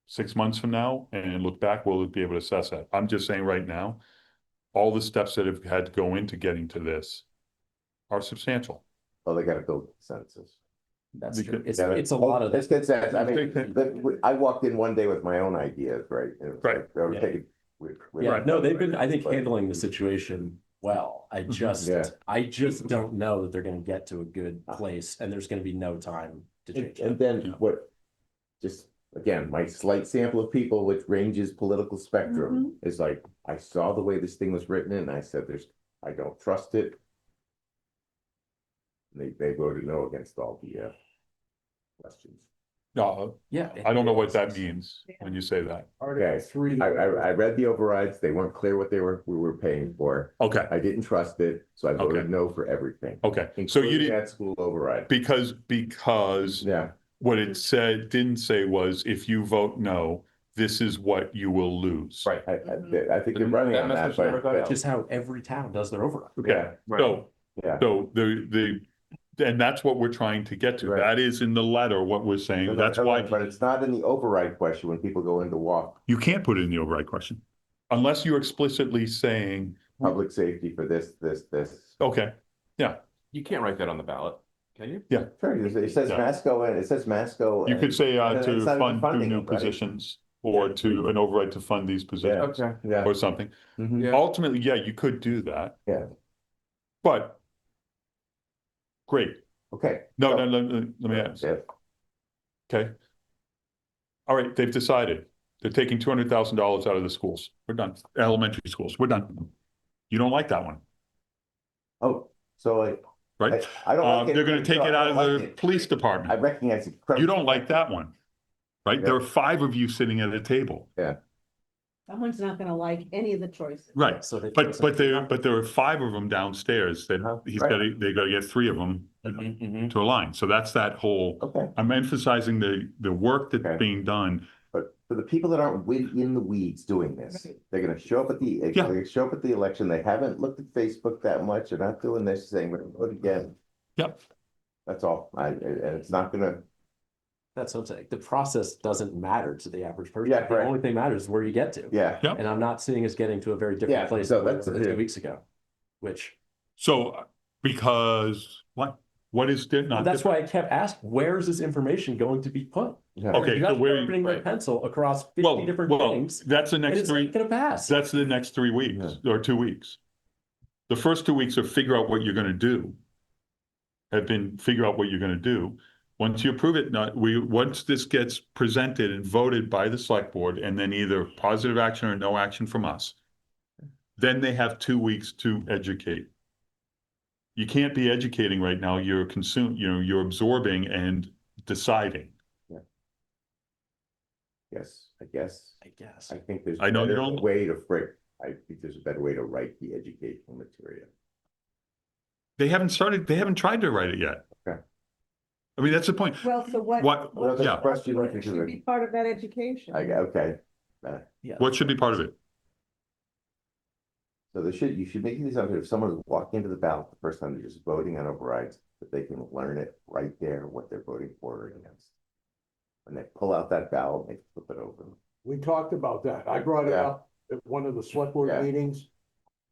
A: 6 months from now and look back, we'll be able to assess that. I'm just saying right now, all the steps that have had to go into getting to this are substantial.
D: oh, they gotta build consensus.
C: That's true.
A: Because-
C: It's a lot of
D: It's
C: that.
D: consensus. I mean, I walked in one day with my own ideas, right? And it was
A: Right.
D: like, they were
C: Yeah.
D: taking-
C: Yeah, no, they've been, I think,
D: But-
C: handling the situation well.
D: Yeah.
C: I just don't know that they're gonna get to a good place and there's gonna be no time to change
D: And
C: it.
D: then
A: Yeah.
D: what, just again, my slight sample of people, which ranges political spectrum, is like, I saw the way this thing was written and I said, I don't trust it. They voted no against all the questions.
A: No,
C: Yeah.
A: I don't know what that means when you say that.
B: Article 3.
D: I read the overrides, they weren't clear what we were paying for.
A: Okay,
D: I didn't trust it, so I voted
A: Okay.
D: no for everything.
A: okay. So you
D: Including
A: did,
D: that school override.
A: because
D: Yeah,
A: what it didn't say was, if you vote no, this is what you will lose.
I: Right.
D: I think they're running
I: That
D: on that,
I: message never got
D: but
I: out.
C: Just how every town does their override.
A: Okay,
D: yeah,
A: so,
D: yeah.
A: so and that's what we're trying to get to.
D: Right.
A: That is in the letter, what we're saying. That's why
D: But it's not in the override question when people go into walk
A: you can't put it in the override question. Unless you're explicitly saying,
D: public safety for this.
A: okay,
I: You can't write that on the ballot, can you?
D: Sure, it says
A: Yeah.
D: Masco and it says Masco.
A: you could say
D: and
A: to
D: it's not even
A: fund 2
D: funding
A: new
D: it, right?
A: positions, or to an override to fund these positions,
I: Okay.
D: Yeah.
A: or something.
D: Mhm.
I: Yeah.
A: Ultimately, yeah, you could do that.
D: Yeah.
A: But, great.
D: Okay.
A: No,
D: So-
A: no, let me ask.
D: Yeah.
A: Okay. All right, they've decided. They're taking $200,000 out of the schools. We're done. Elementary schools, we're done. You don't like that one.
D: Oh, So like,
A: right?
D: I don't like it.
A: They're gonna take
D: So
A: it
D: I
A: out of
D: don't
A: the
D: like it.
A: police
D: I
A: department.
D: recognize it.
A: You don't like that one, right? There
D: Yeah.
A: are 5 of you sitting at a table.
E: Someone's not gonna like any of the choices.
A: Right,
C: So they.
A: but there are 5 of them downstairs that
D: Right.
A: they gotta get 3 of them
C: Mhm.
A: to align. So that's that whole,
D: Okay,
A: I'm emphasizing the work that's
D: Okay.
A: being done.
D: but for the people that aren't in the weeds doing this, they're gonna show up at the, they're
A: Yeah.
D: gonna show up at the election. They haven't looked at Facebook that much. They're not doing this, saying, we're gonna vote again.
A: Yep.
D: That's all. And it's not gonna,
C: That's what I'm saying. The process doesn't matter to the average person.
D: Yeah,
C: The
D: right.
C: only thing matters is where you get to.
D: yeah.
A: Yep.
C: And I'm not seeing us getting to a very
D: Yeah,
C: different place
D: so
C: than we
D: that's-
C: were
D: yeah.
C: 2 weeks ago, which.
A: So, because, what is not?
C: That's why I kept asking, where is this information going to be put?
D: Yeah.
A: Okay,
C: You're
A: so
C: just
A: where,
C: sharpening their
D: right.
C: pencil across 50
A: well,
C: different
A: well,
C: things.
A: that's the
C: And
A: next
C: it's
A: 3,
C: not gonna pass.
A: that's the next 3 weeks or 2 weeks. The first 2 weeks are figure out what you're gonna do. Figure out what you're gonna do. Once you approve it, once this gets presented and voted by the select board, and then either positive action or no action from us, then they have 2 weeks to educate. You can't be educating right now, you're you're absorbing and deciding.
D: Yes, I guess.
C: I guess.
D: I think there's
A: I
D: a
A: know you
D: better
A: don't-
D: way to frick. I think there's a better way to write the educational material.
A: They haven't tried to write it yet.
D: Okay.
A: I mean, that's the point.
E: Well, so what?
A: What,
D: Well, that's
A: yeah,
D: the question.
E: What should be part of that education?
D: Okay,
C: Yeah.
A: what should be part of it?
D: so you should make the assumption if someone is walking into the ballot the first time they're just voting on overrides, that they can learn it right there, what they're voting for or against. When they pull out that ballot, they flip it over.
B: We talked about that. I brought it
D: Yeah.
B: up at one of the select board
D: Yeah.
B: meetings.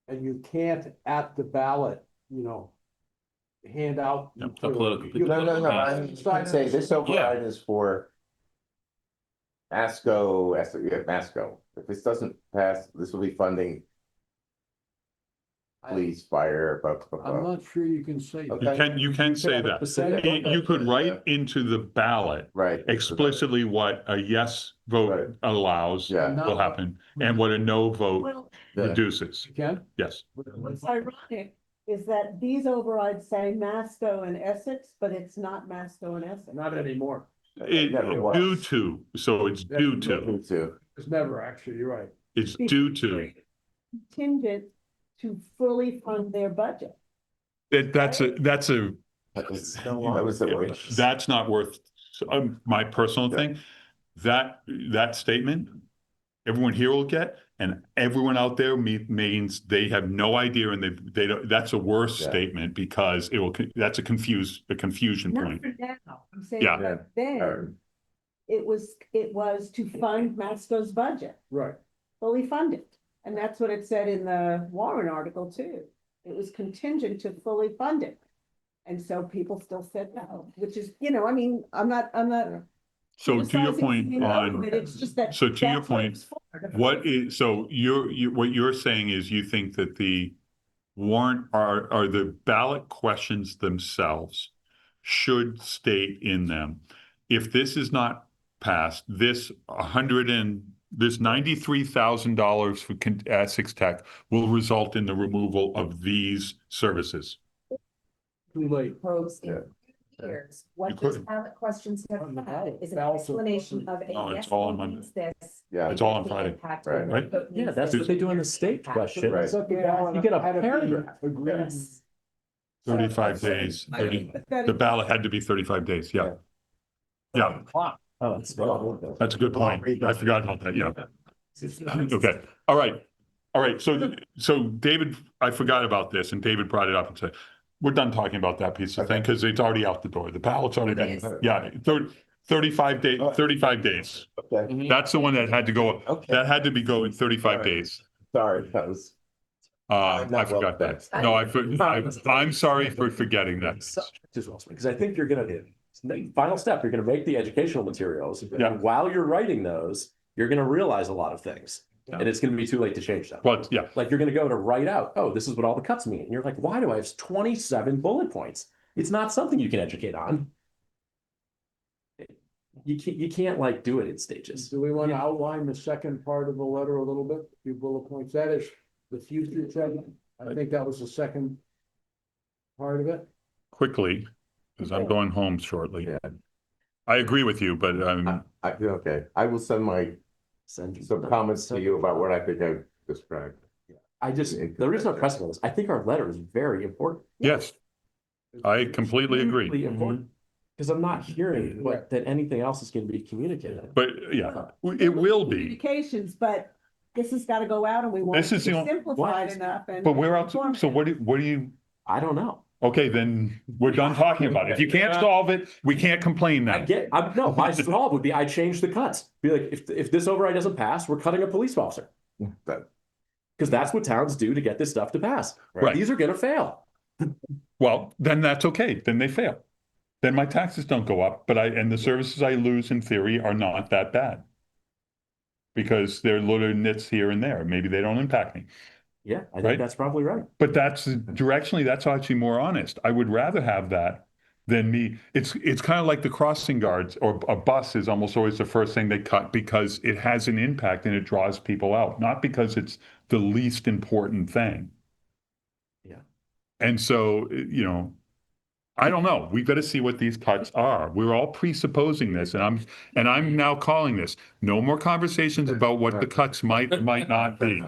B: And you can't at the ballot, hand out.
A: Yeah, a
B: material.
A: political-
B: You-
D: No, I'm saying this override is for Masco. If this doesn't pass, this will be funding police, fire,
B: I'm not sure you can say
D: Okay.
B: that.
A: You can say that. You could write into the ballot
D: right.
A: explicitly what a yes
D: Right.
A: vote allows
D: Yeah.
A: will happen, and what a no vote
E: Well,
A: reduces.
B: You can?
A: Yes.
E: what's ironic is that these overrides say Masco and Essex, but it's not Masco and Essex.
B: Not anymore.
D: Never was.
A: Due to, so it's due to,
D: Me too.
B: It's never actually, you're right.
A: it's due to.
E: Contingent to fully fund their budget.
A: That's a,
D: That was the way.
A: that's not worth, my personal thing. That statement, everyone here will get, and everyone out there means they have no idea, and they don't, that's a worse
D: Yeah.
A: statement because that's a confusion
E: Not
A: point.
E: for now, I'm saying,
A: Yeah.
E: but then it was to fund Masco's budget,
B: Right.
E: fully funded. And that's what it said in the Warren article too. It was contingent to fully funded. And so people still said no, which is, I mean, I'm not.
A: So to your
E: criticizing
A: point
E: anything over
A: on,
E: it, it's just that.
A: so to your
E: that's what
A: point,
E: it's for.
A: what you're saying is you think that the warrant are the ballot questions themselves should state in them, if this is not passed, this $93,000 for Essex Tech will result in the removal of these services.
B: Too late.
F: Pros in
D: Yeah.
F: years.
A: You
F: What these
A: could.
F: ballot questions have
B: On the
F: had
B: ballot.
F: is an
B: Ballots are-
F: explanation of a
A: No, it's
F: yes
A: all on
F: vote
A: Monday.
F: means this.
D: Yeah.
A: It's all on
F: the
A: Friday.
F: impact
D: Right.
F: on
A: Right.
F: vote
C: Yeah,
F: means
C: that's
F: this.
C: what they do in the state
F: Impact.
C: question.
D: Right.
B: Set the
F: Yeah.
B: ballot
C: You get a
B: had to be
C: paragraph.
B: agreed.
F: Yes.
A: 35 days, the ballot had to be 35 days, yeah. Yeah,
C: Oh, that's.
A: that's a good point. I forgot about that, yeah. Okay, all right, so David, I forgot about this, and David brought it up and said, we're done talking about that piece of thing, because it's already out the door, the ballot's already been, yeah, 35 days, 35 days.
D: Okay,
A: That's the one that had to go,
D: Okay.
A: that had to be going 35
D: All right.
A: days.
D: sorry, that was.
A: I
D: Not well
A: forgot that.
D: said.
A: No, I'm sorry for forgetting that.
C: Because I think you're gonna, final step, you're gonna make the educational materials.
A: Yeah.
C: And while you're writing those, you're gonna realize a lot of things.
A: Yeah.
C: And it's gonna be too late to change them.
A: But, yeah,
C: Like you're gonna go to write out, oh, this is what all the cuts mean. And you're like, why do I have 27 bullet points? It's not something you can educate on. You can't like do it in stages.
B: Do we want to outline the second part of the letter a little bit? A few bullet points. That is the future segment. I think that was the second part of it?
A: quickly, because I'm going home shortly.
D: Yeah.
A: I agree with you, but
D: Okay, I will send some comments to you about what I think I described.
C: There is no precedent on this. I think our letter is very important.
A: yes, I completely agree.
C: Really important. Because I'm not hearing that anything else is going to be communicated.
A: But yeah, it will be.
E: Communications, but this has got to go out and we want
A: This
E: it
A: is
E: to
A: the
E: be
A: only-
E: simplified enough and.
A: But where else? So what do you,
C: I don't know.
A: okay, then we're done talking about it. If you can't solve it, we can't complain now.
C: No, my solve would be I change the cuts. Be like, if this override doesn't pass, we're cutting a police officer.
D: That-
C: Because that's what towns do to get this stuff to pass.
A: Right.
C: These are going to fail.
A: Well, then that's okay. Then they fail. Then my taxes don't go up, but and the services I lose in theory are not that bad. Because they're little nits here and there. Maybe they don't impact me.
C: Yeah, I think
A: Right.
C: that's probably right.
A: But that's directionally, that's actually more honest. I would rather have that than me. It's kind of like the crossing guards or a bus is almost always the first thing they cut because it has an impact and it draws people out, not because it's the least important thing.
C: Yeah.
A: And so, I don't know. We've got to see what these cuts are. We're all presupposing this, and I'm now calling this. No more conversations about what the cuts might not be.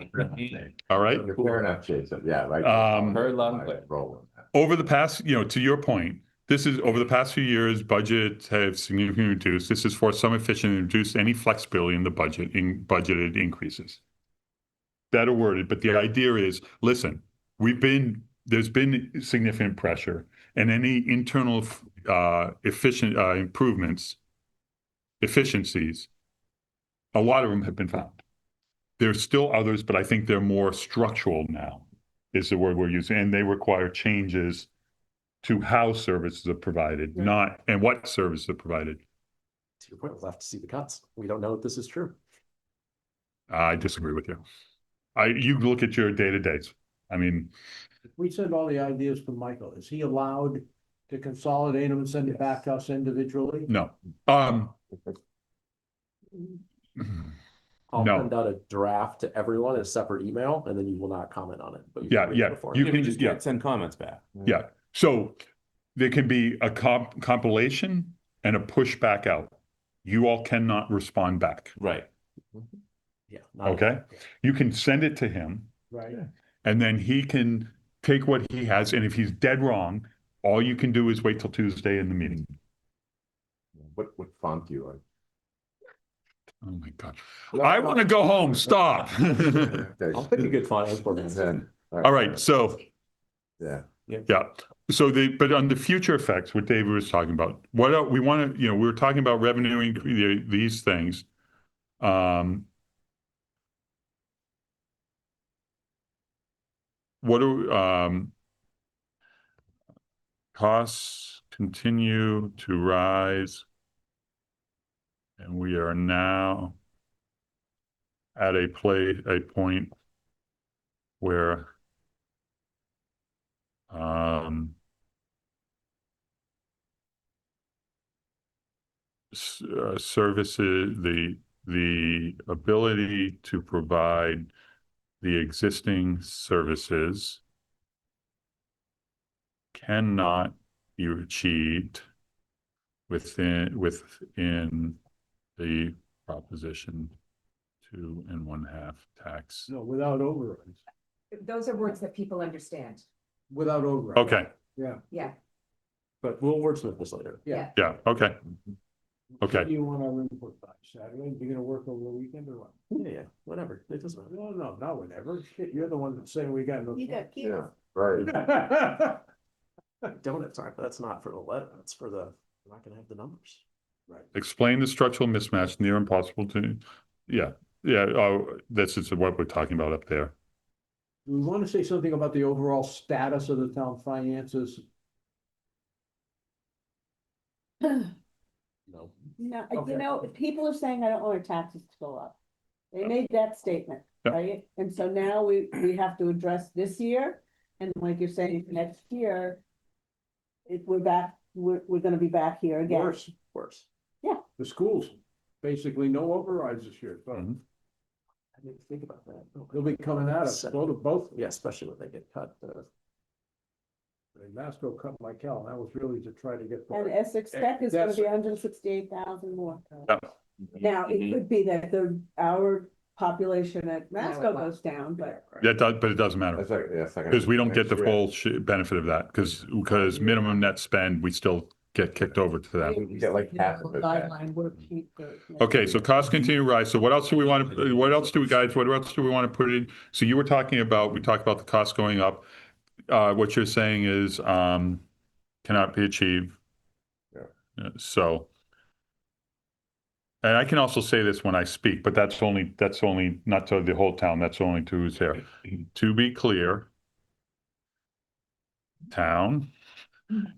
A: All right.
D: Fair enough, Jason, yeah, right.
I: Very loud and clear.
D: Rolling.
A: Over the past, to your point, this is over the past few years, budgets have significantly reduced. This is for some efficient and reduced any flexibility in the budget in budgeted increases. Better worded, but the idea is, listen, there's been significant pressure, and any internal efficiencies, a lot of them have been found. There's still others, but I think they're more structural now, is the word we're using, and they require changes to how services are provided, and what services are provided.
C: To your point, we'll have to see the cuts. We don't know if this is true.
A: I disagree with you. You look at your day-to-days. I mean,
B: If we send all the ideas to Michael, is he allowed to consolidate them and send it back to us individually?
A: no.
C: I'll
A: No.
C: send out a draft to everyone in a separate email, and then you will not comment on it. But you
A: Yeah,
C: can read
A: yeah.
C: it before.
A: You
I: Yeah,
A: can
I: we just
A: just,
I: can't send comments back.
A: Yeah. So there can be a compilation and a pushback out. You all cannot respond back.
I: Right.
C: Yeah. not-
A: Okay. You can send it to him
B: Right.
A: and then he can take what he has. And if he's dead wrong, all you can do is wait till Tuesday in the meeting.
D: What font do you like?
A: Oh my God. I want to go home. Stop.
C: I'll pick a good font.
A: All right. So,
D: Yeah.
A: yeah. So but on the future effects, what David was talking about, what we want to, we were talking about revenue, these things. What do costs continue to rise? And we are now at a point where services, the ability to provide the existing services cannot be achieved within the proposition 2 1/2 tax.
B: No, without overrides,
F: Those are words that people understand.
B: without overrides.
A: Okay.
F: Yeah.
C: But we'll wordsmith this later.
A: Yeah. Okay. Okay.
B: What do you want our input by Saturday? You gonna work over the weekend or what?
C: Yeah, whatever. It doesn't matter.
B: No, not whenever. Shit, you're the one that's saying we got no.
E: You got kids.
D: Yeah, right.
C: Don't have time. That's not for the letter. That's for the, we're not going to have the numbers.
A: Explain the structural mismatch near impossible to, yeah. This is what we're talking about up there.
B: Do we want to say something about the overall status of the town finances?
C: No.
E: No,
B: Okay.
E: people are saying I don't want our taxes to go up. They made that statement,
A: Yep.
E: right? And so now we have to address this year, and like you're saying, next year. If we're back, we're gonna be back here again.
B: Worse. The schools, basically no overrides this year, so
A: Mhm.
C: I didn't think about that.
B: they'll be coming at us, both.
C: Yeah, especially when they get cut.
B: Masco cut my cal, and that was really to try to get.
E: And Essex Tech is gonna
B: That's-
E: be 168,000 more.
A: Yeah.
E: Now, it
I: Mhm.
E: could be that our population at
F: No, it
E: Masco
F: won't.
E: goes down, but
A: That does, but it doesn't matter.
D: That's like, that's not gonna
A: Because we don't get the
D: next year.
A: full benefit of that, because minimum net spend, we still get kicked over to that.
D: We get like half of it back.
E: guideline worksheet for.
A: Okay, so costs continue to rise. So what else do we want to, what else do we want to put in? So you were talking about, we talked about the costs going up. What you're saying is, cannot be achieved.
D: Yeah.
A: So, and I can also say this when I speak, but that's only not to the whole town, that's only to who's there. To be clear, town,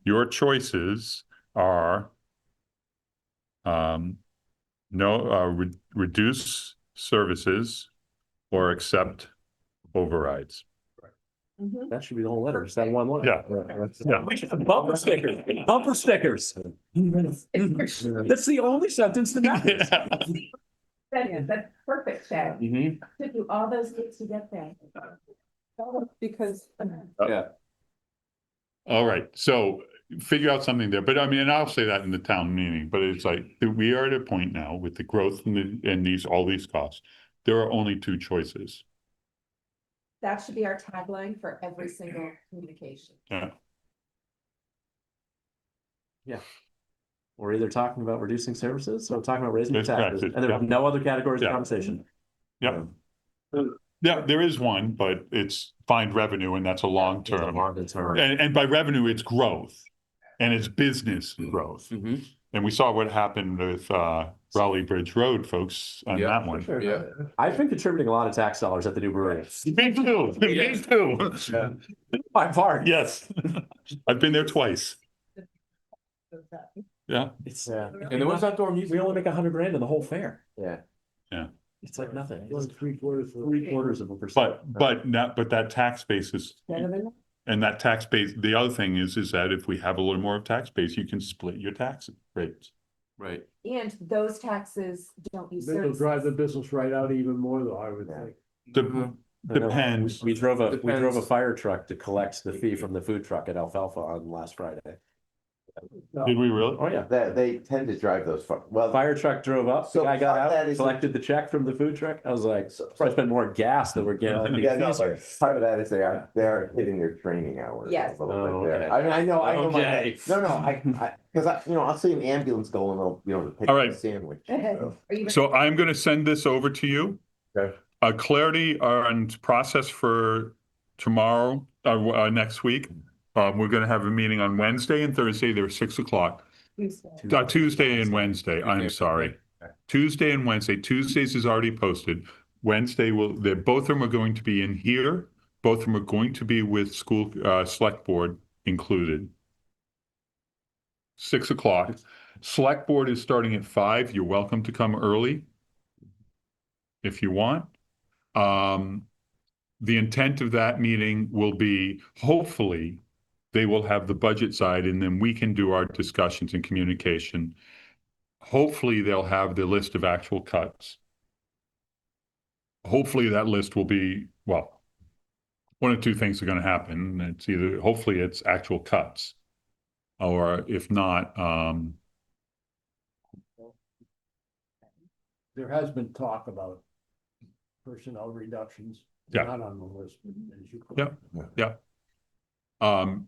A: your choices are reduce services or accept overrides.
E: Mhm.
C: That should be the whole letter, just that one line.
A: Yeah. Yeah.
C: Bumper stickers, bumper stickers. That's the only sentence that matters.
F: That's perfect, Chad.
I: Mhm.
F: Took you all those weeks to get there.
E: Because.
I: Yeah.
A: All right, so figure out something there, but I mean, and I'll say that in the town meeting, but it's like, we are at a point now with the growth and all these costs. There are only two choices.
F: That should be our tagline for every single communication.
A: Yeah.
C: We're either talking about reducing services or talking about raising
A: That's
C: taxes,
A: correct.
C: and there are
A: Yeah.
C: no other categories of
A: Yeah.
C: conversation.
A: Yep. Yeah, there is one, but it's find revenue, and that's a long term. And by revenue, it's growth, and it's business growth.
I: Mhm.
A: And we saw what happened with Raleigh Bridge Road, folks, on
I: Yeah,
A: that one.
I: Yeah.
C: I've been contributing a lot of tax dollars at the new brewery.
A: Me too, me too.
C: By far.
A: Yes, I've been there twice. Yeah,
C: It's,
I: And there was outdoor music.
C: we only make $100,000 in the whole fair.
D: Yeah.
C: It's like nothing.
B: One
C: Three
B: 3/4.
C: quarters of a percent.
A: but that tax base is, and that tax base, the other thing is that if we have a little more of tax base, you can split your tax rates.
I: Right.
F: And those taxes don't use
B: It'll
F: services.
B: drive the business right out even more though, I would
D: Yeah.
B: think.
A: Depends.
C: We drove a
I: Depends.
C: fire truck to collect the fee from the food truck at Alfalfa on last Friday.
A: Did we really?
C: Oh, yeah.
D: They tend to drive those, well,
C: Fire truck drove up,
D: So
C: the guy got
D: part of that
C: out,
D: is-
C: collected the check from the food truck. I was like, probably spent more gas than we're getting.
D: yeah, no, but part of that is they are hitting their training hours.
F: Yes.
D: A little
C: Oh,
D: bit there.
C: okay.
D: I mean, I know
C: Okay.
D: because I'll see an ambulance going, to pick
A: All
D: up
A: right.
D: a sandwich.
F: Are you-
A: So I'm going to send this over to you.
D: Okay.
A: Clarity on process for tomorrow, next week. We're going to have a meeting on Wednesday and Thursday. They're 6 o'clock. Tuesday and Wednesday, I'm sorry. Tuesday and Wednesday. Tuesdays is already posted. Wednesday both of them are going to be in here. Both of them are going to be with school, select board included. 6 o'clock. Select board is starting at 5. You're welcome to come early if you want. The intent of that meeting will be, hopefully, they will have the budget side, and then we can do our discussions and communication. Hopefully, they'll have the list of actual cuts. Hopefully, that list will be, well, one of two things are going to happen. It's either, hopefully, it's actual cuts, or if not,
B: There has been talk about personnel reductions.
A: Yeah.
B: Not on the list. As you put
A: Yeah.
B: it.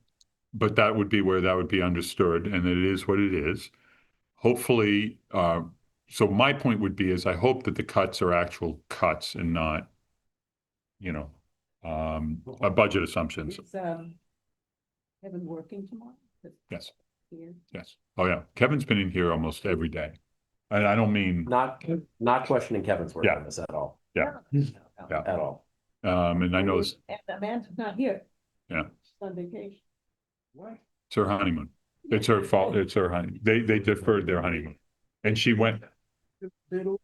A: But that would be where that would be understood, and it is what it is. Hopefully, so my point would be is I hope that the cuts are actual cuts and not, budget assumptions.
E: Is, Kevin working tomorrow?
A: Yes,
E: Here.
A: yes. Oh, yeah. Kevin's been in here almost every day. And I don't mean,
C: Not questioning Kevin's work
A: Yeah.
C: on this at all,
A: yeah.
C: at all.
A: And I know it's
E: And Amanda's not here.
A: Yeah.
E: She's on vacation.
A: her honeymoon. It's her fault. It's her honeymoon. They deferred their honeymoon. And she went, no,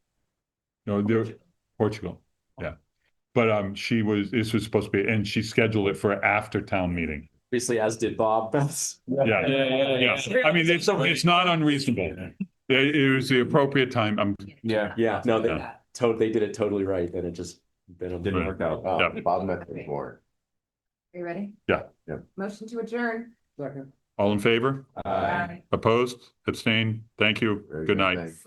A: they're Portugal. Yeah. But this was supposed to be, and she scheduled it for after town meeting.
C: Obviously, as did Bob.
A: Yeah. Yeah. I mean, it's not unreasonable. It was the appropriate time.
I: Yeah.
C: Yeah, no,
A: Yeah.
C: they did it totally right, and it just
I: Didn't work out.
D: Oh, Bob met this morning.
F: Are you ready?
A: Yeah.
F: Motion to adjourn.
B: Second.
A: All in favor?
F: Aye.
A: Opposed? Abstained? Thank you.
D: Very
A: Good night.
D: thanks.